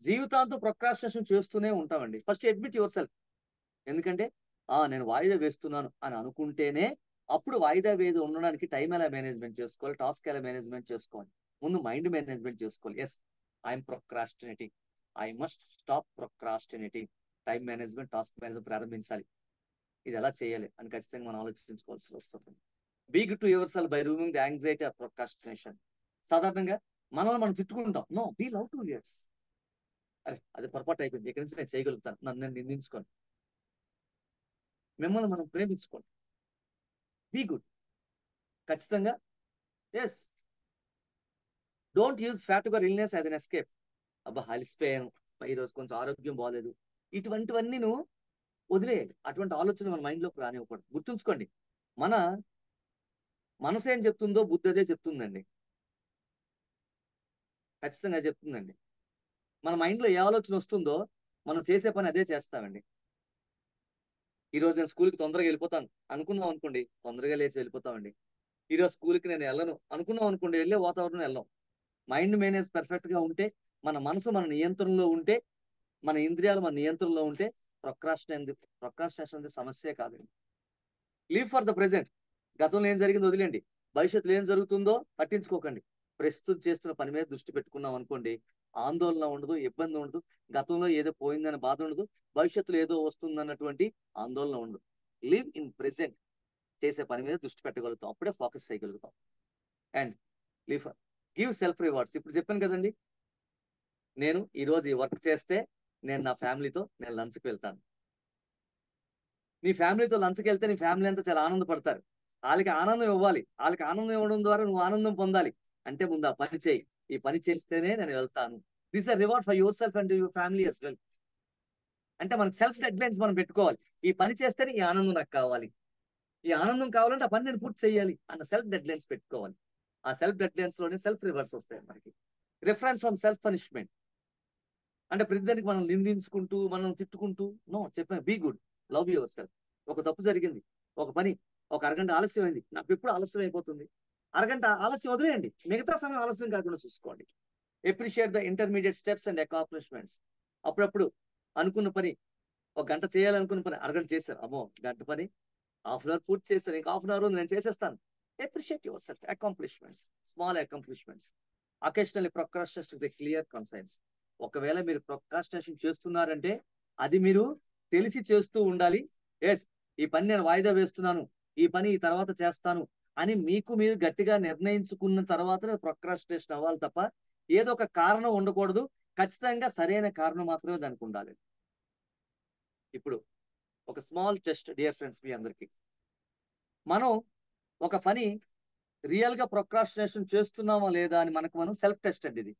జీవితాంతం ప్రొక్రాస్టినేషన్ చేస్తూనే ఉంటామండి. First admit your self. ఎందుకంటే నేను వాయిదా వేస్తున్నాను అని అనుకుంటేనే అప్పుడు వాయిదా వేది ఉండడానికి టైం ఎలా మేనేజ్మెంట్ చేసుకోవాలి, టాస్క్ ఎలా మేనేజ్మెంట్ చేసుకోవాలి, ముందు మైండ్ మేనేజ్మెంట్ చేసుకోవాలి. Yes, I'm procrastinating, I must stop procrastinating. Time management, task management ప్రారంభించాలి. ఇది ఎలా చేయాలి అని ఖచ్చితంగా మనం ఆలోచించుకోవాల్సి వస్తుంది. Be good to yourself by removing the anxiety of procrastination. సాధారణంగా మనల్ని మనం తిట్టుకుంటాం. No, be love to years. అరే అది పొరపాటు అయిపోయింది, ఇక్కడి నుంచి నేను చేయగలుగుతాను, నన్ను నేను నిందించుకోండి. మిమ్మల్ని మనం ప్రేమించుకోండి. Be good. ఖచ్చితంగా yes. Don't use fatigue or illness as an escape. అబ్బా అలిసిపోయాను, ఈరోజు కొంచెం ఆరోగ్యం బాగోలేదు, ఇటువంటివన్నీ నువ్వు వదిలేయాలి. అటువంటి ఆలోచన మన మైండ్లోకి రానివ్వకూడదు. గుర్తుంచుకోండి, మన మనసు ఏం చెప్తుందో బుద్ధి అదే చెప్తుందండి. ఖచ్చితంగా చెప్తుందండి. మన మైండ్లో ఏ ఆలోచన వస్తుందో మనం చేసే పని అదే చేస్తామండి. ఈరోజు నేను స్కూల్కి తొందరగా వెళ్ళిపోతాను అనుకున్నాం అనుకోండి, తొందరగా లేచి వెళ్ళిపోతామండి. ఈరోజు స్కూల్కి నేను వెళ్ళను అనుకున్నాం అనుకోండి, వెళ్ళే వాతావరణం వెళ్ళాం. మైండ్ మేనేజ్ పర్ఫెక్ట్గా ఉంటే, మన మనసు మన నియంత్రణలో ఉంటే, మన ఇంద్రియాలు మన నియంత్రణలో ఉంటే ప్రొక్రాస్టినేషన్ అనేది సమస్యే కాదండి. Leave for the present. గతంలో ఏం జరిగిందో వదిలేండి, భవిష్యత్తులో ఏం జరుగుతుందో పట్టించుకోకండి. ప్రస్తుతం చేస్తున్న పని మీద దృష్టి పెట్టుకున్నాం అనుకోండి, ఆందోళన ఉండదు, ఇబ్బంది ఉండదు, గతంలో ఏదో పోయిందని బాధ ఉండదు, భవిష్యత్తులో ఏదో వస్తుందన్నటువంటి ఆందోళన ఉండదు. Live in present. చేసే పని మీద దృష్టి పెట్టగలుగుతాం, అప్పుడే ఫోకస్ చేయగలుగుతాం. And live give self rewards. ఇప్పుడు చెప్పాను కదండి, నేను ఈరోజు ఈ వర్క్ చేస్తే నేను నా ఫ్యామిలీతో నేను లంచ్కి వెళ్తాను. నీ ఫ్యామిలీతో లంచ్కి వెళ్తే నీ ఫ్యామిలీ అంతా చాలా ఆనందపడతారు. వాళ్ళకి ఆనందం ఇవ్వాలి. వాళ్ళకి ఆనందం ఇవ్వడం ద్వారా నువ్వు ఆనందం పొందాలి. అంటే ముందు ఆ పని చేయి. ఈ పని చేస్తేనే నేను వెళ్తాను. This are reward for yourself and your family as well. అంటే మనకి సెల్ఫ్ డెడ్లైన్స్ మనం పెట్టుకోవాలి. ఈ పని చేస్తేనే ఈ ఆనందం నాకు కావాలి, ఈ ఆనందం కావాలంటే ఆ పని నేను పూర్తి చేయాలి అన్న సెల్ఫ్ డెడ్లైన్స్ పెట్టుకోవాలి. ఆ సెల్ఫ్ డెడ్లైన్స్ లోనే సెల్ఫ్ రివర్స్ వస్తాయి మనకి. Refrain from self punishment. అంటే ప్రతిదానికి మనం నిందించుకుంటూ మనం తిట్టుకుంటూ నో, చెప్పాను be good, love yourself. ఒక తప్పు జరిగింది, ఒక పని ఒక అరగంట ఆలస్యం అయింది, నాకు ఎప్పుడు ఆలస్యం అయిపోతుంది, అరగంట ఆలస్యం వదిలేయండి, మిగతా సమయం ఆలస్యం కాకుండా చూసుకోండి. Appreciate the intermediate steps and accomplishments. అప్పుడప్పుడు అనుకున్న పని, ఒక గంట చేయాలనుకున్న పని అరగంట చేశారు, అమ్మో గంట పని హాఫ్ అన్ అవర్ పూర్తి చేశాను, ఇంకా హాఫ్ అన్ అవర్ నేను చేసేస్తాను. Appreciate your self. Accomplishments, small accomplishments. Occasionally procrastination with clear conscience. ఒకవేళ మీరు ప్రొక్రాస్టినేషన్ చేస్తున్నారంటే అది మీరు తెలిసి చేస్తూ ఉండాలి. ఎస్, ఈ పని నేను వాయిదా వేస్తున్నాను, ఈ పని ఈ తర్వాత చేస్తాను అని మీకు మీరు గట్టిగా నిర్ణయించుకున్న తర్వాత ప్రొక్రాస్టినేషన్ అవ్వాలి తప్ప ఏదో ఒక కారణం ఉండకూడదు. ఖచ్చితంగా సరైన కారణం మాత్రమే దానికి ఉండాలి. ఇప్పుడు ఒక స్మాల్ టెస్ట్ డియర్ ఫ్రెండ్స్, మీ అందరికి మనం ఒక పని రియల్ గా ప్రొక్రాస్టినేషన్ చేస్తున్నామా లేదా అని మనకు మనం సెల్ఫ్ టెస్ట్ అండి. ఇది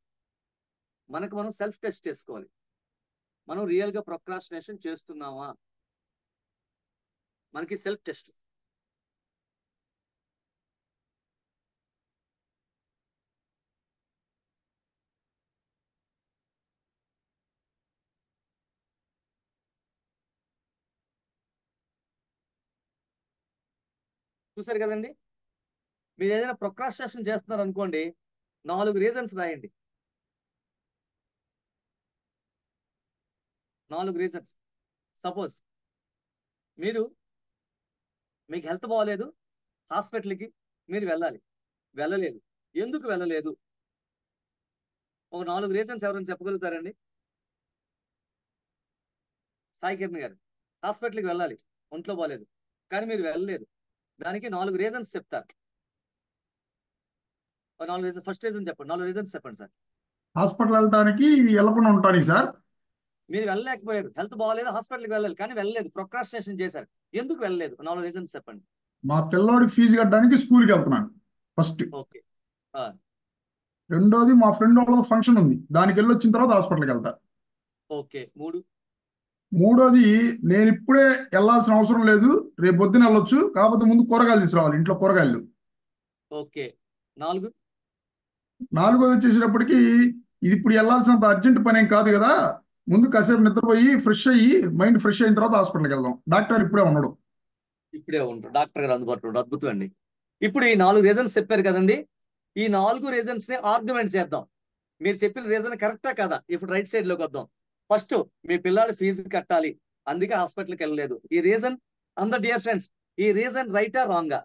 మనకు మనం సెల్ఫ్ టెస్ట్ చేసుకోవాలి. మనం రియల్ గా ప్రొక్రాస్టినేషన్ చేస్తున్నామా, మనకి సెల్ఫ్ టెస్ట్. చూసారు కదండి, మీరు ఏదైనా ప్రొక్రాస్టినేషన్ చేస్తున్నారు అనుకోండి, 4 రీజన్స్ రాయండి. 4 రీజన్స్. సపోజ్ మీకు హెల్త్ బాగోలేదు, హాస్పిటల్కి మీరు వెళ్ళలేదు, ఎందుకు వెళ్ళలేదు? ఒక 4 రీజన్స్ ఎవరైనా చెప్పగలుగుతారండి? సాయి కిరణ్ గారు, హాస్పిటల్కి వెళ్ళాలి, ఒంట్లో బాగలేదు, కానీ మీరు వెళ్ళలేదు, దానికి 4 రీజన్స్ చెప్తారు. 4 రీజన్స్. ఫస్ట్ రీజన్ చెప్పండి, 4 రీజన్స్ చెప్పండి సార్. హాస్పిటల్ వెళ్తానికి వెళ్ళకుండా ఉంటానికి సార్. మీరు వెళ్ళలేకపోయారు, హెల్త్ బాగోలేదు, హాస్పిటల్కి వెళ్ళాలి, కానీ వెళ్ళలేదు, ప్రొక్రాస్టినేషన్ చేశారు, ఎందుకు వెళ్ళలేదు? 4 రీజన్స్ చెప్పండి. మా పిల్లోడికి ఫీజు కట్టడానికి స్కూల్కి వెళ్తున్నాను ఫస్ట్. ఓకే. రెండోది మా ఫ్రెండ్ వాళ్ళ ఫంక్షన్ ఉంది, దానికి వెళ్ళి వచ్చిన తర్వాత హాస్పిటల్కి వెళ్తా. ఓకే. 3 మూడోది, నేను ఇప్పుడే వెళ్ళాల్సిన అవసరం లేదు, రేపు పొద్దున వెళ్ళొచ్చు, కాకపోతే ముందు కూరగాయలు తీసుకురావాలి, ఇంట్లో కూరగాయలు. ఓకే. 4 నాలుగోది వచ్చేసేటప్పటికి, ఇది ఇప్పుడు వెళ్ళాల్సినంత అర్జెంట్ పని ఏం కాదు కదా, ముందు కాసేపు నిద్రపోయి ఫ్రెష్ అయ్యి మైండ్ ఫ్రెష్ అయిన తర్వాత హాస్పిటల్కి వెళ్దాం, డాక్టర్ ఇప్పుడే ఉన్నాడు. ఇప్పుడే ఉంటారు డాక్టర్ గారు అందుబాటులో ఉంటారు. అద్భుతం అండి. ఇప్పుడు ఈ 4 రీజన్స్ చెప్పారు కదండి, ఈ 4 రీజన్స్ ని ఆర్గ్యుమెంట్ చేద్దాం. మీరు చెప్పిన రీజన్ కరెక్టా కదా? ఇప్పుడు రైట్ సైడ్ లోకి వద్దాం. ఫస్ట్, మీ పిల్లాడు ఫీజు కట్టాలి, అందుకే హాస్పిటల్కి వెళ్ళలేదు. ఈ రీజన్ అందరు డియర్ ఫ్రెండ్స్, ఈ రీజన్ రైటా రాంగా?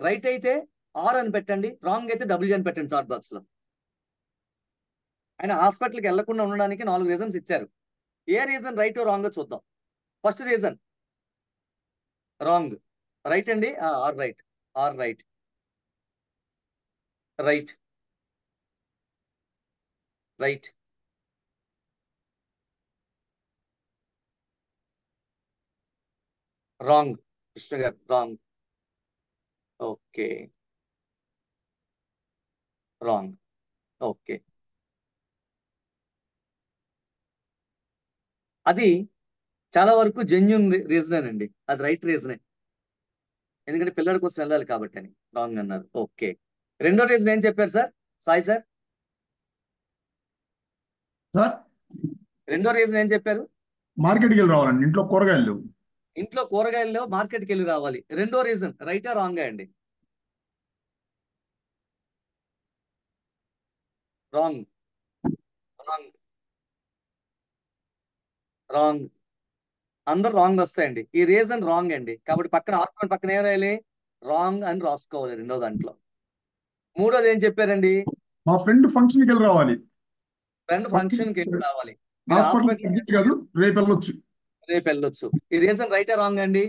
రైట్ అయితే ఆర్ అని పెట్టండి, రాంగ్ అయితే డబ్ల్యూ అని పెట్టండి చాట్ బాక్స్ లో. ఆయన హాస్పిటల్కి వెళ్లకుండా ఉండడానికి 4 రీజన్స్ ఇచ్చారు. ఏ రీజన్ రైట్ రాంగ్ చూద్దాం. First reason wrong. రైట్ అండి, are right, are right, right, right. Wrong Krishna garu, wrong. Okay, wrong. Okay, అది చాలా వరకు జెన్యున్ రీజనేనండి, అది రైట్ రీజనే, ఎందుకంటే పిల్లడి కోసం వెళ్ళాలి కాబట్టి అని. రాంగ్ అన్నారు. ఓకే. రెండో రీజన్ ఏం చెప్పారు సార్? సాయి సార్, సార్ రెండో రీజన్ ఏం చెప్పారు? మార్కెట్కి వెళ్ళి రావాలండి, ఇంట్లో కూరగాయలు లేవు. ఇంట్లో కూరగాయలు మార్కెట్కి వెళ్ళి రావాలి. రెండో రీజన్ రైటా రాంగా అండి? Wrong, wrong, wrong. అందరు రాంగ్ వస్తాయండి. ఈ రీజన్ రాంగ్ అండి, కాబట్టి పక్కన ఆర్గ్యుమెంట్ పక్కన ఏం రాయాలి? రాంగ్ అని రాసుకోవాలి రెండో దాంట్లో. మూడోది ఏం చెప్పారండి? మా ఫ్రెండ్ ఫంక్షన్కి వెళ్ళి రావాలి, ఫ్రెండ్ ఫంక్షన్కి వెళ్ళి రావాలి. హాస్పిటల్ కాదు, రేపు వెళ్ళొచ్చు. రేపు వెళ్ళొచ్చు. ఈ రీజన్ రైటా రాంగ్ అండి?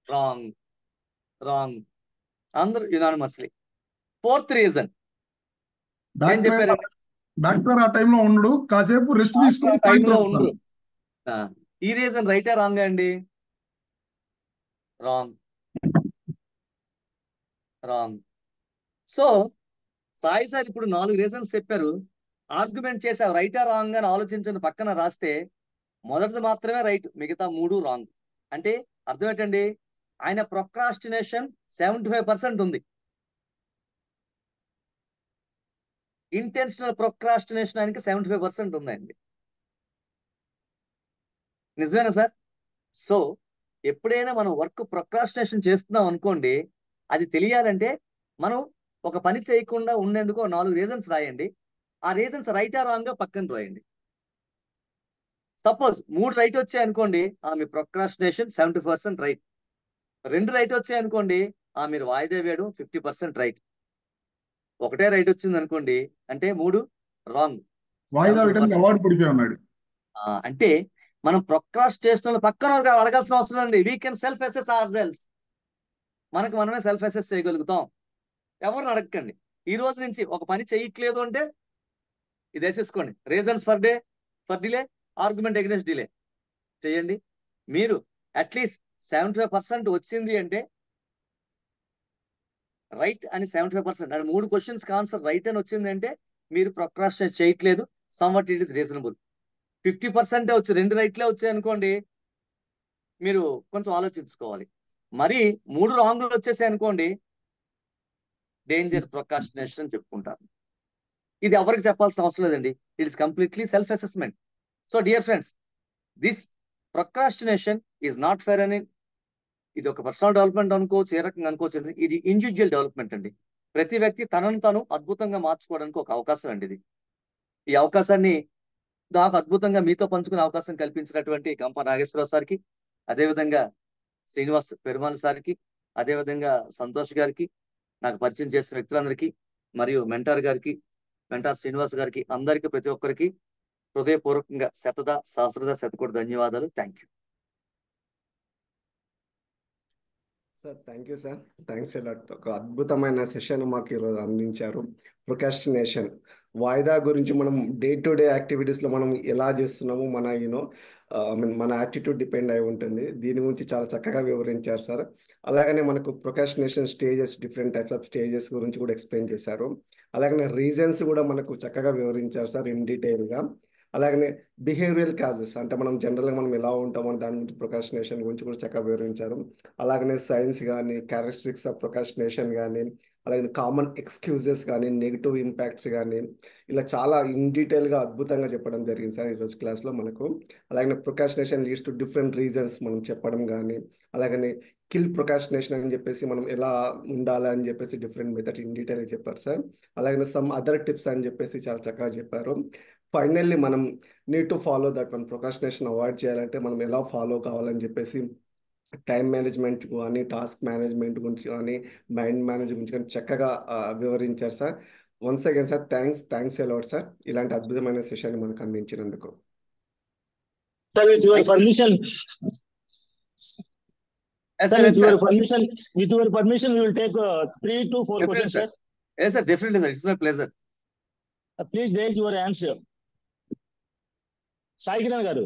Wrong, wrong. అందరూ యునానిమస్లీ. ఫోర్త్ రీజన్ ఏం చెప్పారండి? డాక్టర్ ఆ టైంలో ఉండడు, కాసేపు రెస్ట్ తీసుకుని టైంలో ఉండరు. ఈ రీజన్ రైటా రాంగ్ అండి? Wrong, wrong. So Sai sir ఇప్పుడు 4 రీజన్స్ చెప్పారు, ఆర్గ్యుమెంట్ చేశారు. రైటా రాంగ్ అని ఆలోచించని పక్కన రాస్తే మొదటిది మాత్రమే రైట్, మిగతా 3 రాంగ్. అంటే అర్థం ఏంటండి? ఆయన ప్రొక్రాస్టినేషన్ 75% ఉంది, ఇంటెన్షనల్ ప్రొక్రాస్టినేషన్ ఆయనకి 75% ఉందండి. నిజమేనా సార్? సో ఎప్పుడైనా మనం వర్క్ ప్రొక్రాస్టినేషన్ చేస్తున్నాం అనుకోండి, అది తెలియాలంటే మనం ఒక పని చేయకుండా ఉండేందుకు 4 రీజన్స్ రాయండి. ఆ రీజన్స్ రైటా రాంగ్ పక్కన రాయండి. సపోజ్ 3 రైట్ వచ్చాయి అనుకోండి, మీ ప్రొక్రాస్టినేషన్ 70% రైట్. 2 రైట్ వచ్చాయి అనుకోండి, మీరు వాయిదా వేయడం 50% రైట్. ఒకటే రైట్ వచ్చింది అనుకోండి, అంటే 3 రాంగ్. వాయిదా వేయడానికి అవార్డు పడిపోయి ఉన్నాడు. అంటే మనం ప్రొక్రాస్టినేషన్ పక్కన అడగాల్సిన అవసరం ఉంది. We can self assess ourselves. మనకు మనమే సెల్ఫ్ అసెస్ చేయగలుగుతాం. ఎవరిని అడగకండి. ఈ రోజు నుంచి ఒక పని చేయట్లేదు అంటే ఇది వేసేసుకోండి, reasons for delay, argument against delay చేయండి. మీరు అట్లీస్ట్ 75% వచ్చింది అంటే రైట్ అని 75%, అంటే 3 క్వశ్చన్స్ ఆన్సర్ రైట్ అని వచ్చింది అంటే మీరు ప్రొక్రాస్టినేట్ చేయట్లేదు, సమ్వాట్ ఇట్ ఇస్ రీజనబుల్. 50% వచ్చి 2 రైట్లే వచ్చాయి అనుకోండి, మీరు కొంచెం ఆలోచించుకోవాలి. మరి 3 రాంగ్లు వచ్చేసాయి అనుకోండి, డేంజర్ ప్రొక్రాస్టినేషన్ అని చెప్పుకుంటారు. ఇది ఎవరికి చెప్పాల్సిన అవసరం లేదండి, it is completely self assessment. So dear friends, this procrastination is not fair అని, ఇది ఒక పర్సనల్ డెవలప్మెంట్ అనుకోవచ్చు, ఏ రకంగా అనుకోవచ్చు. ఇది ఇండివిజువల్ డెవలప్మెంట్ అండి. ప్రతి వ్యక్తి తనను తాను అద్భుతంగా మార్చుకోవడానికి ఒక అవకాశం అండి ఇది. ఈ అవకాశాన్ని నాకు అద్భుతంగా మీతో పంచుకునే అవకాశం కల్పించినటువంటి గంప నాగేశ్వరరావు సార్కి, అదేవిధంగా శ్రీనివాస్ పెరుమాల్ సార్కి, అదేవిధంగా సంతోష్ గారికి, నాకు పరిచయం చేసిన వ్యక్తులందరికీ, మరియు మెంటార్ గారికి, మెంటార్ శ్రీనివాస్ గారికి, అందరికీ ప్రతి ఒక్కరికి హృదయపూర్వకంగా శతకోటి ధన్యవాదాలు. Thank you sir. Thank you sir, thanks allot. ఒక అద్భుతమైన సెషన్ మాకు ఈరోజు అందించారు. ప్రొకాస్టినేషన్, వాయిదా గురించి మనం డే టు డే యాక్టివిటీస్లో మనం ఎలా చేస్తున్నాము, మన యాటిట్యూడ్ డిపెండ్ అయి ఉంటుంది. దీని గురించి చాలా చక్కగా వివరించారు సార్. అలాగనే మనకు procrastination stages, different types of stages గురించి కూడా ఎక్స్ప్లెయిన్ చేశారు. అలాగనే రీజన్స్ కూడా మనకు చక్కగా వివరించారు సార్ ఇన్ డీటెయిల్గా. అలాగనే బిహేవియరల్ కాజెస్ అంటే మనం జనరల్గా మనం ఎలా ఉంటామో దాని గురించి ప్రొకాస్టినేషన్ గురించి కూడా చక్కగా వివరించారు. అలాగనే సైన్స్ కానీ క్యారెక్టరిస్టిక్స్ ఆఫ్ ప్రొకాస్టినేషన్ కానీ అలాగే కామన్ ఎక్స్క్యూజెస్ కానీ నెగిటివ్ ఇంపాక్ట్స్ కానీ ఇలా చాలా ఇన్ డీటెయిల్గా అద్భుతంగా చెప్పడం జరిగింది సార్ ఈరోజు క్లాస్లో మనకు. అలాగే procrastination leads to different reasons మనం చెప్పడం కానీ అలాగనే కిల్ ప్రొకాస్టినేషన్ అని చెప్పేసి మనం ఎలా ఉండాలి అని చెప్పేసి డిఫరెంట్ మెథడ్ ఇన్ డీటెయిల్గా చెప్పారు సార్. అలాగే సమ్ అదర్ టిప్స్ అని చెప్పేసి చాలా చక్కగా చెప్పారు. ఫైనల్లీ మనం need to follow that one. Procrastination avoid చేయాలంటే మనం ఎలా ఫాలో కావాలని చెప్పేసి టైం మేనేజ్మెంట్ కానీ టాస్క్ మేనేజ్మెంట్ గురించి కానీ మైండ్ మేనేజ్ గురించి కానీ చక్కగా వివరించారు sir. Once again sir thanks a lot sir ఇలాంటి అద్భుతమైన సెషన్ మనకు అందించినందుకు. Sir, with your permission, sir, with your permission, we will take 3 to 4 questions, sir. Yes, sir, definitely, sir. It's my pleasure. Please raise your hands, sir. Sai Kiran garu.